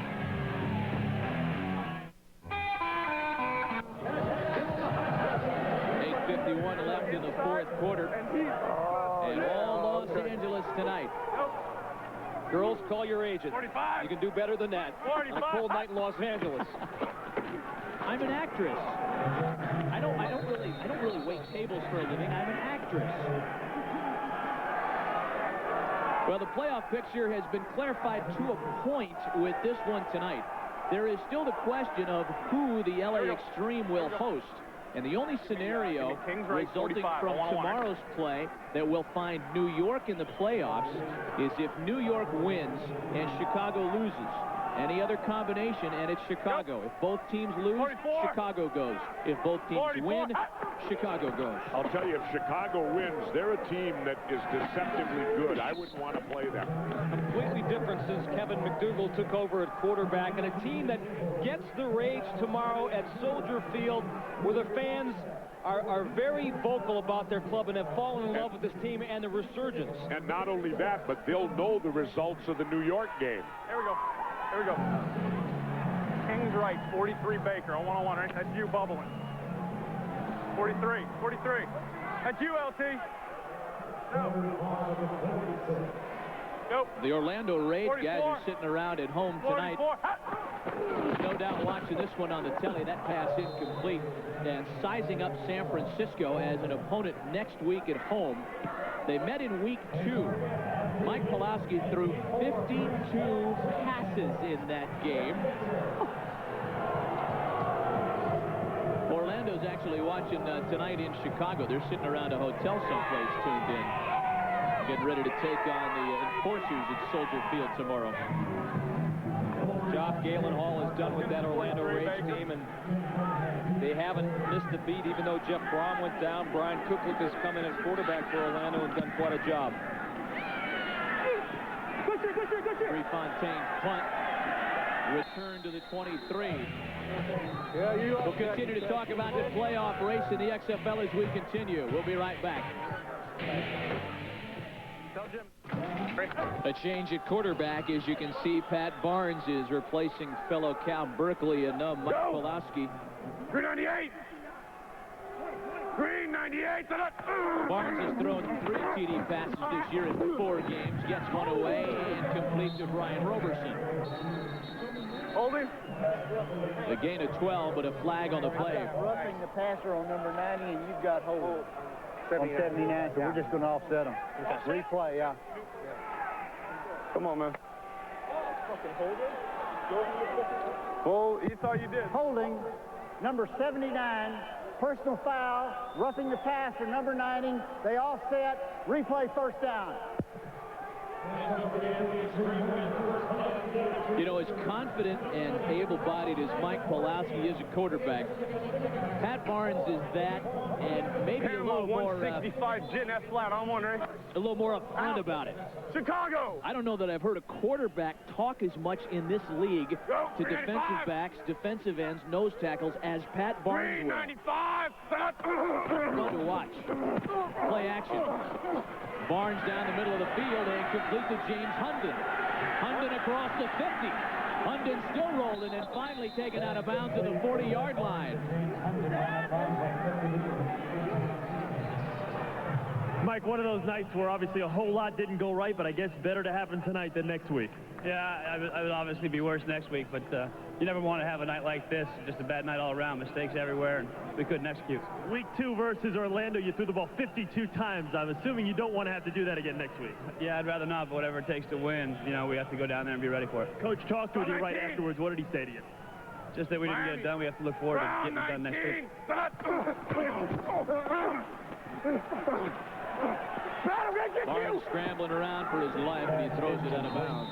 .8:51 left in the fourth quarter. And all Los Angeles tonight. Girls, call your agent. 45. You can do better than that. 45. On a cold night in Los Angeles. I'm an actress. I don't really wait tables for a living. I'm an actress. Well, the playoff picture has been clarified to a point with this one tonight. There is still the question of who the LA Xtreme will host. And the only scenario resulting from tomorrow's play that will find New York in the playoffs is if New York wins and Chicago loses. Any other combination, and it's Chicago. If both teams lose, Chicago goes. If both teams win, Chicago goes. I'll tell you, if Chicago wins, they're a team that is deceptively good. I wouldn't want to play them. Completely different since Kevin McDougal took over at quarterback, and a team that gets the rage tomorrow at Soldier Field, where the fans are very vocal about their club and have fallen in love with this team and the resurgence. And not only that, but they'll know the results of the New York game. Here we go. Here we go. King's right, 43 Baker on one-on-one, right? That's you bubbling. 43. That's you, LT. No. Nope. The Orlando Rage 44. guys are sitting around at home tonight. No doubt watching this one on the telly. That pass incomplete. And sizing up San Francisco as an opponent next week at home. They met in week 2. Mike Pulaski threw 52 passes in that game. Orlando's actually watching tonight in Chicago. They're sitting around a hotel someplace tuned in. Getting ready to take on the Enforcers at Soldier Field tomorrow. Joff Galen-Hall is done with that Orlando Rage team, and they haven't missed a beat, even though Jeff Brom went down. Brian Kuklik has come in as quarterback for Orlando and done quite a job. Prefontaine punt. Return to the 23. We'll continue to talk about the playoff race in the XFL as we continue. We'll be right back. A change at quarterback. As you can see, Pat Barnes is replacing fellow Cal Berkeley and Mike Pulaski. Green 98! Green 98! Barnes has thrown 3 TD passes this year in 4 games. Gets one away and complete to Brian Roberson. Holding. A gain of 12, but a flag on the play. I've got roughing the passer on number 90, and you've got hold on 79, so we're just going to offset them. Replay, yeah. Come on, man. Well, he thought you did. Holding, number 79, personal foul, roughing the passer, number 90. They offset, replay first down. You know, as confident and able-bodied as Mike Pawlowski is a quarterback, Pat Barnes is that, and maybe a little more 165 gin F flat on one, right? a little more upfront about it. Chicago. I don't know that I've heard a quarterback talk as much in this league to defensive backs, defensive ends, nose tackles as Pat Barnes will. 395. Fun to watch. Play action. Barnes down the middle of the field and complete to James Hunden. Hunden across the 50. Hunden still rolling and finally taken out of bounds to the 40-yard line. Mike, one of those nights where obviously a whole lot didn't go right, but I guess better to happen tonight than next week. Yeah, I would obviously be worse next week, but you never want to have a night like this. Just a bad night all around, mistakes everywhere, and we couldn't execute. Week 2 versus Orlando, you threw the ball 52 times. I'm assuming you don't want to have to do that again next week. Yeah, I'd rather not, but whatever it takes to win, you know, we have to go down there and be ready for it. Coach talked with you right afterwards. What did he say to you? Just that we didn't get it done. We have to look forward to getting it done next week. Barnes scrambling around for his life, and he throws it out of bounds.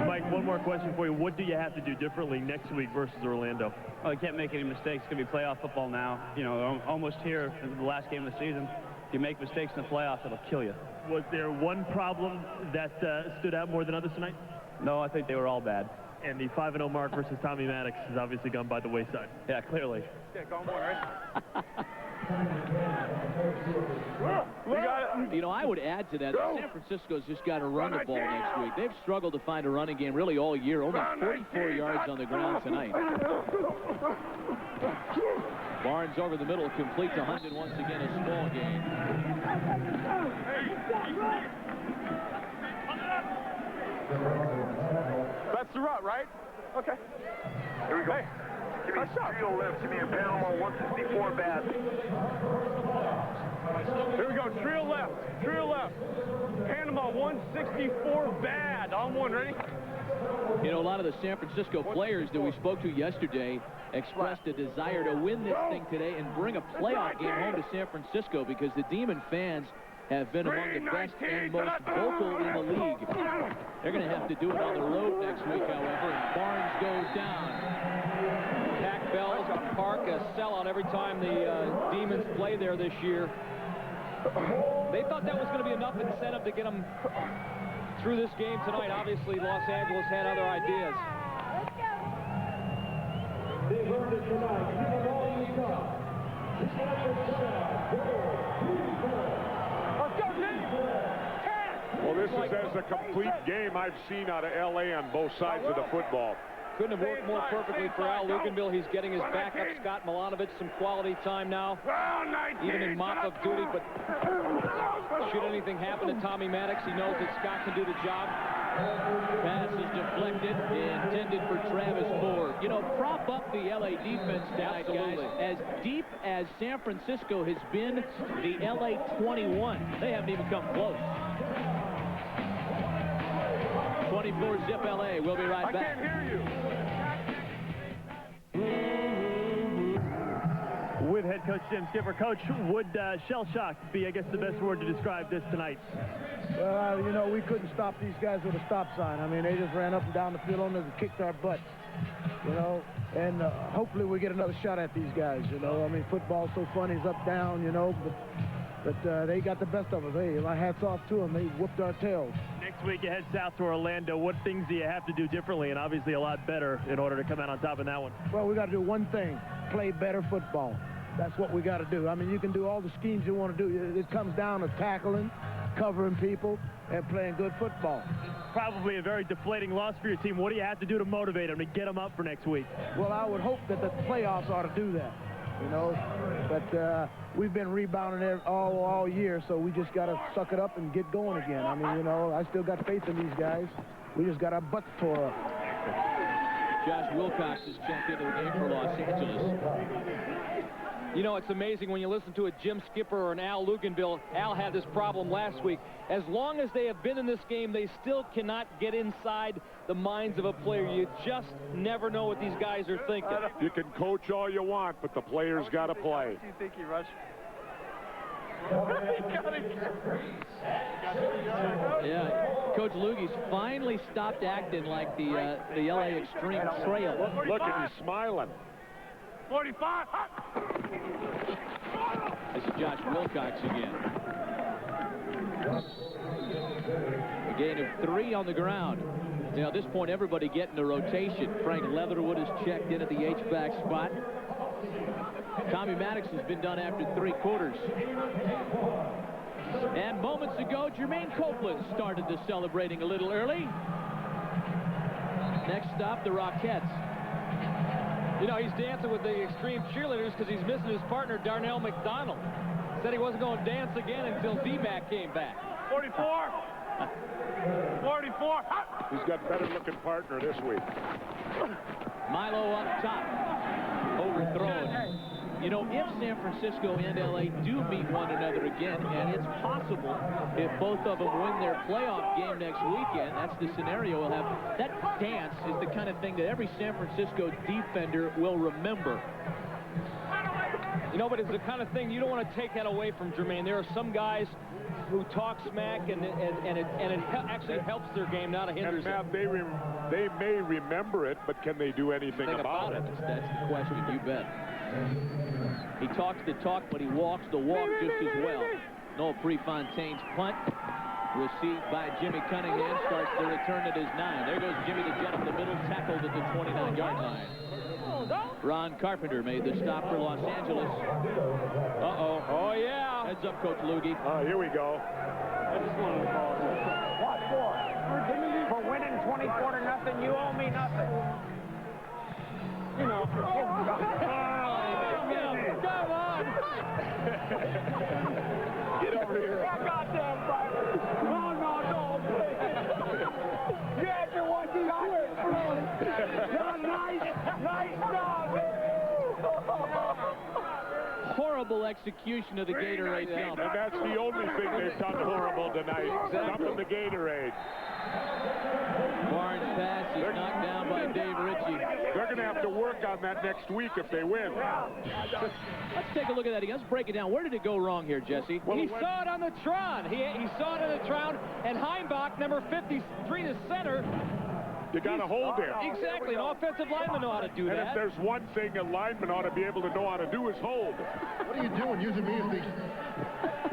Mike, one more question for you. What do you have to do differently next week versus Orlando? Well, you can't make any mistakes. It's going to be playoff football now. You know, almost here in the last game of the season. If you make mistakes in the playoffs, it'll kill you. Was there one problem that stood out more than others tonight? No, I think they were all bad. And the 5-0 mark versus Tommy Maddox has obviously gone by the wayside. Yeah, clearly. Yeah, go on, right? You know, I would add to that, San Francisco's just got to run the ball next week. They've struggled to find a running game really all year. Only 44 yards on the ground tonight. Barnes over the middle, complete to Hunden once again, a small gain. That's the route, right? Okay. Here we go. Give me trio left. Give me a Panama 164 bad. Here we go. Trio left. Trio left. Panama 164 bad. On one. Ready? You know, a lot of the San Francisco players that we spoke to yesterday expressed a desire to win this thing today and bring a playoff game home to San Francisco because the Demon fans have been among the best and most vocal in the league. They're going to have to do it on the road next week, however, and Barnes goes down. Pack Bells Park a sellout every time the Demons play there this year. They thought that was going to be enough incentive to get them through this game tonight. Obviously, Los Angeles had other ideas. Well, this is as a complete game I've seen out of L.A. on both sides of the football. Couldn't have worked more perfectly for Al Luganville. He's getting his backup, Scott Milanovic, some quality time now, even in mop-up duty. But should anything happen to Tommy Maddox, he knows that Scott can do the job. Pass is deflected, intended for Travis Ford. You know, prop up the L.A. defense tonight, guys. As deep as San Francisco has been, the L.A. 21, they haven't even come close. 24-zip L.A. We'll be right back. I can't hear you. With head coach Jim Skipper. Coach, would shell shock be, I guess, the best word to describe this tonight? Well, you know, we couldn't stop these guys with a stop sign. I mean, they just ran up and down the field on us and kicked our butts, you know, and hopefully we get another shot at these guys, you know. I mean, football's so fun, it's up, down, you know, but they got the best of us. Hey, my hat's off to them. They whooped our tails. Next week you head south to Orlando. What things do you have to do differently and obviously a lot better in order to come out on top in that one? Well, we got to do one thing, play better football. That's what we got to do. I mean, you can do all the schemes you want to do. It comes down to tackling, covering people, and playing good football. Probably a very deflating loss for your team. What do you have to do to motivate them, to get them up for next week? Well, I would hope that the playoffs ought to do that, you know. But we've been rebounding all year, so we just got to suck it up and get going again. I mean, you know, I still got faith in these guys. We just got our butts tore up. Josh Wilcox has checked into the game for Los Angeles. You know, it's amazing when you listen to a Jim Skipper or an Al Luganville. Al had this problem last week. As long as they have been in this game, they still cannot get inside the minds of a player. You just never know what these guys are thinking. You can coach all you want, but the players got to play. What do you think he rushed? Yeah, Coach Lugie's finally stopped acting like the LA Xtreme trail. Look at you smiling. 45. This is Josh Wilcox again. A gain of 3 on the ground. Now, at this point, everybody getting a rotation. Frank Leatherwood is checked in at the H-back spot. Tommy Maddox has been done after 3 quarters. And moments ago, Jermaine Copeland started the celebrating a little early. Next stop, the Rockettes. You know, he's dancing with the Xtreme cheerleaders because he's missing his partner, Darnell McDonald. Said he wasn't going to dance again until D-Mac came back. 44. 44. He's got a better-looking partner this week. Milo up top. Overthrown. You know, if San Francisco and LA do meet one another again, and it's possible if both of them win their playoff game next weekend, that's the scenario we'll have. That dance is the kind of thing that every San Francisco defender will remember. You know, but it's the kind of thing you don't want to take that away from Jermaine. There are some guys who talk smack, and it actually helps their game, not a hinders. And Matt, they may remember it, but can they do anything about it? That's the question, you bet. He talks the talk, but he walks the walk just as well. Noel Prefontaine's punt, received by Jimmy Cunningham, starts the return at his 9. There goes Jimmy the Jet up the middle, tackled at the 29-yard line. Ron Carpenter made the stop for Los Angeles. Uh-oh. Oh, yeah. Heads up, Coach Luggie. Here we go. I just wanted to call it. What for? For winning 24-0, you owe me nothing. You know. Come on. Get over here. Goddamn fighter. No, please. Get your one, you nice job. Horrible execution of the Gatorade dump. And that's the only thing they've done horrible tonight. Dumping the Gatorade. Barnes' pass is knocked down by Dave Ritchie. They're going to have to work on that next week if they win. Let's take a look at that again. Let's break it down. Where did it go wrong here, Jesse? Well, he saw it on the Tron. He saw it on the Tron, and Heimbach, number 53, the center. You got to hold him. Exactly. An offensive lineman know how to do and that. If there's one thing a lineman ought to be able to know how to do is hold. What are you doing using me as the...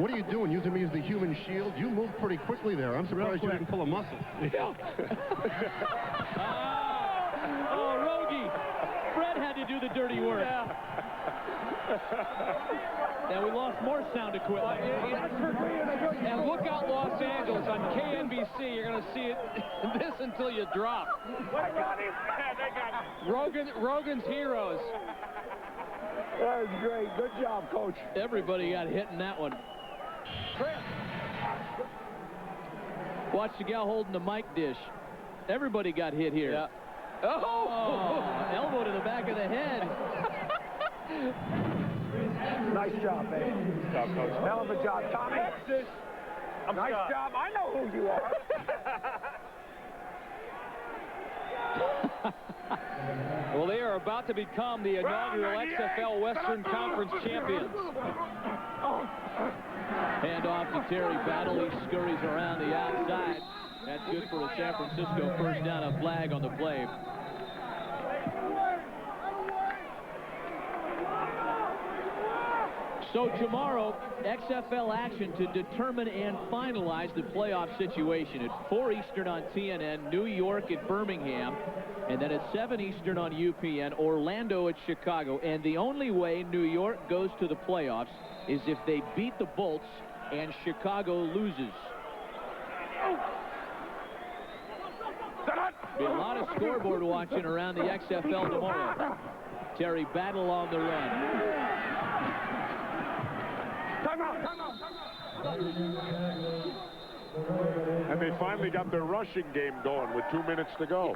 What are you doing using me as the human shield? You moved pretty quickly there. I'm surprised you didn't pull a muscle. Yeah. Oh, Rogie. Fred had to do the dirty work. Yeah. And we lost more sound equipment. And look out, Los Angeles on KNBC. You're going to see it this until you drop. Rogan's heroes. That was great. Good job, Coach. Everybody got hit in that one. Watch the gal holding the mic dish. Everybody got hit here. Yeah. Oh, elbow to the back of the head. Nice job, man. Good job, Coach. Hell of a job, Tommy. Nice job. I know who you are. Well, they are about to become the inaugural XFL Western Conference champions. Hand off to Terry Battle. He scurries around the outside. That's good for a San Francisco first down. A flag on the play. So tomorrow, XFL action to determine and finalize the playoff situation at 4 Eastern on TNN, New York at Birmingham, and then at 7 Eastern on UPN, Orlando at Chicago. And the only way New York goes to the playoffs is if they beat the Bolts and Chicago loses. Be a lot of scoreboard watching around the XFL tomorrow. Terry Battle on the run. And they finally got their rushing game going with 2 minutes to go.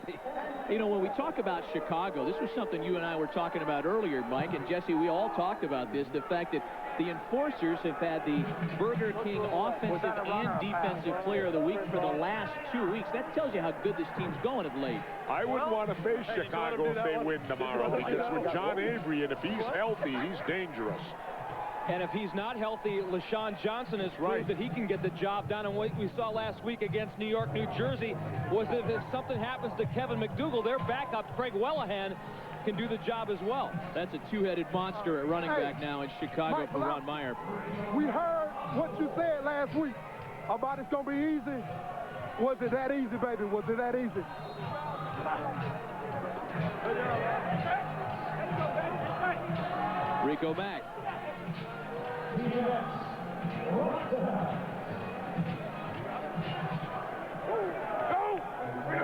You know, when we talk about Chicago, this was something you and I were talking about earlier, Mike, and Jesse, we all talked about this, the fact that the Enforcers have had the Burger King Offensive and Defensive Player of the Week for the last 2 weeks. That tells you how good this team's going of late. I wouldn't want to face Chicago if they win tomorrow, because with John Avery, and if he's healthy, he's dangerous. And if he's not healthy, LaShawn Johnson has proved that he can get the job done. And what we saw last week against New York, New Jersey, was that if something happens to Kevin McDougal, their backup, Craig Wellahan, can do the job as well. That's a two-headed monster at running back now in Chicago for Ron Meyer. We heard what you said last week about it's going to be easy. Was it that easy, baby? Was it that easy? Rico Mack.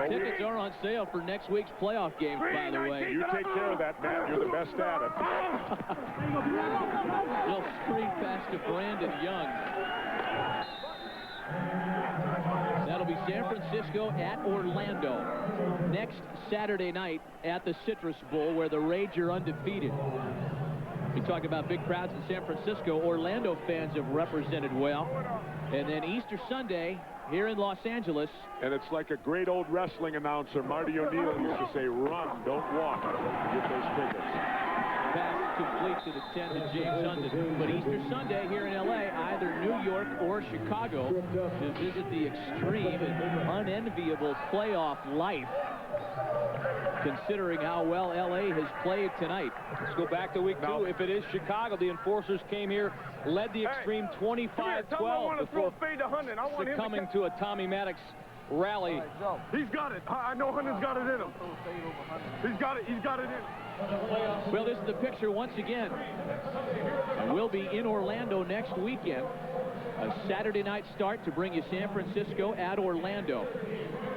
Tickets are on sale for next week's playoff games, by the way. You take care of that, Matt. You're the best at it. Little screen pass to Brandon Young. That'll be San Francisco at Orlando next Saturday night at the Citrus Bowl, where the Rage are undefeated. We talk about big crowds in San Francisco. Orlando fans have represented well. And then Easter Sunday here in Los Angeles. And it's like a great old wrestling announcer, Marty O'Neill, used to say, run, don't walk. Get those tickets. Pass complete to the 10 to James Hunden. But Easter Sunday here in L.A., either New York or Chicago to visit the extreme and unenviable playoff life, considering how well L.A. has played tonight. Let's go back to week 2. If it is Chicago, the Enforcers came here, led the Extreme 25-12 before succumbing to a Tommy Maddox rally. He's got it. I know Hunden's got it in him. He's got it. He's got it in him. Well, this is the picture once again. We'll be in Orlando next weekend. A Saturday night start to bring you San Francisco at Orlando.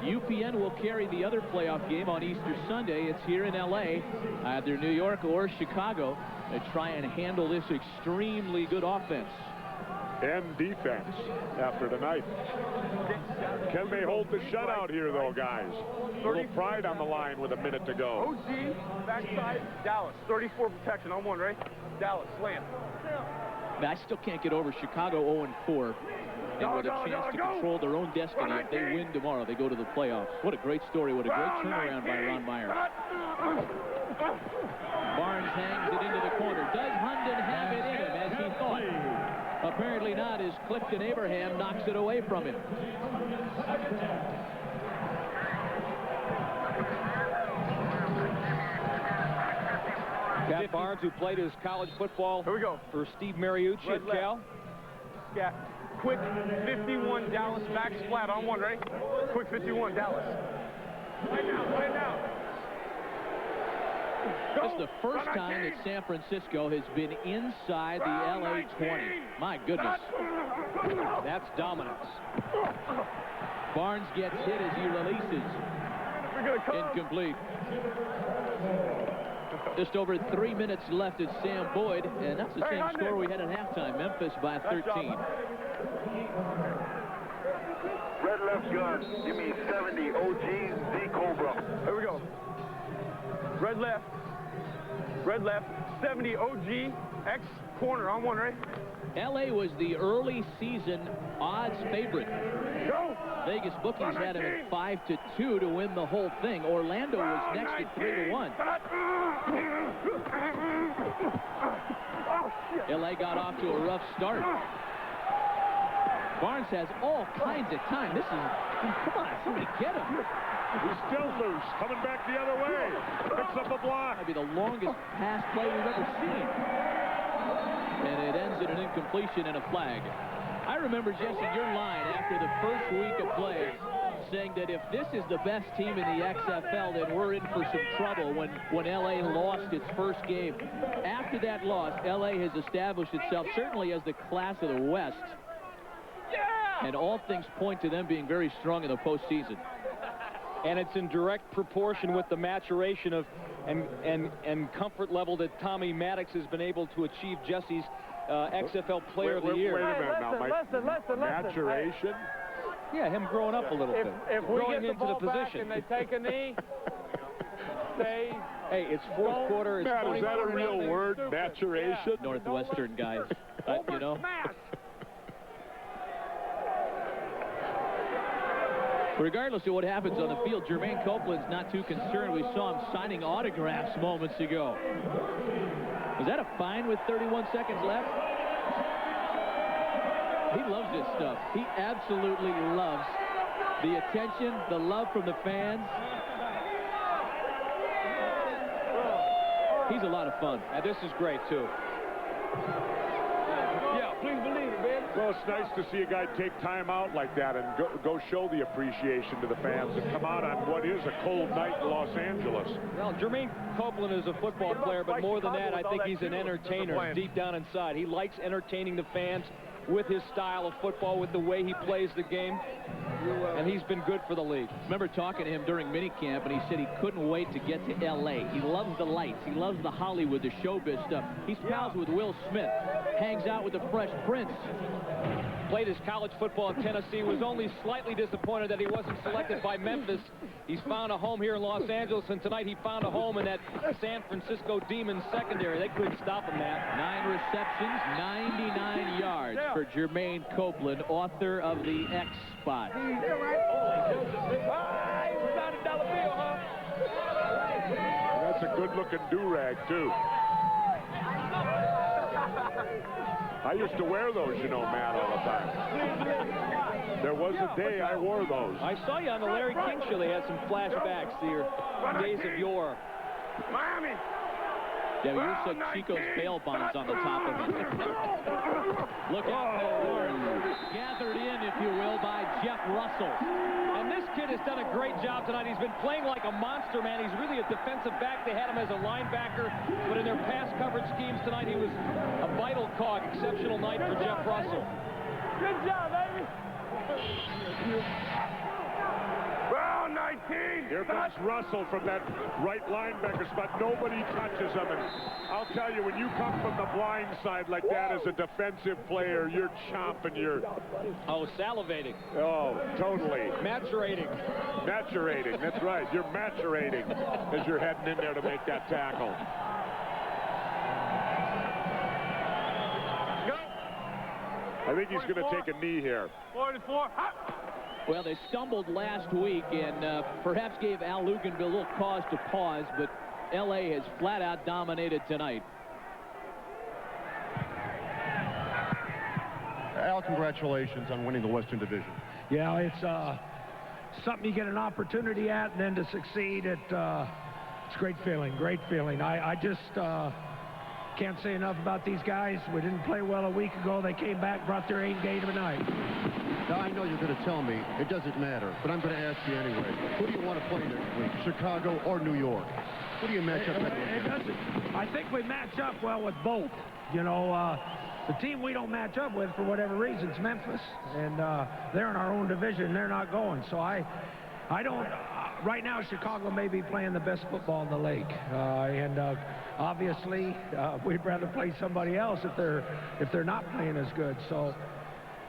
UPN will carry the other playoff game on Easter Sunday. It's here in L.A., either New York or Chicago, to try and handle this extremely good offense. And defense after tonight. Can they hold the shutout here, though, guys? A little pride on the line with a minute to go. OG, backside, Dallas. 34 protection on one, right? Dallas, slant. I still can't get over Chicago 0-4. And with a chance to control their own destiny. If they win tomorrow, they go to the playoffs. What a great story. What a great turnaround by Ron Meyer. Barnes hangs it into the corner. Does Hunden have it in him, as he thought? Apparently not, as Clifton Abraham knocks it away from him. Pat Barnes, who played his college football for Steve Mariucci at Cal. Yeah. Quick 51 Dallas, back flat on one, right? Quick 51 Dallas. Right now. This is the first time that San Francisco has been inside the LA 20. My goodness. That's dominance. Barnes gets hit as he releases. Incomplete. Just over 3 minutes left at Sam Boyd, and that's the same score we had at halftime. Memphis by 13. Red left gun, give me 70 OG Z Cobra. Here we go. Red left, 70 OG X corner on one, right? LA was the early season odds favorite. Vegas bookies had him at 5-2 to win the whole thing. Orlando was next at 3-1. LA got off to a rough start. Barnes has all kinds of time. This is, come on, somebody get him. He's still loose, coming back the other way. Picks up a block. Might be the longest pass play we've ever seen. And it ends in an incompletion and a flag. I remember, Jesse, your line after the first week of play saying that if this is the best team in the XFL, then we're in for some trouble when LA lost its first game. After that loss, LA has established itself certainly as the class of the West. And all things point to them being very strong in the postseason. And it's in direct proportion with the maturation of and comfort level that Tommy Maddox has been able to achieve. Jesse's XFL Player of the Year. Wait a minute now, Mike. Listen. Maturation? Yeah, him growing up a little bit. If we growing get the into ball the back position. and they take a knee, they... Hey, it's fourth quarter. It's Matt, is that a real word, maturation? Yeah. Northwestern guys, you know. Regardless of what happens on the field, Jermaine Copeland's not too concerned. We saw him signing autographs moments ago. Was that a fine with 31 seconds left? He loves this stuff. He absolutely loves the attention, the love from the fans. He's a lot of fun. And this is great, too. Yeah, please believe it, man. Well, it's nice to see a guy take time out like that and go show the appreciation to the fans and come out on what is a cold night in Los Angeles. Well, Jermaine Copeland is a football player, but more than that, I think he's an entertainer deep down inside. He likes entertaining the fans with his style of football, with the way he plays the game, and he's been good for the league. Remember talking to him during minicamp, and he said he couldn't wait to get to L.A. He loves the lights. He loves the Hollywood, the showbiz stuff. He's pals with Will Smith, hangs out with the Fresh Prince. Played his college football in Tennessee, was only slightly disappointed that he wasn't selected by Memphis. He's found a home here in Los Angeles, and tonight he found a home in that San Francisco Demons secondary. They couldn't stop him, Matt. 9 receptions, 99 yards for Jermaine Copeland, author of the X Spot. That's a good-looking do-rag, too. I used to wear those, you know, Matt, all the time. There was a day I wore those. I saw you on the Larry King show. They had some flashbacks to your days of yore. Miami. Yeah, we used to put Chico's bail bonds on the top of it. Look out for gathered in, if you will, by Jeff Russell. And this kid has done a great job tonight. He's been playing like a monster, man. He's really a defensive back. They had him as a linebacker, but in their pass coverage schemes tonight, he was a vital cog. Exceptional night for Jeff Russell. Good job, baby. Well, 19. Here comes Russell from that right linebacker spot. Nobody touches him. And I'll tell you, when you come from the blind side like that as a defensive player, you're chomping your... Oh, salivating. Oh, totally. Maturating. Maturating, that's right. You're maturating as you're heading in there to make that tackle. I think he's going to take a knee here. 44. Well, they stumbled last week and perhaps gave Al Luganville a little cause to pause, but L.A. has flat-out dominated tonight. Al, congratulations on winning the Western Division. Yeah, it's something you get an opportunity at, and then to succeed, it's a great feeling, great feeling. I just can't say enough about these guys. We didn't play well a week ago. They came back, brought their A game tonight. Now, I know you're going to tell me it doesn't matter, but I'm going to ask you anyway. Who do you want to play next week, Chicago or New York? Who do you match up against? It doesn't. I think we match up well with both. You know, the team we don't match up with for whatever reason is Memphis, and they're in our own division. They're not going, so I don't. Right now, Chicago may be playing the best football in the league, and obviously we'd rather play somebody else if they're not playing as good. So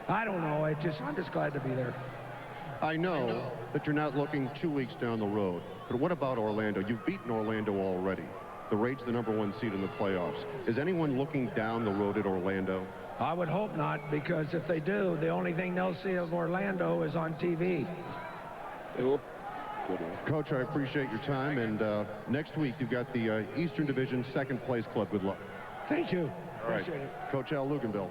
I don't know. I'm just glad to be there. I know that you're not looking 2 weeks down the road, but what about Orlando? You've beaten Orlando already. The Raid's the #1 seed in the playoffs. Is anyone looking down the road at Orlando? I would hope not, because if they do, the only thing they'll see of Orlando is on TV. Coach, I appreciate your time, and next week you've got the Eastern Division second place club. Good luck. Thank you. All right. Appreciate it. Coach Al Luganville.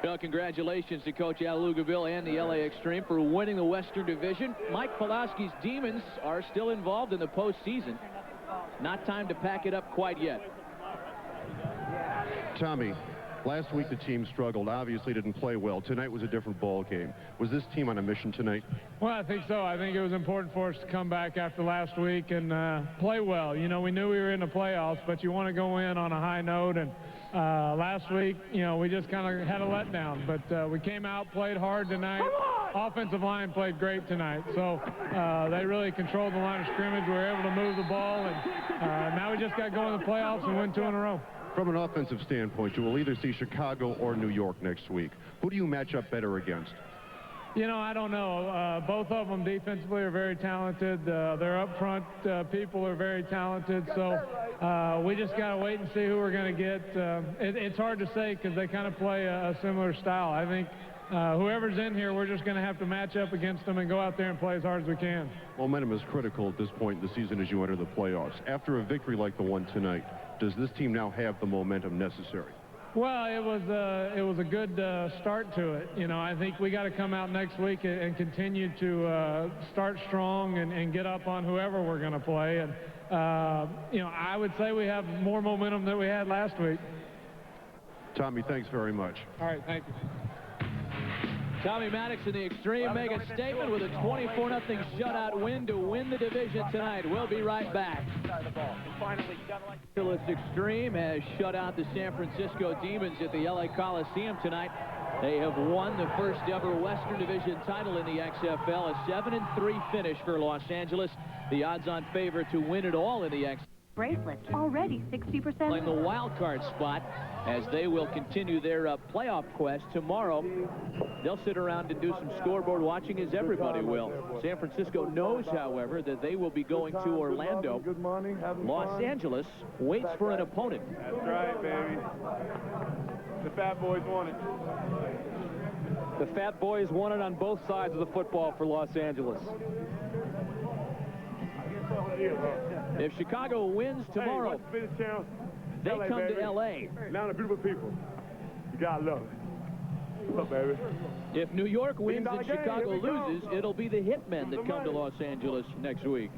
Well, congratulations to Coach Al Luganville and the LA Xtreme for winning the Western Division. Mike Pulaski's Demons are still involved in the postseason. Not time to pack it up quite yet. Tommy, last week the team struggled, obviously didn't play well. Tonight was a different ball game. Was this team on a mission tonight? Well, I think so. I think it was important for us to come back after last week and play well. You know, we knew we were in the playoffs, but you want to go in on a high note. And last week, you know, we just kind of had a letdown. But we came out, played hard tonight. Offensive line played great tonight. So they really controlled the line of scrimmage. We were able to move the ball. And now we just got to go in the playoffs and win 2 in a row. From an offensive standpoint, you will either see Chicago or New York next week. Who do you match up better against? You know, I don't know. Both of them defensively are very talented. Their up front people are very talented. So we just got to wait and see who we're going to get. It's hard to say because they kind of play a similar style. I think whoever's in here, we're just going to have to match up against them and go out there and play as hard as we can. Momentum is critical at this point in the season as you enter the playoffs. After a victory like the one tonight, does this team now have the momentum necessary? Well, it was a good start to it. You know, I think we got to come out next week and continue to start strong and get up on whoever we're going to play. And you know, I would say we have more momentum than we had last week. Tommy, thanks very much. All right, thank you. Tommy Maddox and the Xtreme make a statement with a 24-0 shutout win to win the division tonight. We'll be right back. Los Xtreme has shut out the San Francisco Demons at the LA Coliseum tonight. They have won the first ever Western Division title in the XFL, a 7-3 finish for Los Angeles. The odds-on favorite to win it all in the XFL. Bracelets already 60%. In the wild card spot as they will continue their playoff quest tomorrow. They'll sit around and do some scoreboard watching, as everybody will. San Francisco knows, however, that they will be going to Orlando. Good morning. Los Angeles waits for an opponent. That's right, baby. The Fat Boys won it. The Fat Boys won it on both sides of the football for Los Angeles. If Chicago wins tomorrow, they come to L.A. Atlanta, beautiful people. You gotta love it. What's up, baby? If New York wins and Chicago loses, it'll be the Hitmen that come to Los Angeles next week.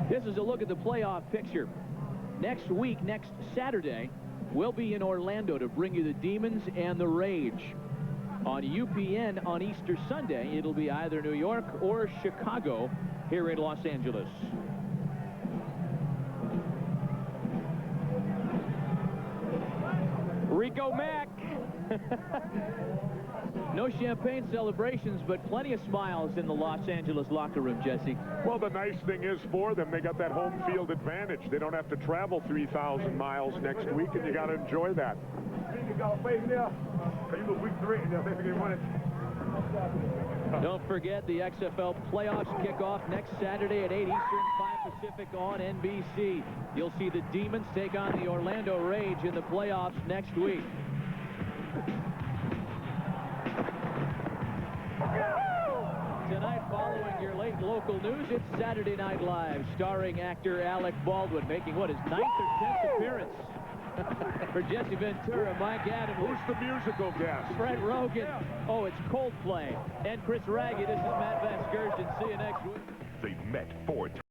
This is a look at the playoff picture. Next week, next Saturday, we'll be in Orlando to bring you the Demons and the Rage. On UPN on Easter Sunday, it'll be either New York or Chicago here in Los Angeles. Rico Mack. No champagne celebrations, but plenty of smiles in the Los Angeles locker room, Jesse. Well, the nice thing is for them, they got that home field advantage. They don't have to travel 3,000 miles next week, and you got to enjoy that. Don't forget the XFL playoffs kick off next Saturday at 8 Eastern, 5 Pacific on NBC. You'll see the Demons take on the Orlando Rage in the playoffs next week. Tonight, following your late local news, it's Saturday Night Live, starring actor Alec Baldwin, making what, his 9th or 10th appearance. For Jesse Ventura, Mike Adams. Who's the musical guest? Fred Rogan. Oh, it's Coldplay. And Chris Raggy. This is Matt Vasgersian. See you next week. They've met 4 times.